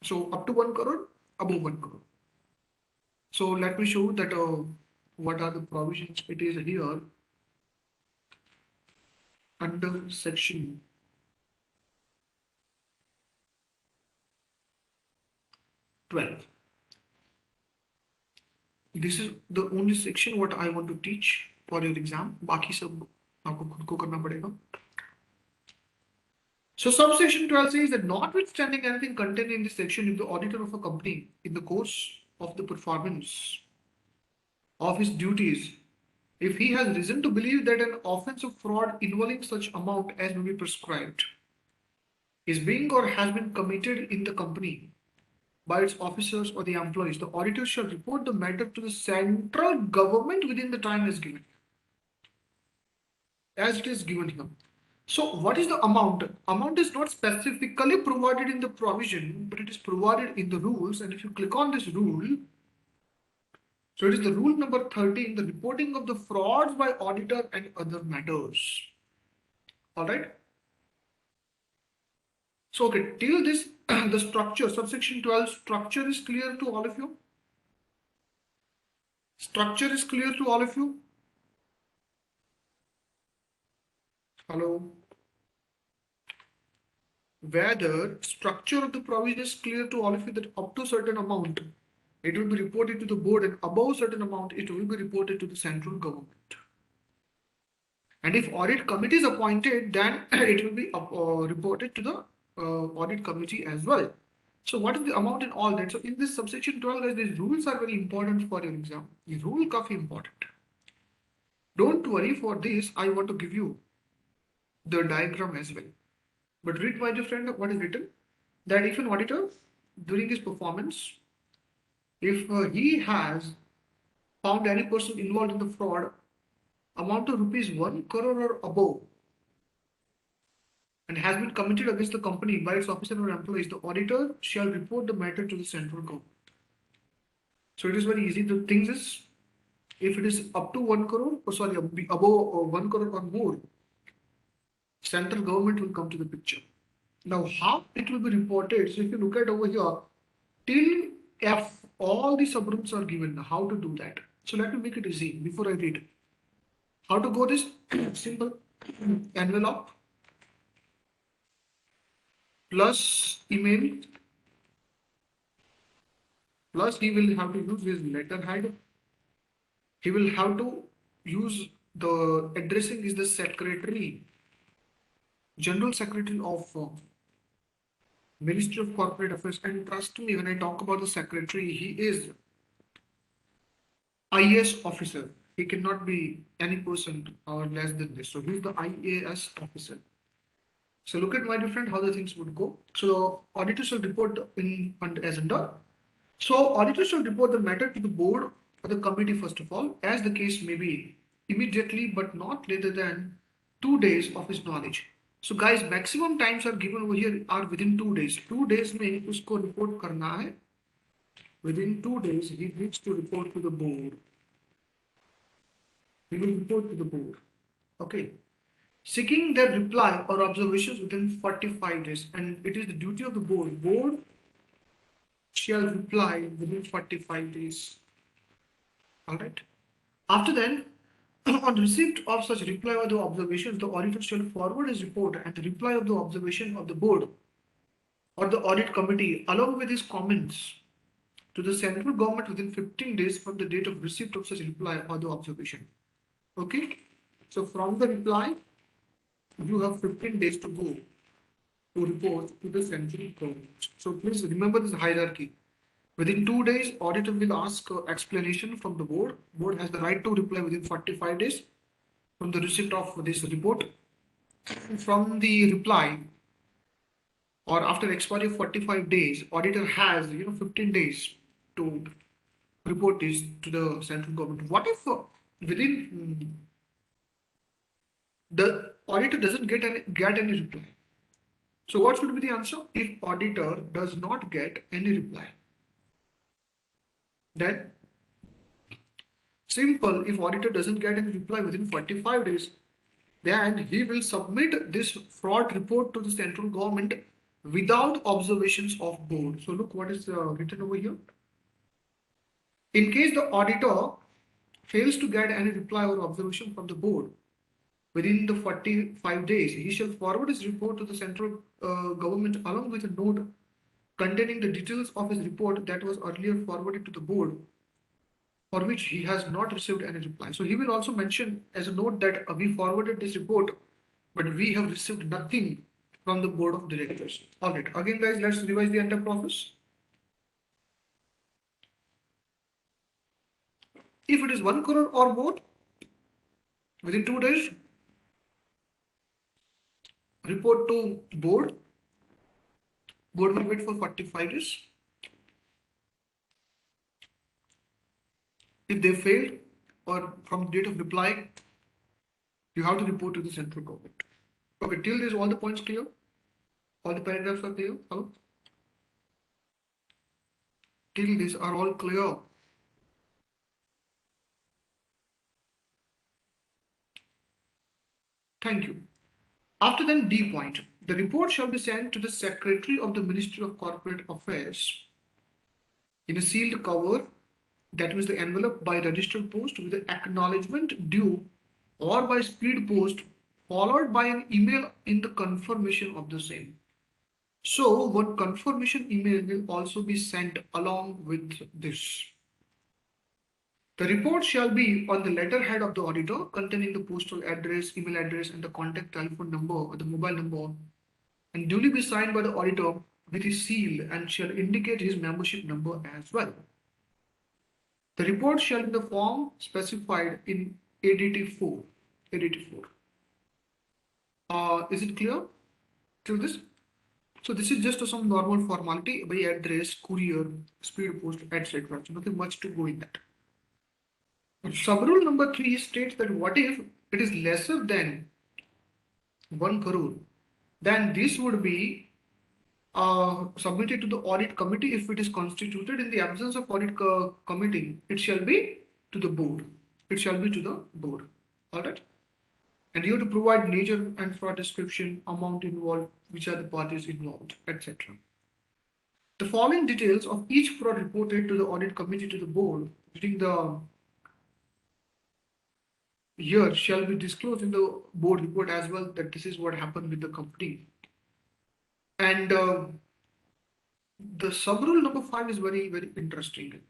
So up to 1 crore, above 1 crore. So let me show that what are the provisions it is here under section 12. This is the only section what I want to teach for your exam. बाकी सब आपको खुद को करना पड़ेगा. So subsection 12 says that notwithstanding anything contained in this section, if the auditor of a company in the course of the performance of his duties, if he has reason to believe that an offence of fraud involving such amount as may be prescribed is being or has been committed in the company by its officers or the employees, the auditor shall report the matter to the central government within the time is given, as it is given here. So what is the amount? Amount is not specifically provided in the provision, but it is provided in the rules. And if you click on this rule, so it is the rule number 13, the reporting of the frauds by auditor and other matters. All right. So okay, till this the structure, subsection 12 structure is clear to all of you. Structure is clear to all of you. Hello. Whether structure of the provision is clear to all of you that up to certain amount it will be reported to the board and above certain amount it will be reported to the central government. And if audit committee is appointed, then it will be reported to the audit committee as well. So what is the amount in all that? So in this subsection 12, guys, these rules are very important for your exam. The rule काफी important. Don't worry for this. I want to give you the diagram as well. But read my dear friend what is written. That if an auditor during his performance, if he has found any person involved in the fraud amount of rupees 1 crore or above and has been committed against the company by its officer or employees, the auditor shall report the matter to the central government. So it is very easy. The thing is, if it is up to 1 crore, or sorry, above 1 crore or more, central government will come to the picture. Now, how it will be reported? So if you look at over here, till F, all the subgroups are given. How to do that? So let me make it easy before I read. How to go this? Simple. Envelope plus email plus he will have to use his letterhead. He will have to use the addressing is the secretary, general secretary of Ministry of Corporate Affairs. And trust me, when I talk about the secretary, he is IAS officer. He cannot be any person or less than this. So he's the IAS officer. So look at my different how the things would go. So auditor shall report in as under. So auditor shall report the matter to the board or the committee first of all, as the case may be, immediately but not later than 2 days of his knowledge. So guys, maximum times are given over here are within 2 days. 2 days में उसको report करना है. Within 2 days, he needs to report to the board. He will report to the board. Okay. Seeking their reply or observations within 45 days. And it is the duty of the board. Board shall reply within 45 days. Alright. After then, on receipt of such reply or the observations, the auditor shall forward his report and the reply of the observation of the board or the audit committee along with his comments to the central government within 15 days from the date of receipt of such reply or the observation. Okay. So from the reply, you have 15 days to go to report to the central government. So please remember this hierarchy. Within 2 days, auditor will ask explanation from the board. Board has the right to reply within 45 days from the receipt of this report. From the reply or after expiry of 45 days, auditor has 15 days to report this to the central government. What if within the auditor doesn't get any reply? So what should be the answer? If auditor does not get any reply, then simple, if auditor doesn't get any reply within 45 days, then he will submit this fraud report to the central government without observations of board. So look what is written over here. In case the auditor fails to get any reply or observation from the board within the 45 days, he shall forward his report to the central government along with a note containing the details of his report that was earlier forwarded to the board for which he has not received any reply. So he will also mention as a note that we forwarded this report, but we have received nothing from the board of directors. All right, again guys, let's revise the entire process. If it is 1 crore or more, within 2 days, report to board. Board will wait for 45 days. If they failed or from the date of reply, you have to report to the central government. Okay, till this all the points clear? All the paragraphs are clear? Hello? Till this are all clear? Thank you. After then D point, the report shall be sent to the Secretary of the Ministry of Corporate Affairs in a sealed cover, that means the envelope, by registered post with the acknowledgement due, or by speed post followed by an email in the confirmation of the same. So one confirmation email will also be sent along with this. The report shall be on the letterhead of the auditor, containing the postal address, email address, and the contact telephone number or the mobile number, and duly be signed by the auditor with his seal, and shall indicate his membership number as well. The report shall be in the form specified in ADT 4. ADT 4. Is it clear to this? So this is just some normal formality by address, courier, speed post, etc. So nothing much to go in that. Sub-rule number 3 states that what if it is lesser than 1 crore, then this would be submitted to the audit committee if it is constituted. In the absence of audit committee, it shall be to the board. It shall be to the board. All right. And you have to provide nature and fraud description, amount involved, which are the parties involved, etc. The following details of each fraud reported to the audit committee to the board during the year shall be disclosed in the board report as well, that this is what happened with the company. And the sub-rule number 5 is very, very interesting.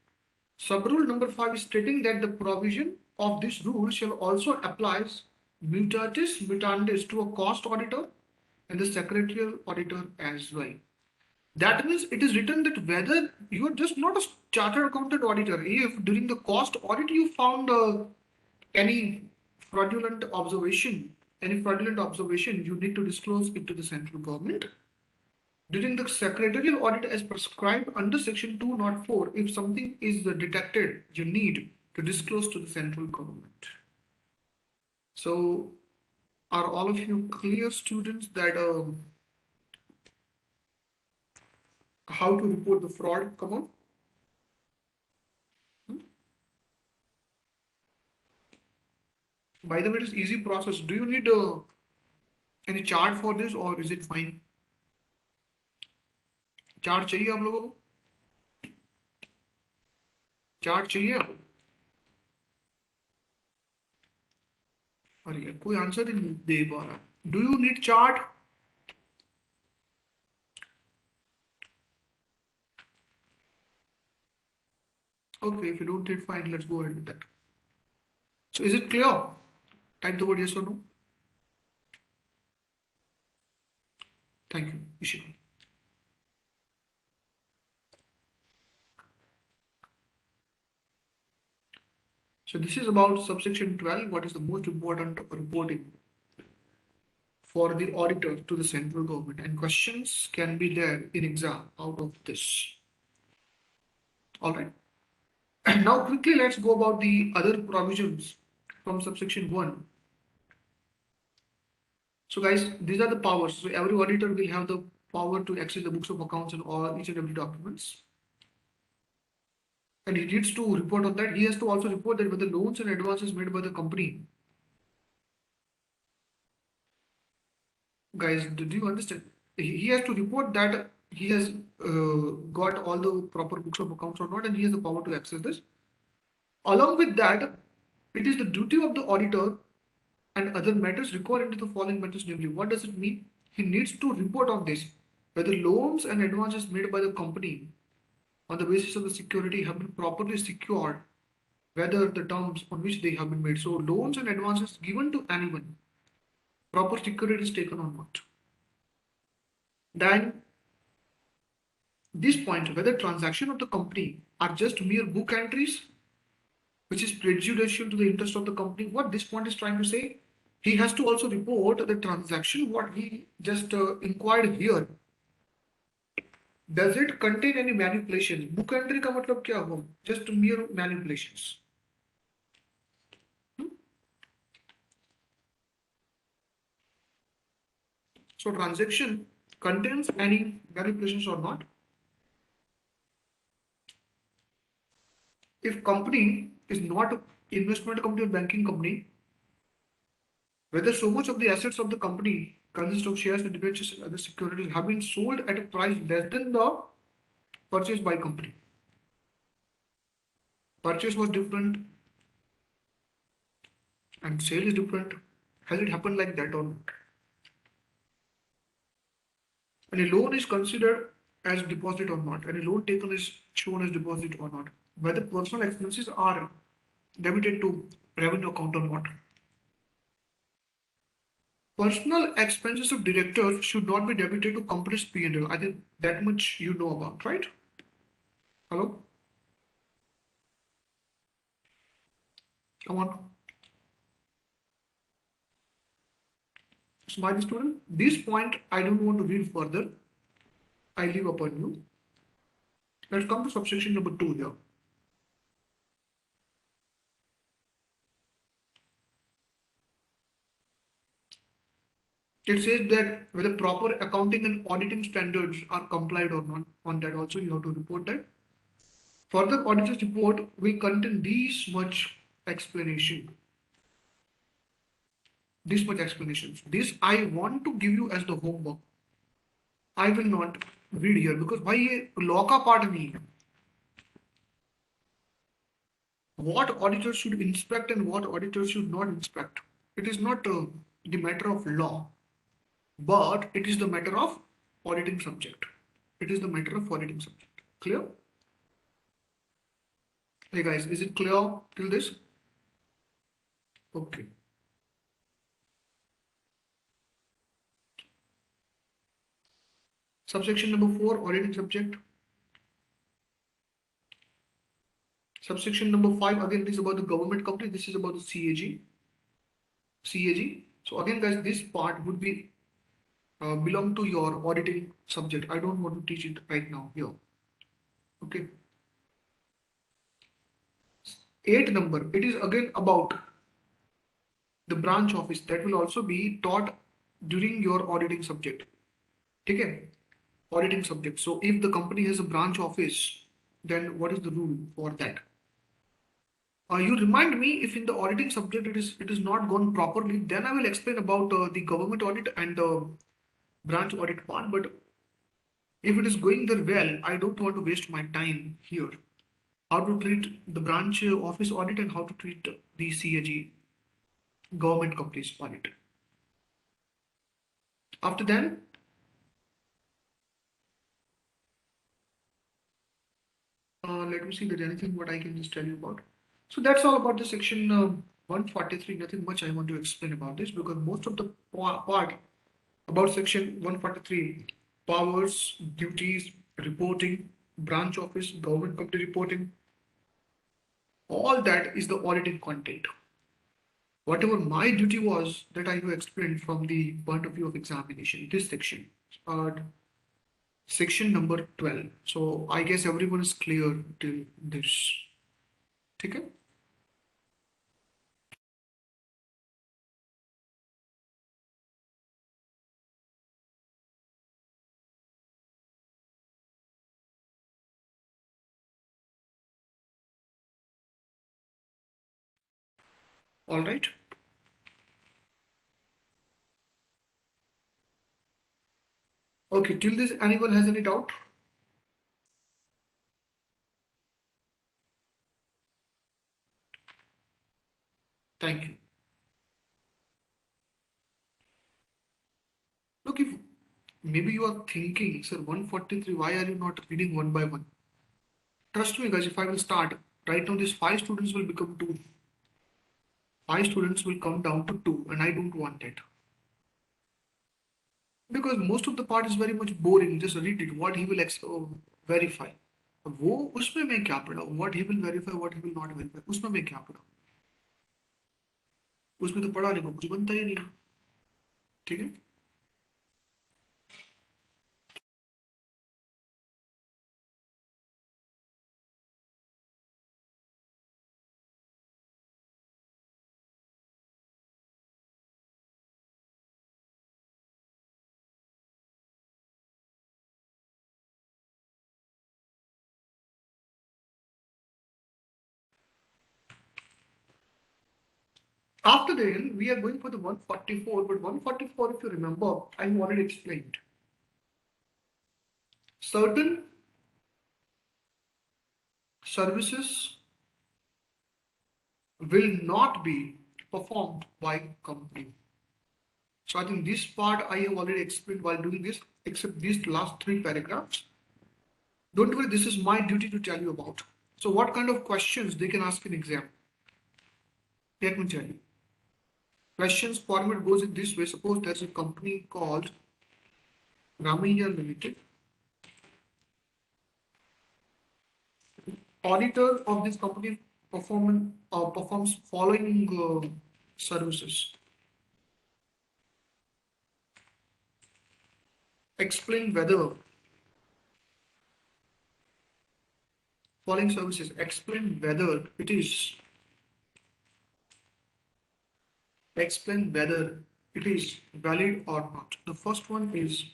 Sub-rule number 5 is stating that the provision of this rule shall also apply mutatis mutandis to a cost auditor and the secretarial auditor as well. That means it is written that whether you are just not a chartered accountant auditor, if during the cost audit you found any fraudulent observation, you need to disclose it to the central government. During the secretarial audit as prescribed under section 204, if something is detected, you need to disclose to the central government. So are all of you clear, students, that how to report the fraud? Come on. By the way, it is easy process. Do you need any chart for this, or is it fine? Chart चाहिए आप लोगों को? Chart चाहिए आपको? अरे कोई answer ही नहीं दे पा रहा. Do you need chart? Okay, if you don't need, fine, let's go ahead with that. So is it clear? Type the word yes or no. Thank you, Ishika. So this is about subsection 12. What is the most important reporting for the auditor to the central government? And questions can be there in exam out of this. All right. And now quickly let's go about the other provisions from subsection 1. So guys, these are the powers. So every auditor will have the power to access the books of accounts and all each and every documents. And he needs to report on that. He has to also report that whether loans and advances made by the company. Guys, do you understand? He has to report that he has got all the proper books of accounts or not, and he has the power to access this. Along with that, it is the duty of the auditor and other matters required into the following matters, namely, what does it mean? He needs to report on this, whether loans and advances made by the company on the basis of the security have been properly secured, whether the terms on which they have been made. So loans and advances given to anyone, proper security is taken or not. Then this point, whether transaction of the company are just mere book entries, which is prejudicial to the interest of the company. What this point is trying to say, he has to also report the transaction, what he just inquired here. Does it contain any manipulations? Book entry का मतलब क्या हुआ? Just mere manipulations. So transaction contains any manipulations or not. If company is not investment company or banking company, whether so much of the assets of the company consist of shares and debentures and other securities have been sold at a price less than the purchase by company. Purchase was different and sale is different. Has it happened like that or not? And a loan is considered as deposit or not, and a loan taken is shown as deposit or not. Whether personal expenses are debited to revenue account or not. Personal expenses of directors should not be debited to company's P&L. I think that much you know about, right? Hello? Come on. Smile student. This point I don't want to read further. I leave upon you. Let's come to subsection number 2 here. It says that whether proper accounting and auditing standards are complied or not. On that also you have to report that. Further auditor's report will contain this much explanation. This much explanations. This I want to give you as the homework. I will not read here because why law का part नहीं है. What auditors should inspect and what auditors should not inspect. It is not the matter of law, but it is the matter of auditing subject. It is the matter of auditing subject. Clear? Hey guys, is it clear till this? Okay. Subsection number 4, auditing subject. Subsection number 5, again, this is about the government company. This is about the CAG. CAG. So again, guys, this part would be belong to your auditing subject. I don't want to teach it right now here. Okay. 8 number. It is again about the branch office that will also be taught during your auditing subject. Okay. Auditing subject. So if the company has a branch office, then what is the rule for that? You remind me if in the auditing subject it is not gone properly, then I will explain about the government audit and the branch audit part. But if it is going there well, I don't want to waste my time here. How to treat the branch office audit and how to treat the CAG government companies audit. After that, let me see if there's anything what I can just tell you about. So that's all about the section 143. Nothing much I want to explain about this because most of the part about section 143, powers, duties, reporting, branch office, government company reporting, all that is the auditing content. Whatever my duty was that I have explained from the point of view of examination, this section, uh, section number 12. So I guess everyone is clear till this. Okay? All right. Okay, till this, anyone has any doubt? Thank you. Look, if maybe you are thinking, sir, 143, why are you not reading one by one? Trust me, guys, if I will start right now, these 5 students will become 2. 5 students will come down to 2, and I don't want it. Because most of the part is very much boring. Just read it. What he will verify. वो उसमें मैं क्या पढ़ा? What he will verify, what he will not verify. उसमें मैं क्या पढ़ा? उसमें तो पढ़ाने को कुछ बनता ही नहीं. ठीक है? After then, we are going for the 144, but 144, if you remember, I have already explained. Certain services will not be performed by company. So I think this part I have already explained while doing this, except these last three paragraphs. Don't worry, this is my duty to tell you about. So what kind of questions they can ask in exam? Let me tell you. Questions format goes in this way. Suppose there's a company called Ramaiya Limited. Auditor of this company performs following services. Explain whether following services. Explain whether it is. Explain whether it is valid or not. The first one is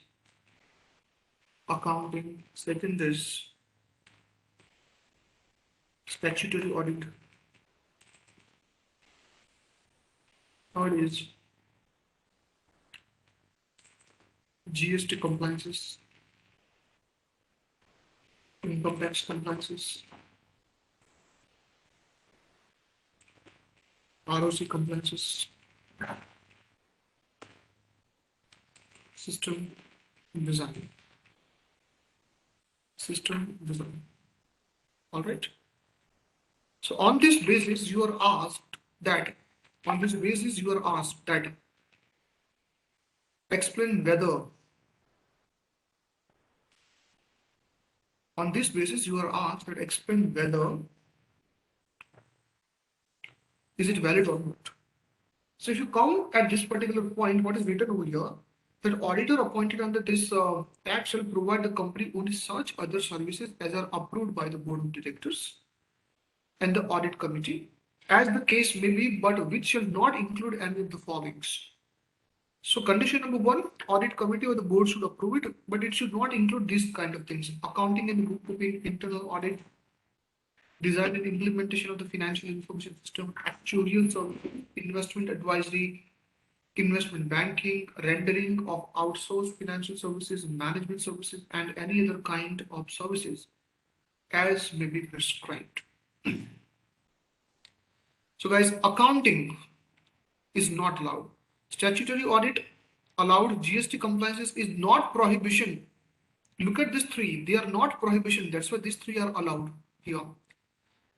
accounting. Second is statutory audit. Third is GST compliances, income tax compliances, ROC compliances, system design. System design. All right. So on this basis, you are asked that. On this basis, you are asked that. Explain whether. On this basis, you are asked that explain whether is it valid or not. So if you come at this particular point, what is written over here, that auditor appointed under this act shall provide the company only such other services as are approved by the board of directors and the audit committee, as the case may be, but which shall not include any of the followings. So condition number one, audit committee or the board should approve it, but it should not include these kind of things: accounting and bookkeeping, internal audit, design and implementation of the financial information system, actuarial services, investment advisory, investment banking, rendering of outsourced financial services, management services, and any other kind of services as may be prescribed. So guys, accounting is not allowed. Statutory audit allowed. GST compliances is not prohibition. Look at these three. They are not prohibition. That's why these three are allowed here.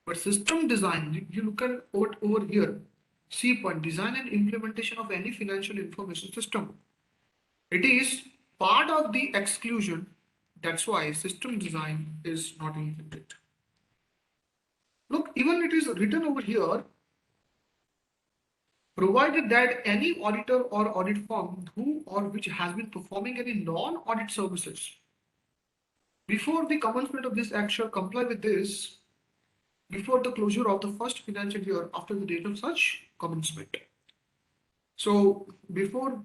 But system design, you look at over here. C point, design and implementation of any financial information system. It is part of the exclusion. That's why system design is not included. Look, even it is written over here, provided that any auditor or audit firm who or which has been performing any non-audit services before the commencement of this act shall comply with this before the closure of the first financial year after the date of such commencement. So before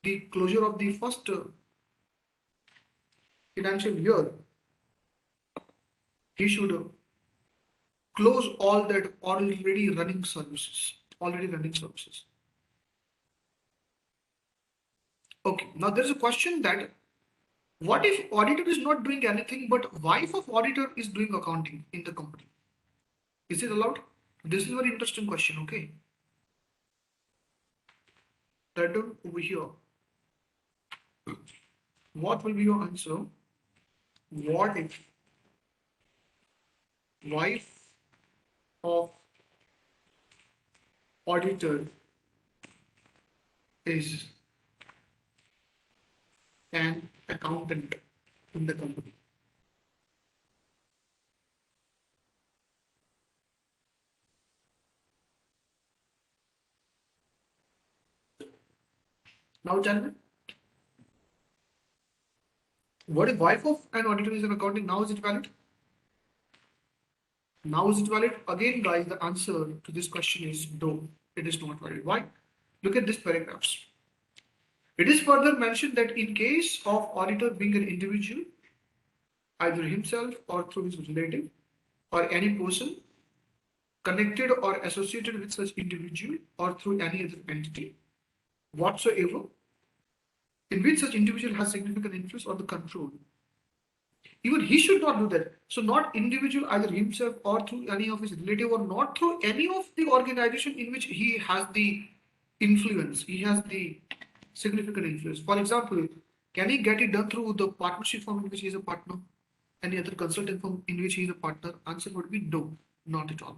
the closure of the first financial year, he should close all that already running services. Already running services. Okay, now there's a question that what if auditor is not doing anything but wife of auditor is doing accounting in the company? Is it allowed? This is a very interesting question, okay? Write down over here. What will be your answer? What if wife of auditor is an accountant in the company? Now tell me, what if wife of an auditor is an accountant? Now is it valid? Now is it valid? Again, guys, the answer to this question is no, it is not valid. Why? Look at this paragraphs. It is further mentioned that in case of auditor being an individual, either himself or through his relative or any person connected or associated with such individual or through any other entity whatsoever in which such individual has significant influence or the control. Even he should not do that. So not individual either himself or through any of his relative or not through any of the organization in which he has the influence, he has the significant influence. For example, can he get it done through the partnership firm in which he is a partner? Any other consulting firm in which he is a partner? Answer would be no, not at all.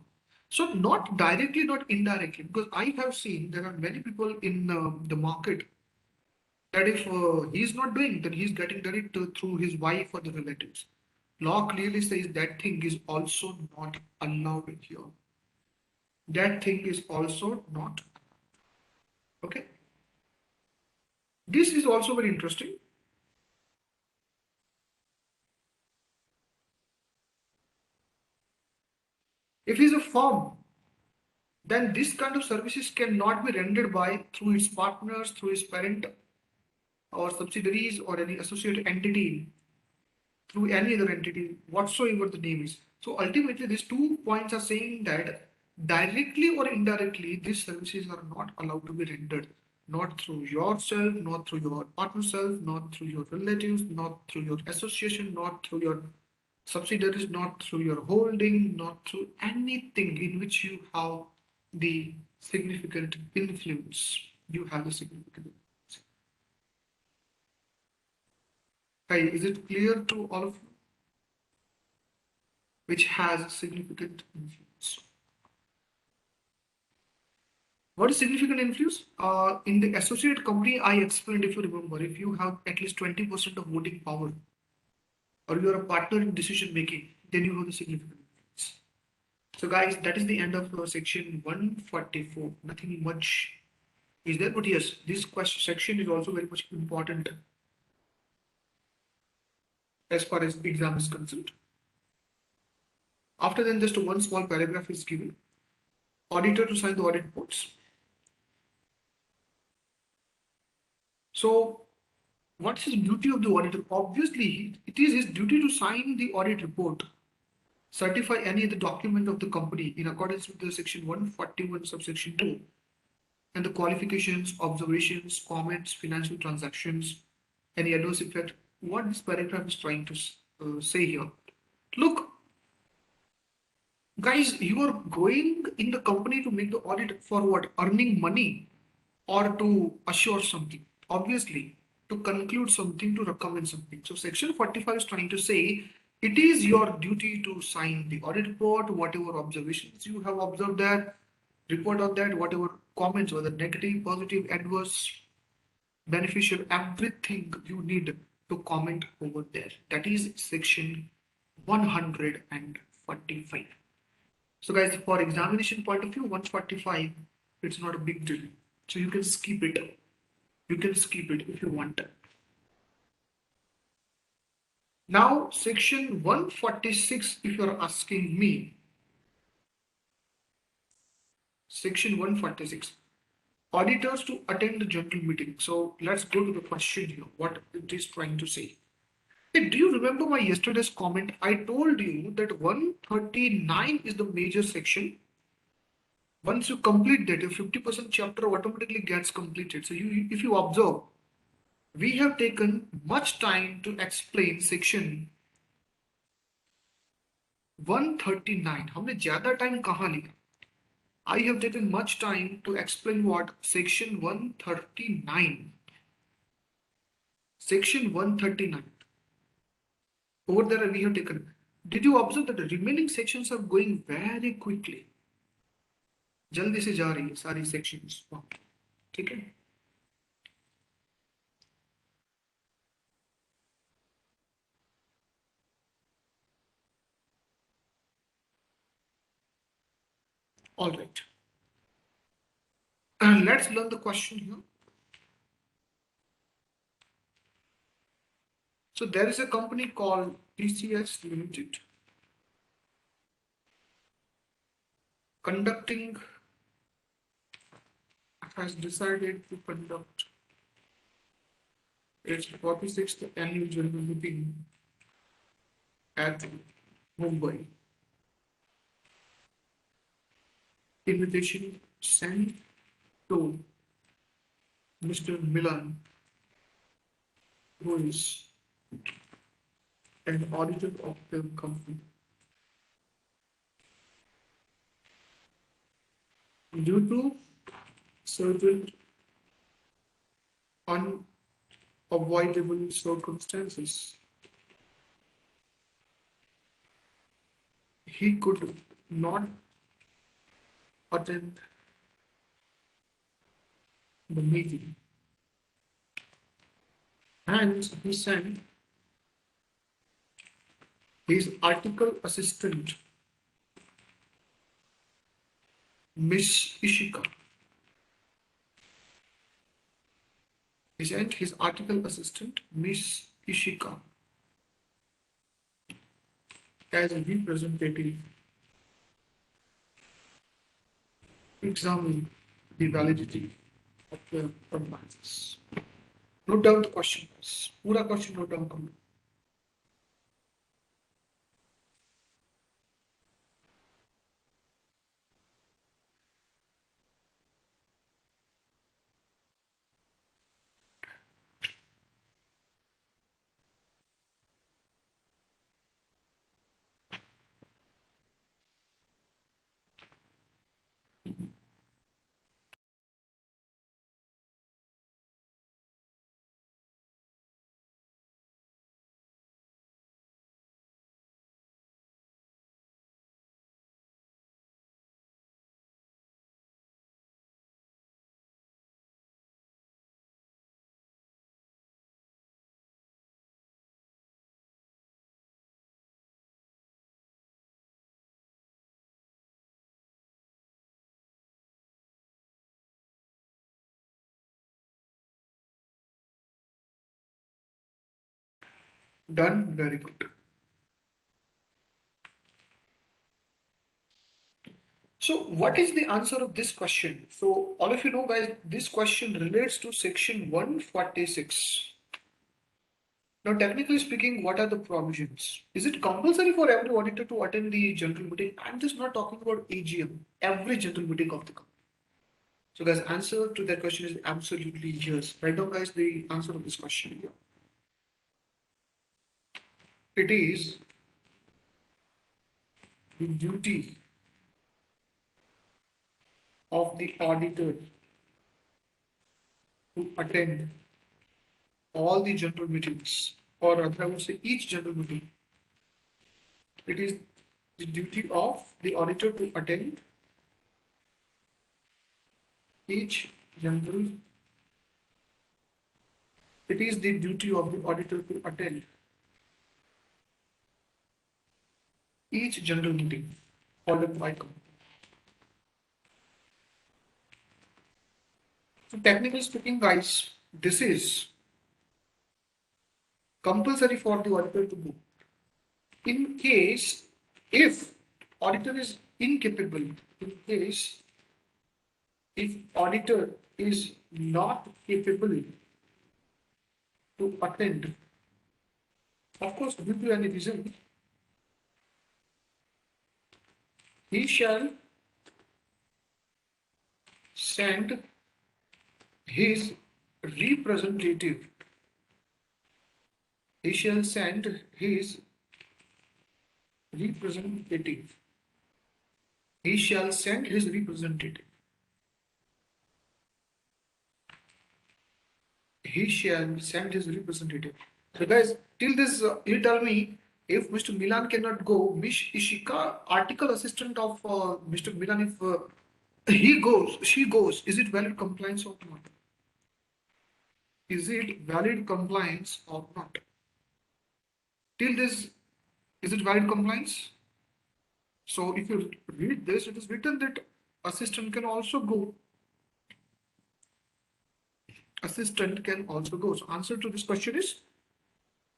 So not directly, not indirectly, because I have seen there are many people in the market that if he's not doing, then he's getting done it through his wife or the relatives. Law clearly says that thing is also not allowed here. That thing is also not. Okay. This is also very interesting. If he's a firm, then this kind of services cannot be rendered by through its partners, through its parent or subsidiaries or any associated entity through any other entity whatsoever the name is. So ultimately, these 2 points are saying that directly or indirectly, these services are not allowed to be rendered. Not through yourself, not through your partner self, not through your relatives, not through your association, not through your subsidiaries, not through your holding, not through anything in which you have the significant influence. You have the significant influence. Hey, is it clear to all of you? Which has significant influence. What is significant influence? In the associate company, I explained, if you remember, if you have at least 20% of voting power or you are a partner in decision making, then you have the significant influence. So, guys, that is the end of section 144. Nothing much is there, but yes, this question section is also very much important as far as the exam is concerned. After then, just one small paragraph is given. Auditor to sign the audit reports. So, what's his duty of the auditor? Obviously, it is his duty to sign the audit report, certify any other document of the company in accordance with the section 141 subsection 2, and the qualifications, observations, comments, financial transactions, any adverse effect. What this paragraph is trying to say here. Look, guys, you are going in the company to make the audit for what? Earning money or to assure something. Obviously, to conclude something, to recommend something. So section 45 is trying to say it is your duty to sign the audit report, whatever observations you have observed there, report on that, whatever comments, whether negative, positive, adverse, beneficial, everything you need to comment over there. That is section 145. So guys, for examination point of view, 145, it's not a big deal. So you can skip it. You can skip it if you want. Now, section 146, if you're asking me, section 146, auditors to attend the general meeting. So let's go to the question here, what it is trying to say. Hey, do you remember my yesterday's comment? I told you that 139 is the major section. Once you complete that, your 50% chapter automatically gets completed. So if you observe, we have taken much time to explain section 139. हमने ज़्यादा time कहाँ लिया? I have taken much time to explain what section 139. Section 139. Over there we have taken. Did you observe that the remaining sections are going very quickly? जल्दी से जा रही है सारी sections. ठीक है? All right. And let's learn the question here. So there is a company called TCS Limited conducting has decided to conduct its 46th annual general meeting at Mumbai. invitation sent to Mr. Milan, who is an auditor of the company. Due to certain unavoidable circumstances, he could not attend the meeting, and he sent his article assistant, Miss Ishika. He sent his article assistant, Miss Ishika, as a representative to examine the validity of the advances. Note down the question. पूरा question note down करो. Done. Very good. So, what is the answer of this question? So, all of you know, guys, this question relates to section 146. Now, technically speaking, what are the provisions? Is it compulsory for every auditor to attend the general meeting? I'm just not talking about AGM, every general meeting of the company. So, guys, answer to that question is absolutely yes. Write down, guys, the answer of this question here. It is the duty of the auditor to attend all the general meetings, or rather, I would say each general meeting. It is the duty of the auditor to attend each general. It is the duty of the auditor to attend each general meeting called by company. So technically speaking, guys, this is compulsory for the auditor to do. In case if auditor is incapable, in case if auditor is not capable to attend, of course, due to any reason, he shall send his representative. He shall send his representative. He shall send his representative. He shall send his representative. So, guys, till this, you tell me if Mr. Milan cannot go, Miss Ishika, article assistant of Mr. Milan, if he goes, she goes, is it valid compliance or not? Is it valid compliance or not? Till this, is it valid compliance? So if you read this, it is written that assistant can also go. Assistant can also go. So answer to this question is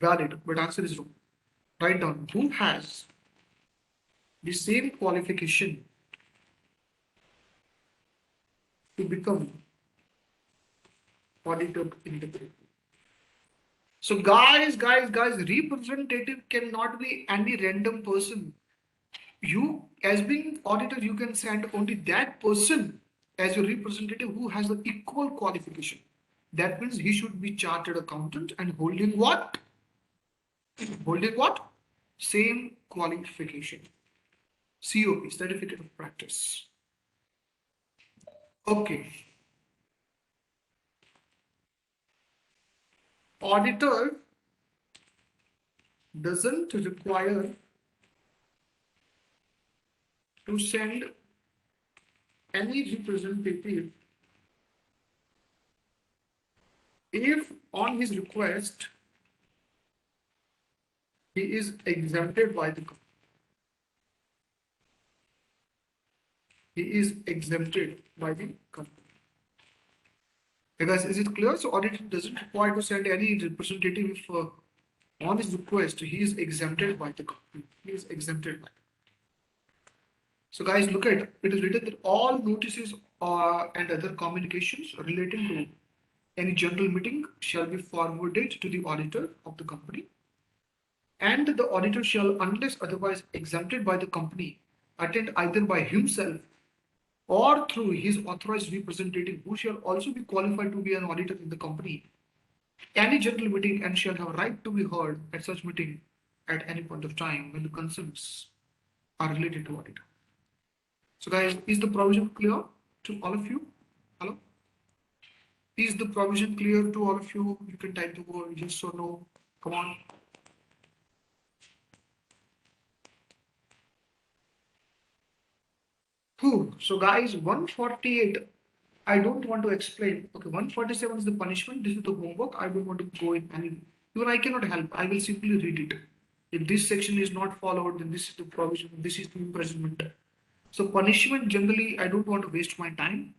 valid, but answer is wrong. Write down who has the same qualification to become auditor in the group. So guys, representative cannot be any random person. You, as being auditor, you can send only that person as your representative who has the equal qualification. That means he should be chartered accountant and holding what? Holding what? Same qualification. COP, Certificate of Practice. Okay. Auditor doesn't require to send any representative if on his request he is exempted by the company. He is exempted by the company. Hey guys, is it clear? So auditor doesn't require to send any representative if on his request he is exempted by the company. He is exempted by. So guys, look at it is written that all notices and other communications relating to any general meeting shall be forwarded to the auditor of the company, and the auditor shall, unless otherwise exempted by the company, attend either by himself or through his authorized representative, who shall also be qualified to be an auditor in the company, any general meeting, and shall have right to be heard at such meeting at any point of time when the concerns are related to audit. So guys, is the provision clear to all of you? Hello? Is the provision clear to all of you? You can type the word yes or no. Come on. Whew. So guys, 148, I don't want to explain. Okay, 147 is the punishment. This is the homework. I don't want to go in any, even I cannot help. I will simply read it. If this section is not followed, then this is the provision, this is the imprisonment. So punishment, generally, I don't want to waste my time.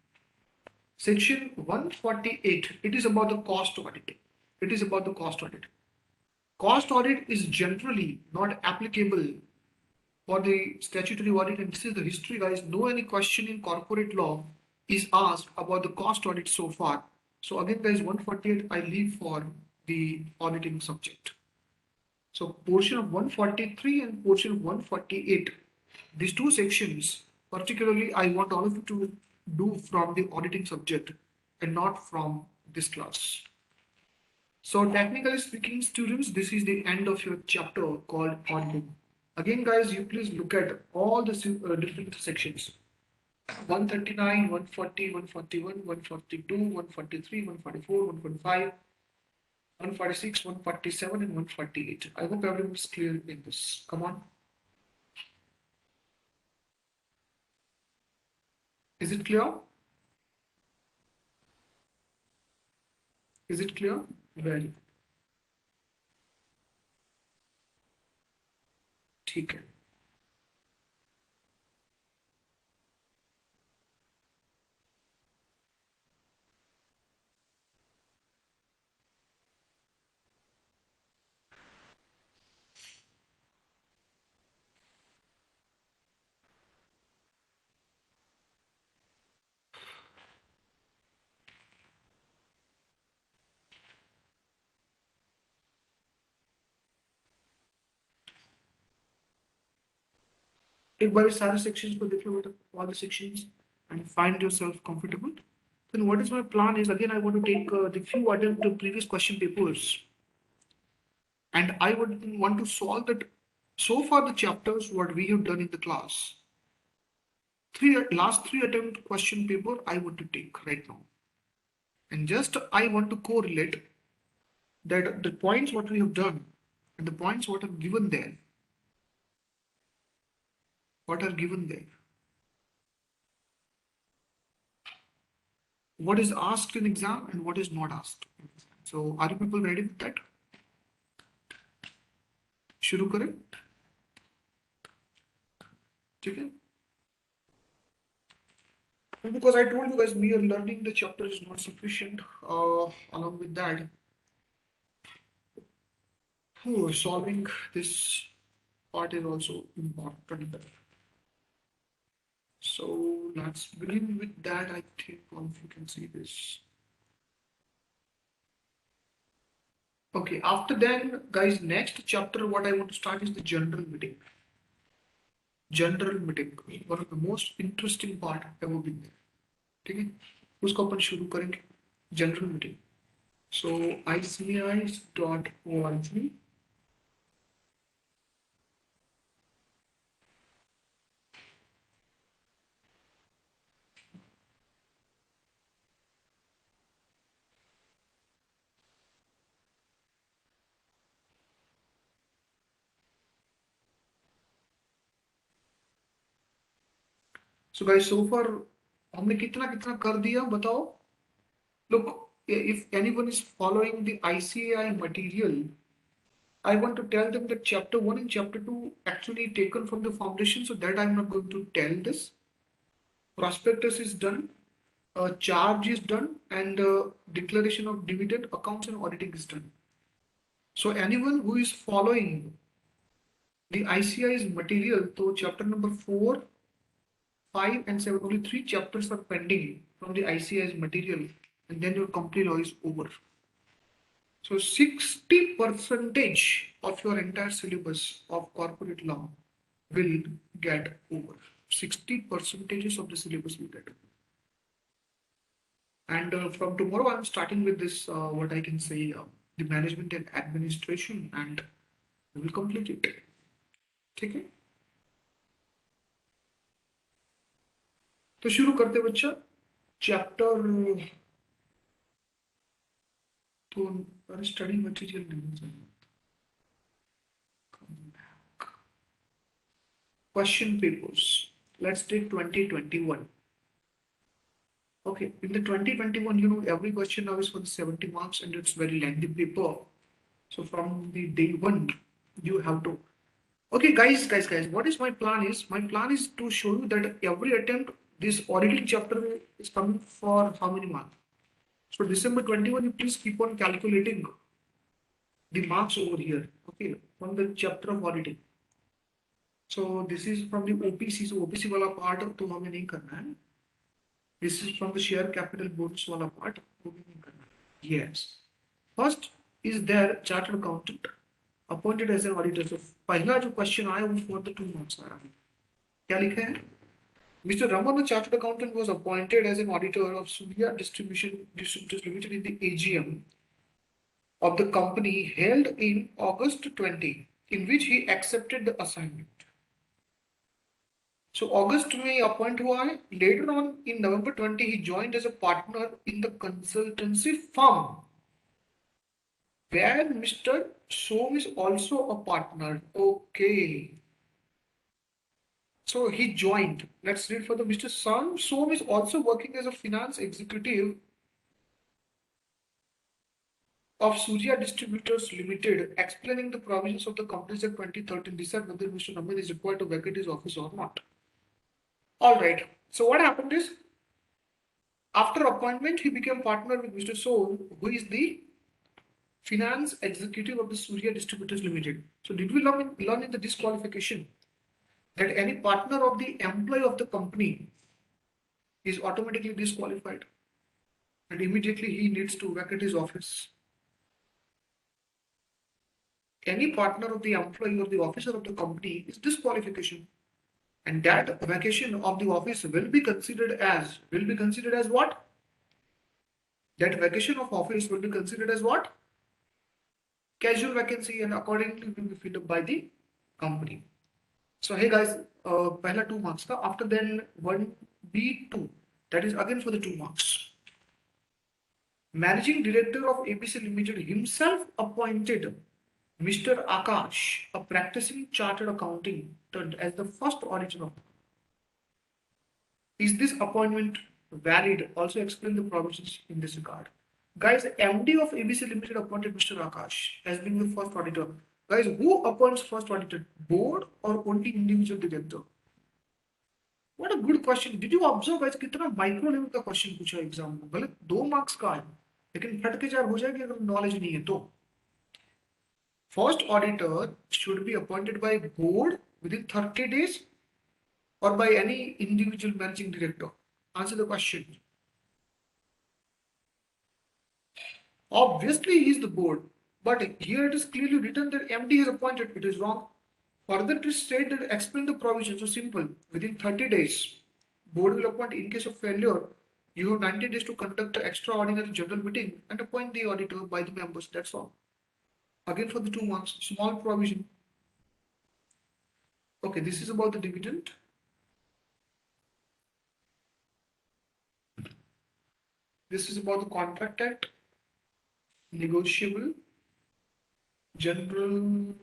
Section 148, it is about the cost audit. It is about the cost audit. Cost audit is generally not applicable for the statutory audit, and this is the history, guys. No any question in corporate law is asked about the cost audit so far. So again, guys, 148 I leave for the auditing subject. So portion of 143 and portion of 148, these two sections, particularly I want all of you to do from the auditing subject and not from this class. So technically speaking, students, this is the end of your chapter called auditing. Again, guys, you please look at all the different sections. 139, 140, 141, 142, 143, 144, 145, 146, 147, and 148. I hope everyone is clear in this. Come on. Is it clear? Is it clear? Very. ठीक है. एक बार इस सारे sections को देख लो बेटा, all the sections, and find yourself comfortable. Then what is my plan is, again I want to take the few attempt to previous question papers, and I would want to solve that. So far the chapters what we have done in the class, last three attempt question paper I want to take right now, and just I want to correlate that the points what we have done and the points what are given there, what are given there, what is asked in exam and what is not asked in exam. So are you people ready with that? शुरू करें? ठीक है? Because I told you guys, mere learning the chapter is not sufficient. Along with that, solving this part is also important. So let's begin with that. I think all of you can see this. Okay, after then, guys, next chapter, what I want to start is the general meeting. General meeting, one of the most interesting part ever been there. ठीक है, उसको अपन शुरू करेंगे, general meeting. So ICIs.org। So guys, so far हमने कितना कितना कर दिया बताओ। Look, if anyone is following the ICAI material, I want to tell them that chapter 1 and chapter 2 actually taken from the foundation, so that I'm not going to tell this. Prospectus is done, charge is done, and declaration of dividend accounts and auditing is done. So anyone who is following the ICI's material, so chapter number 4, 5, and 7, only 3 chapters are pending from the ICI's material, and then your complete law is over. So 60 percentage of your entire syllabus of corporate law will get over. 60 percentages of the syllabus will get over. And from tomorrow, I'm starting with this, what I can say, the management and administration, and we will complete it. ठीक है, तो शुरू करते हैं बच्चा। Chapter तो study material नहीं चाहिए। Question papers. Let's take 2021. Okay, in the 2021, every question now is for the 70 marks and it's very lengthy paper. So from the day one, you have to. Okay, guys, what is my plan is? My plan is to show you that every attempt, this auditing chapter is coming for how many marks? So December 21, you please keep on calculating the marks over here. Okay, from the chapter of auditing. So this is from the OPC. So OPC वाला part तो हमें नहीं करना है. This is from the share capital bonus वाला part. वो भी नहीं करना है. Yes. First is there chartered accountant appointed as an auditor. So पहला जो question आया वो for the 2 marks आया है. क्या लिखा है? Mr. Raman, the chartered accountant, was appointed as an auditor of Surya Distributors Limited in the AGM of the company held in August 20, in which he accepted the assignment. So August में appoint हुआ है. Later on in November 20, he joined as a partner in the consultancy firm where Mr. Som is also a partner. Okay. So he joined. Let's read for the Mr. Som is also working as a finance executive of Surya Distributors Limited, explaining the provisions of the Companies Act 2013. Decide whether Mr. Naman is required to vacate his office or not. All right. So what happened is, after appointment, he became partner with Mr. Soul, who is the finance executive of the Surya Distributors Limited. So did we learn in the disqualification that any partner of the employee of the company is automatically disqualified and immediately he needs to vacate his office? Any partner of the employee or the officer of the company is disqualification, and that vacation of the office will be considered as what? That vacation of office will be considered as what? Casual vacancy, and accordingly will be filled up by the company. So hey guys, pehla 2 marks ka. After then 1B2, that is again for the 2 marks. Managing Director of ABC Limited himself appointed Mr. Akash, a practicing chartered accountant, as the first auditor. Is this appointment valid? Also explain the provisions in this regard. Guys, MD of ABC Limited appointed Mr. Akash as being the first auditor. Guys, who appoints first auditor? Board or only individual director? What a good question. Did you observe guys कितना micro level का question पूछा exam में? भले 2 marks का है, लेकिन फट के 4 हो जाएगी अगर नॉलेज नहीं है तो. First auditor should be appointed by board within 30 days or by any individual managing director. Answer the question. Obviously, he is the board, but here it is clearly written that MD is appointed. It is wrong. Further to state that explain the provision. So simple. Within 30 days, board will appoint in case of failure. You have 90 days to conduct an extraordinary general meeting and appoint the auditor by the members. That's all. Again for the 2 months, small provision. Okay, this is about the dividend. This is about the contract act, negotiable, general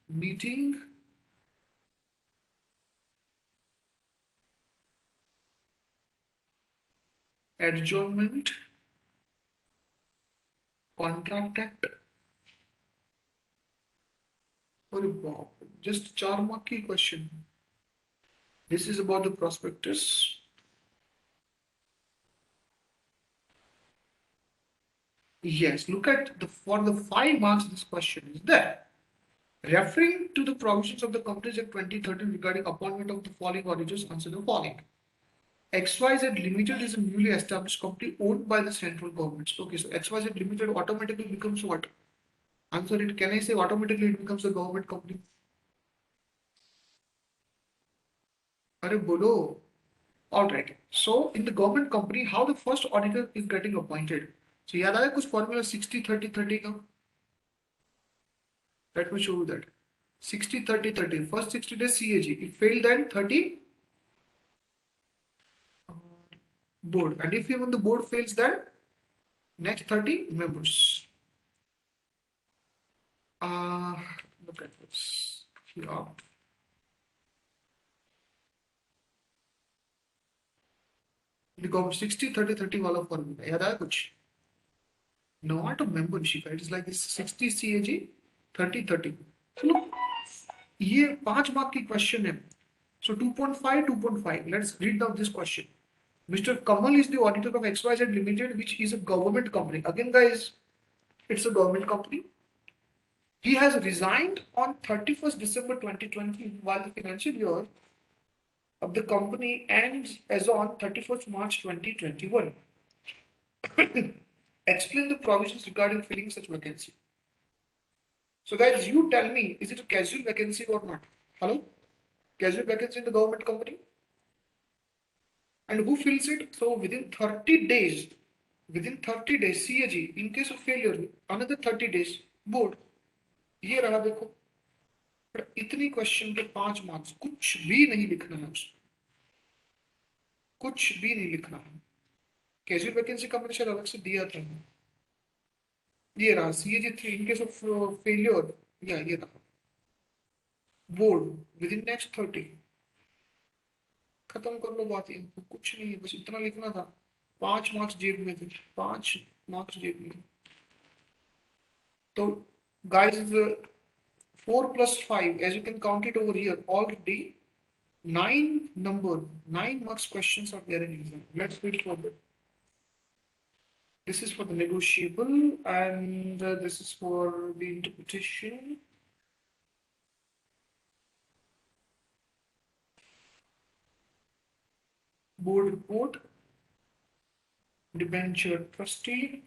meeting, adjournment, contract act. अरे बाप रे, just 4 mark की question. This is about the prospectus. Yes, look at the for the 5 marks this question is there. Referring to the provisions of the Companies Act 2013 regarding appointment of the following auditors, answer the following. XYZ Limited is a newly established company owned by the central government. Okay, so XYZ Limited automatically becomes what? Answer it. Can I say automatically it becomes a government company? अरे बोलो. All right. So in the government company, how the first auditor is getting appointed? So याद आया कुछ formula 60-30-30 का? Let me show you that. 60-30-30. First 60 days CAG. If failed then 30 board. And if even the board fails then next 30 members. Uh, Look at this. Yeah. The government 60-30-30 वाला formula. याद आया कुछ? Not a membership. It is like this 60 CAG 30-30. So look, ये 5 mark की question है. So 2.5, 2.5. Let's read down this question. Mr. Kamal is the auditor of XYZ Limited, which is a government company. Again, guys, it's a government company. He has resigned on 31st December 2020, while the financial year of the company ends as on 31st March 2021. Explain the provisions regarding filling such vacancy. So, guys, you tell me, is it a casual vacancy or not? Hello? Casual vacancy in the government company? And who fills it? So within 30 days, CAG, in case of failure, another 30 days, board. ये रहा देखो. पर इतनी question के 5 marks, कुछ भी नहीं लिखना है उसमें, कुछ भी नहीं लिखना है. कैजुअल वैकेंसी का मैंने शायद अलग से दिया था. ये रहा CAG 3 in case of failure. या ये रहा बोर्ड विद इन नेक्स्ट 30. खत्म कर लो बात. ये कुछ नहीं है, बस इतना लिखना था. 5 मार्क्स जेब में थे, 5 मार्क्स जेब में. तो guys, 4 plus 5, as you can count it over here already, 9 marks questions are there in exam. Let's read further. This is for the negotiable and this is for the interpretation. Board report, debenture trustee,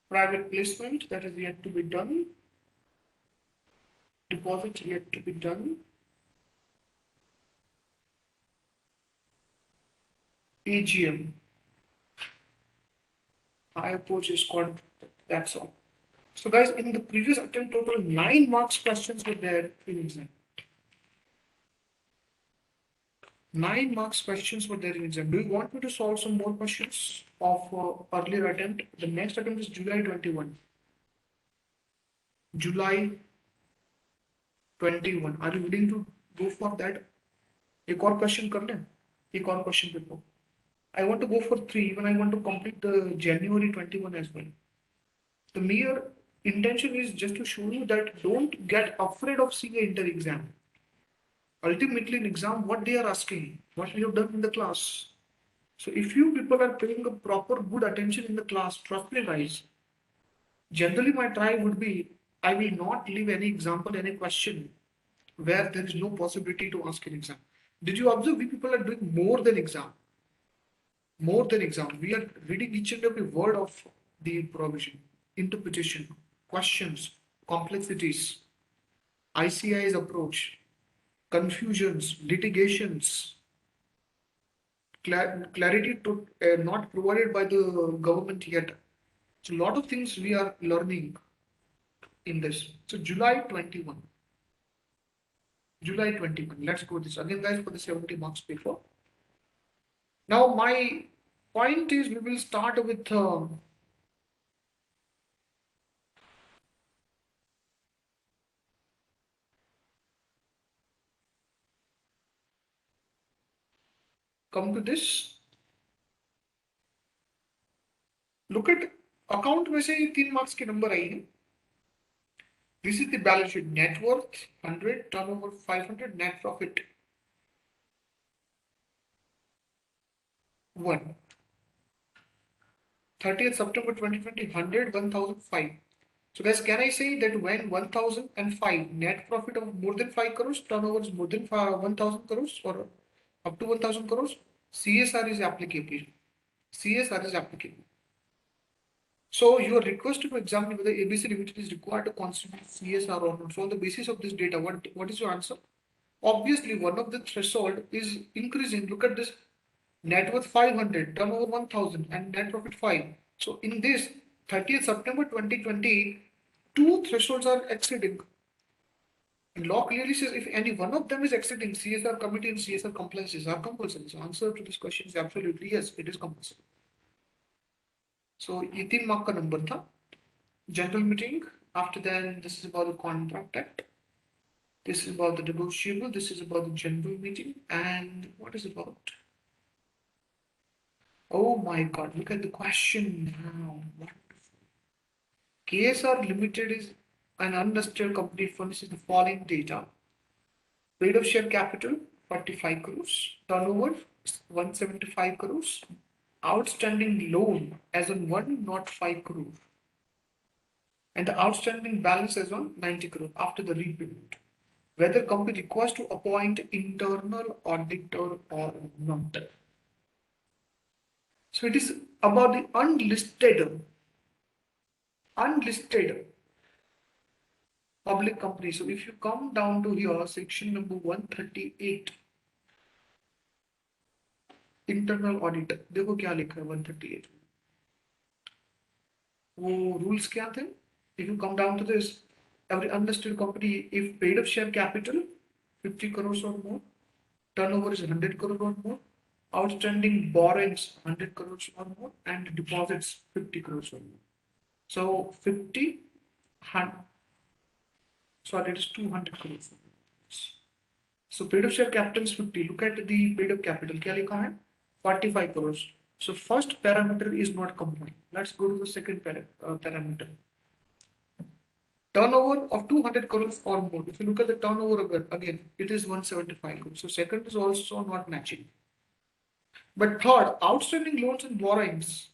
private placement that is yet to be done, deposit yet to be done, AGM, higher purchase contract. That's all. So guys, in the previous attempt, total 9 marks questions were there in exam. 9 marks questions were there in exam. Do you want me to solve some more questions of earlier attempt? The next attempt is July 21. July 21. Are you willing to go for that? एक और question कर लें? एक और question देखो. I want to go for 3. Even I want to complete the January 21 as well. The mere intention is just to show you that don't get afraid of seeing an inter exam. Ultimately in exam, what they are asking, what we have done in the class. So if you people are paying a proper good attention in the class, trust me guys, generally my try would be, I will not leave any example, any question where there is no possibility to ask an exam. Did you observe we people are doing more than exam? More than exam. We are reading each and every word of the provision, interpretation, questions, complexities, ICI's approach, confusions, litigations, clarity to, not provided by the government yet. So a lot of things we are learning in this. So July 21. July 21. Let's go this again, guys, for the 70 marks paper. Now, my point is we will start with come to this. Look at account में से 3 marks के number आई है. This is the balance sheet. Net worth 100, turnover 500, net profit 1. 30th September 2020, 100, 1005. So guys, can I say that when 1005 net profit of more than 5 crores, turnover is more than 1000 crores or up to 1000 crores, CSR is applicable. CSR is applicable. So you are requested to examine whether ABC Limited is required to constitute CSR or not. So on the basis of this data, what is your answer? Obviously, one of the threshold is increasing. Look at this: net worth 500, turnover 1000, and net profit 5. So in this 30th September 2020, two thresholds are exceeding. And law clearly says if any one of them is exceeding, CSR committee and CSR compliances are compulsory. So answer to this question is absolutely yes, it is compulsory. So ये 3 mark का number था. General meeting. After that, this is about the contract act. This is about the negotiable. This is about the general meeting. And what is it about? Oh my God! Look at the question now. Wonderful. KSR Limited is an unlisted company furnishes the following data: paid of share capital 45 crores, turnover 175 crores, outstanding loan as on 105 crore, and the outstanding balance as on 90 crore after the repayment. Whether company requires to appoint internal auditor or not. So it is about the unlisted public company. So if you come down to here, section number 138, internal audit, देखो क्या लिखा है 138. वो rules क्या थे? If you come down to this, every unlisted company, if paid up share capital 50 crores or more, turnover is 100 crore or more, outstanding borrowings 100 crores or more, and deposits 50 crores or more. So 50, 100, sorry, it is 200 crores. So paid up share capital is 50. Look at the paid up capital. क्या लिखा है? 45 crores. So first parameter is not combined. Let's go to the second parameter. Turnover of 200 crores or more. If you look at the turnover again, it is 175 crores. So second is also not matching. But third, outstanding loans and borrowings.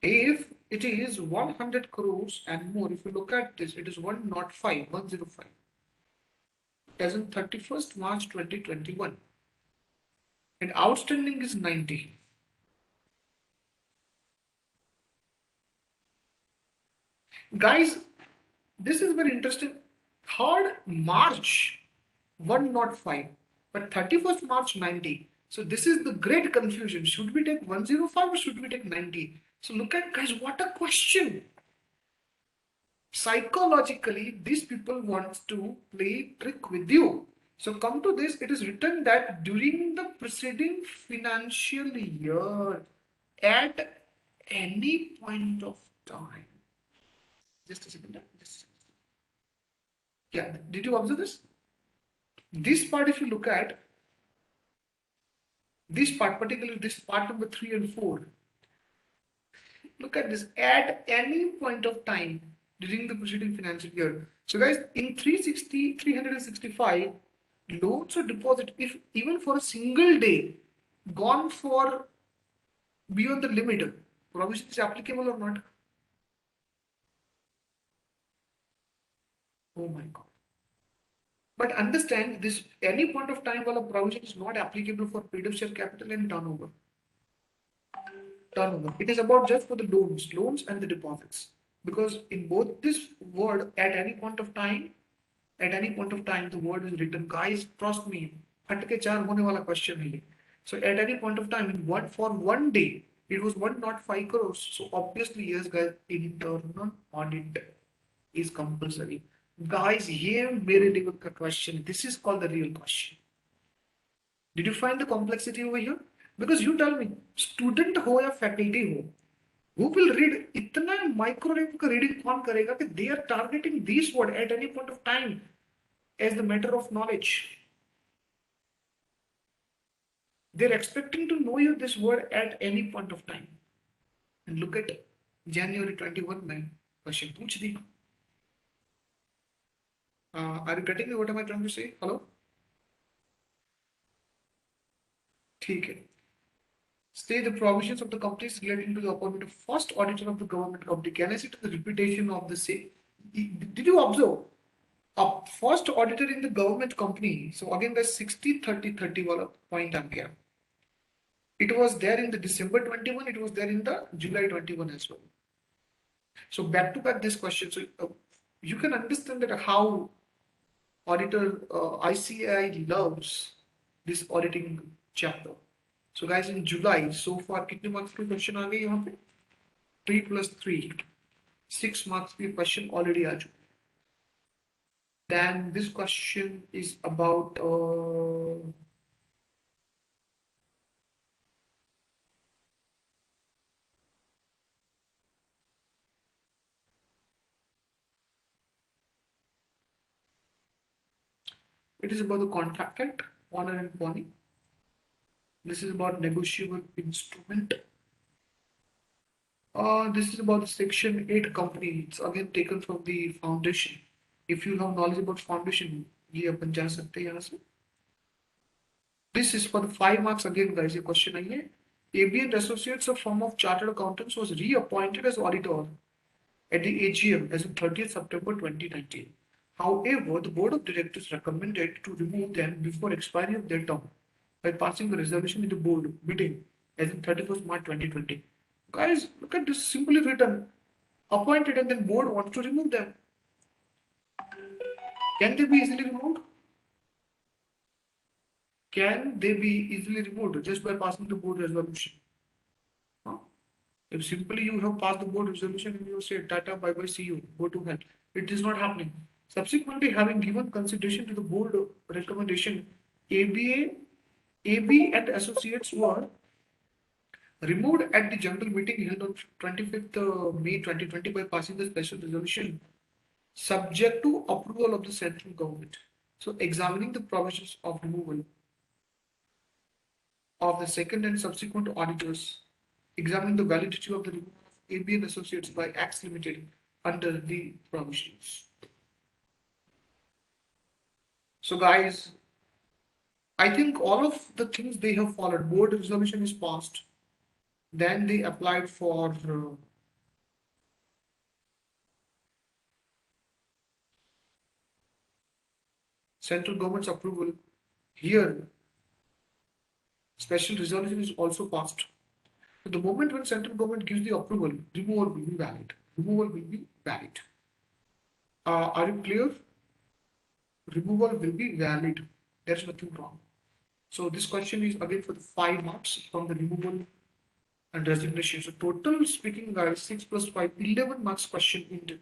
If it is 100 crores and more, if you look at this, it is 105, 105. As in 31st March 2021. And outstanding is 90. Guys, this is very interesting. 3rd March 105, but 31st March 90. So this is the great confusion. Should we take 105 or should we take 90? So look at, guys, what a question. Psychologically, these people want to play trick with you. So come to this, it is written that during the preceding financial year, at any point of time. Just a second. Yeah, did you observe this? This part, if you look at this part, particularly this part number 3 and 4, look at this, at any point of time during the preceding financial year. So guys, in 360, 365, loans or deposit, if even for a single day, gone for beyond the limit, provision is applicable or not? Oh my God. But understand this, any point of time while a provision is not applicable for paid up share capital and turnover. turnover. It is about just for the loans and the deposits. Because in both this word, at any point of time, the word is written. Guys, trust me, हटके चार होने वाला question है ये. So at any point of time, for one day, it was 105 crores. So obviously, yes, guys, internal audit is compulsory. Guys, ये मेरे level का question. This is called the real question. Did you find the complexity over here? Because you tell me, student हो या faculty हो, who will read इतना micro level का reading कौन करेगा कि they are targeting this word at any point of time as the matter of knowledge. They're expecting to know you this word at any point of time. And look at January 21 में question पूछ दी. Are you getting me? What am I trying to say? Hello? ठीक है. Stay the provisions of the companies relating to the appointment of first auditor of the government company. Can I see to the repetition of the same? Did you observe? A first auditor in the government company. So again, the 60-30-30 wala point I'm here. It was there in the December 21. It was there in the July 21 as well. So back to back this question. So you can understand that how auditor ICAI loves this auditing chapter. So guys, in July so far कितने marks के question आ गए यहाँ पे 3 plus 3 6 marks के question already आ चुके. Then this question is about it is about the contract act, honor and bonding. This is about negotiable instrument. This is about the section 8 company. It's again taken from the foundation. If you have knowledge about foundation, ये अपन जा सकते हैं यहाँ से. This is for the 5 marks again, guys. ये question आई है. AB and Associates, a firm of chartered accountants, was reappointed as auditor at the AGM as of 30th September 2019. However, the board of directors recommended to remove them before expiry of their term by passing a resolution in the board meeting as of 31st March 2020. Guys, look at this simply written. Appointed and then board wants to remove them. Can they be easily removed? Can they be easily removed just by passing the board resolution? Huh? If simply you have passed the board resolution and you say Tata, bye bye, see you, go to hell. It is not happening. Subsequently, having given consideration to the board recommendation, AB and Associates were removed at the general meeting held on 25th May 2020 by passing the special resolution subject to approval of the central government. So, examining the provisions of removal of the second and subsequent auditors, examining the validity of the removal of AB and Associates by Acts Limited under the provisions. So, guys, I think all of the things they have followed. Board resolution is passed. Then they applied for central government's approval. Here, special resolution is also passed. So the moment when central government gives the approval, removal will be valid. Removal will be valid. Are you clear? Removal will be valid. There's nothing wrong. So this question is again for the 5 marks from the removal and resignation. So total speaking, guys, 6 plus 5, 11 marks question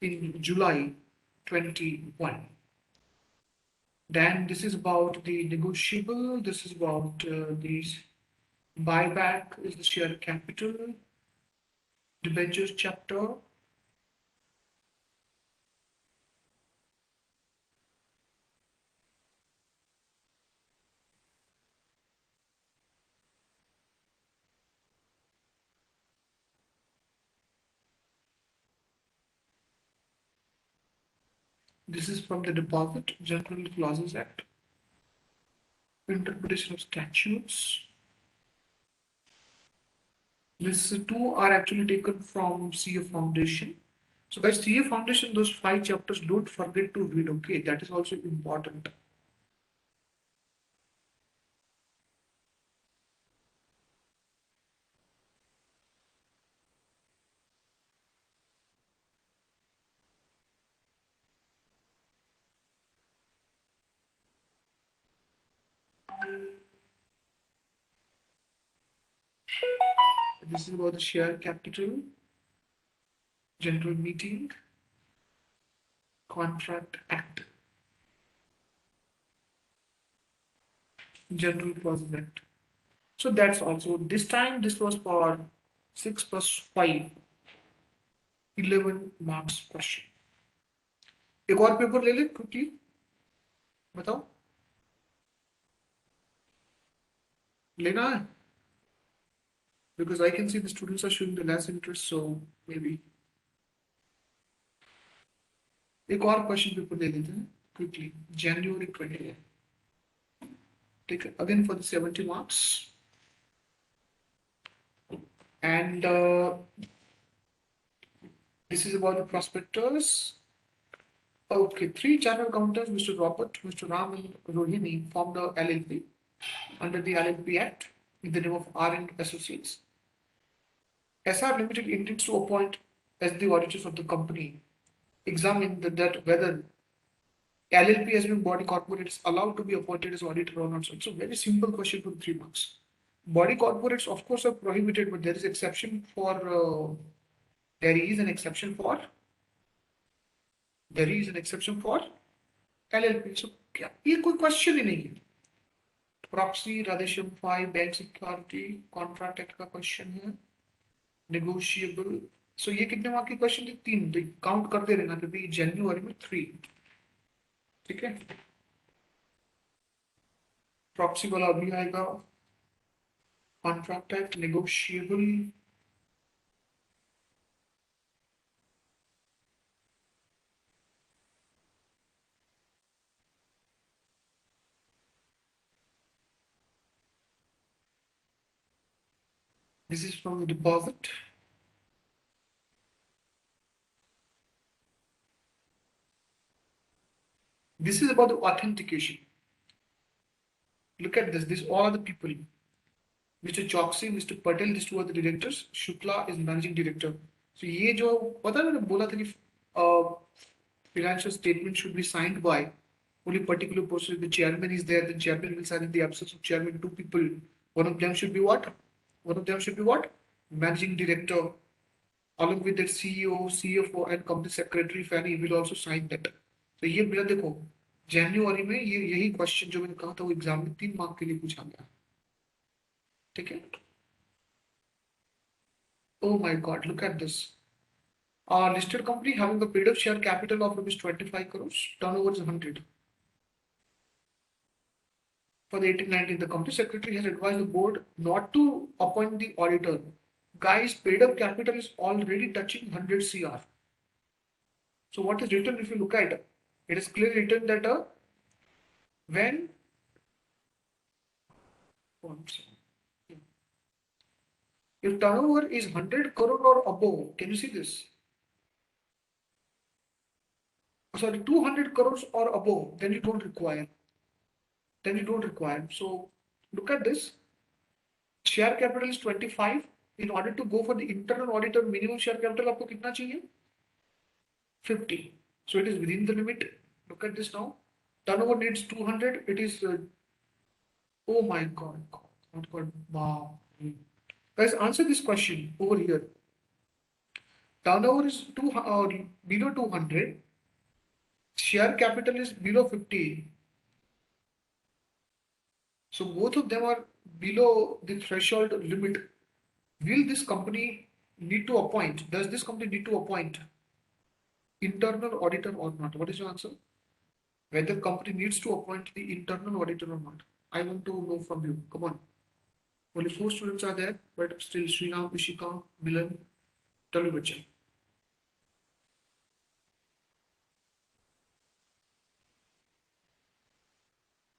in July 21. Then this is about the negotiable. This is about these buyback is the share capital, debentures chapter. This is from the Deposit General Clauses Act. Interpretation of statutes. These two are actually taken from CA Foundation. So guys, CA Foundation, those 5 chapters, don't forget to read, okay? That is also important. This is about the share capital, general meeting, contract act, general clauses act. So that's also this time this was for 6 plus 5, 11 marks question. एक और paper ले ले quickly बताओ लेना है because I can see the students are showing the less interest so maybe एक और question paper ले लेते हैं quickly January 20 take it again for the 70 marks and this is about the prospectors. Okay, three chartered accountants, Mr. Robert, Mr. Ram, and Rohini, formed the LLP under the LLP Act in the name of R and Associates. SR Limited intends to appoint as the auditors of the company. Examine that whether LLP as being body corporate is allowed to be appointed as auditor or not. So it's a very simple question for 3 marks. Body corporates, of course, are prohibited, but there is exception for. There is an exception for. There is an exception for LLP. So क्या ये कोई question ही नहीं है proxy Radheshyam 5 bank security contract act का question है negotiable सो ये कितने mark के क्वेश्चन थे 3 तो काउंट करते रहना क्योंकि जनवरी में 3 ठीक है प्रॉक्सी वाला अभी आएगा contract act negotiable This is from the deposit. This is about the authentication. Look at this. These all are the people. Mr. Choksi, Mr. Patel, these two are the directors. Shukla is managing director. So ये जो पता है मैंने बोला था कि financial statement should be signed by only particular person. The chairman is there. The chairman will sign in the absence of chairman. Two people. One of them should be what? One of them should be what? Managing director. Along with that CEO, CFO and company secretary Fanny will also sign that. तो ये मेरा देखो जनवरी में ये यही question जो मैंने कहा था वो एग्जाम में 3 मार्क के लिए पूछा गया ठीक है Oh my God, look at this. Listed company having a paid up share capital of rupees 25 crores, turnover is 100. For the 1819, the company secretary has advised the board not to appoint the auditor. Guys, paid up capital is already touching 100 CR. So what is written if you look at it? It is clearly written that when if turnover is 100 crore or above, can you see this? Sorry, 200 crores or above, then you don't require. Then you don't require. So look at this. Share capital is 25. In order to go for the internal auditor, minimum share capital आपको कितना चाहिए? 50. So it is within the limit. Look at this now. Turnover needs 200. It is. Oh my God. God, God. Wow. Guys, answer this question over here. Turnover is below 200. Share capital is below 50. So both of them are below the threshold limit. Will this company need to appoint? Does this company need to appoint internal auditor or not? What is your answer? Whether company needs to appoint the internal auditor or not? I want to know from you. Come on. Only 4 students are there, but still Srinath, Ishika, Milan, tell me Bachchan.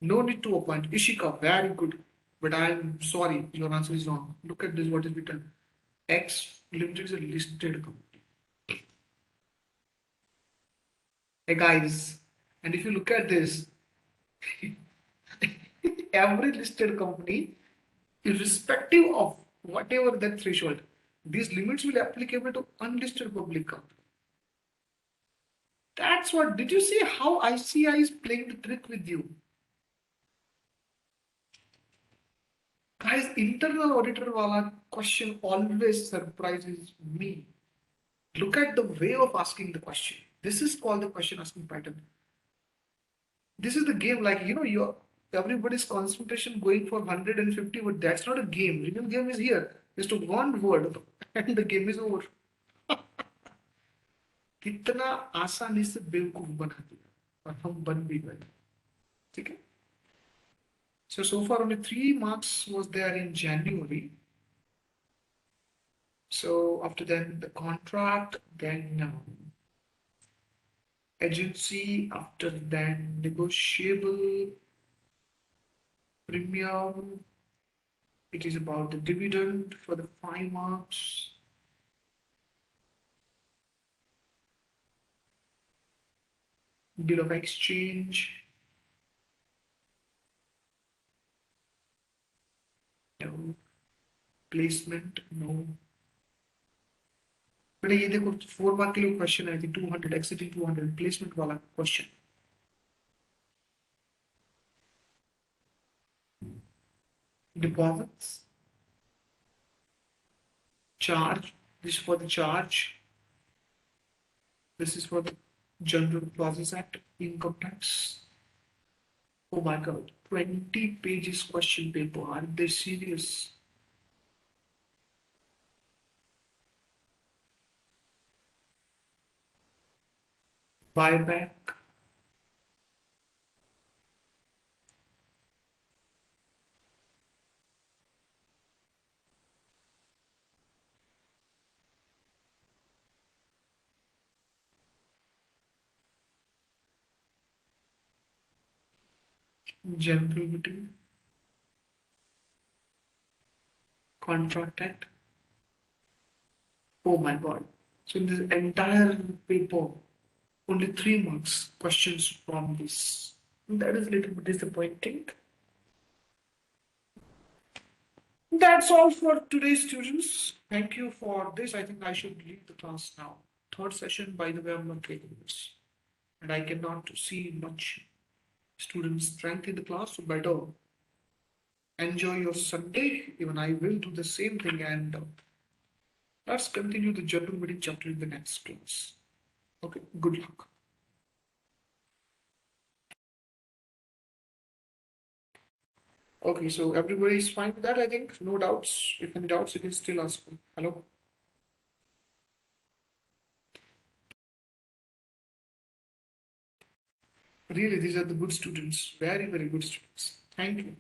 No need to appoint. Ishika, very good. But I am sorry, your answer is wrong. Look at this, what is written. X Limited is a listed company. Hey guys, and if you look at this, every listed company, irrespective of whatever that threshold, these limits will be applicable to unlisted public company. That's what, did you see how ICI is playing the trick with you? Guys, internal auditor wala question always surprises me. Look at the way of asking the question. This is called the question asking pattern. This is the game, like your everybody's concentration going for 150, but that's not a game. Real game is here. Just one word and the game is over. कितना आसानी से बेवकूफ बना दिया और हम बन भी गए. ठीक है. So far only 3 marks was there in January. So after then the contract, then agency, after then negotiable premium. It is about the dividend for the 5 marks. Bill of exchange. No. Placement. No. बेटा ये देखो 4 mark के लिए question है कि 200 exiting 200 placement वाला question. Deposits. Charge. This is for the charge. This is for the General Process Act. Income tax. Oh my god. 20 pages question paper. Are they serious? Buyback. General meeting. Contract Act. Oh my god. So in this entire paper, only 3 marks questions from this. That is a little bit disappointing. That's all for today, students. Thank you for this. I think I should leave the class now. Third session, by the way, I'm not taking this. And I cannot see much student strength in the class, so better enjoy your Sunday. Even I will do the same thing, and let's continue the general meeting chapter in the next class. Okay, good luck. Okay, so everybody is fine with that, I think. No doubts. If any doubts, you can still ask me. Hello? Really, these are the good students. Very, very good students. Thank you.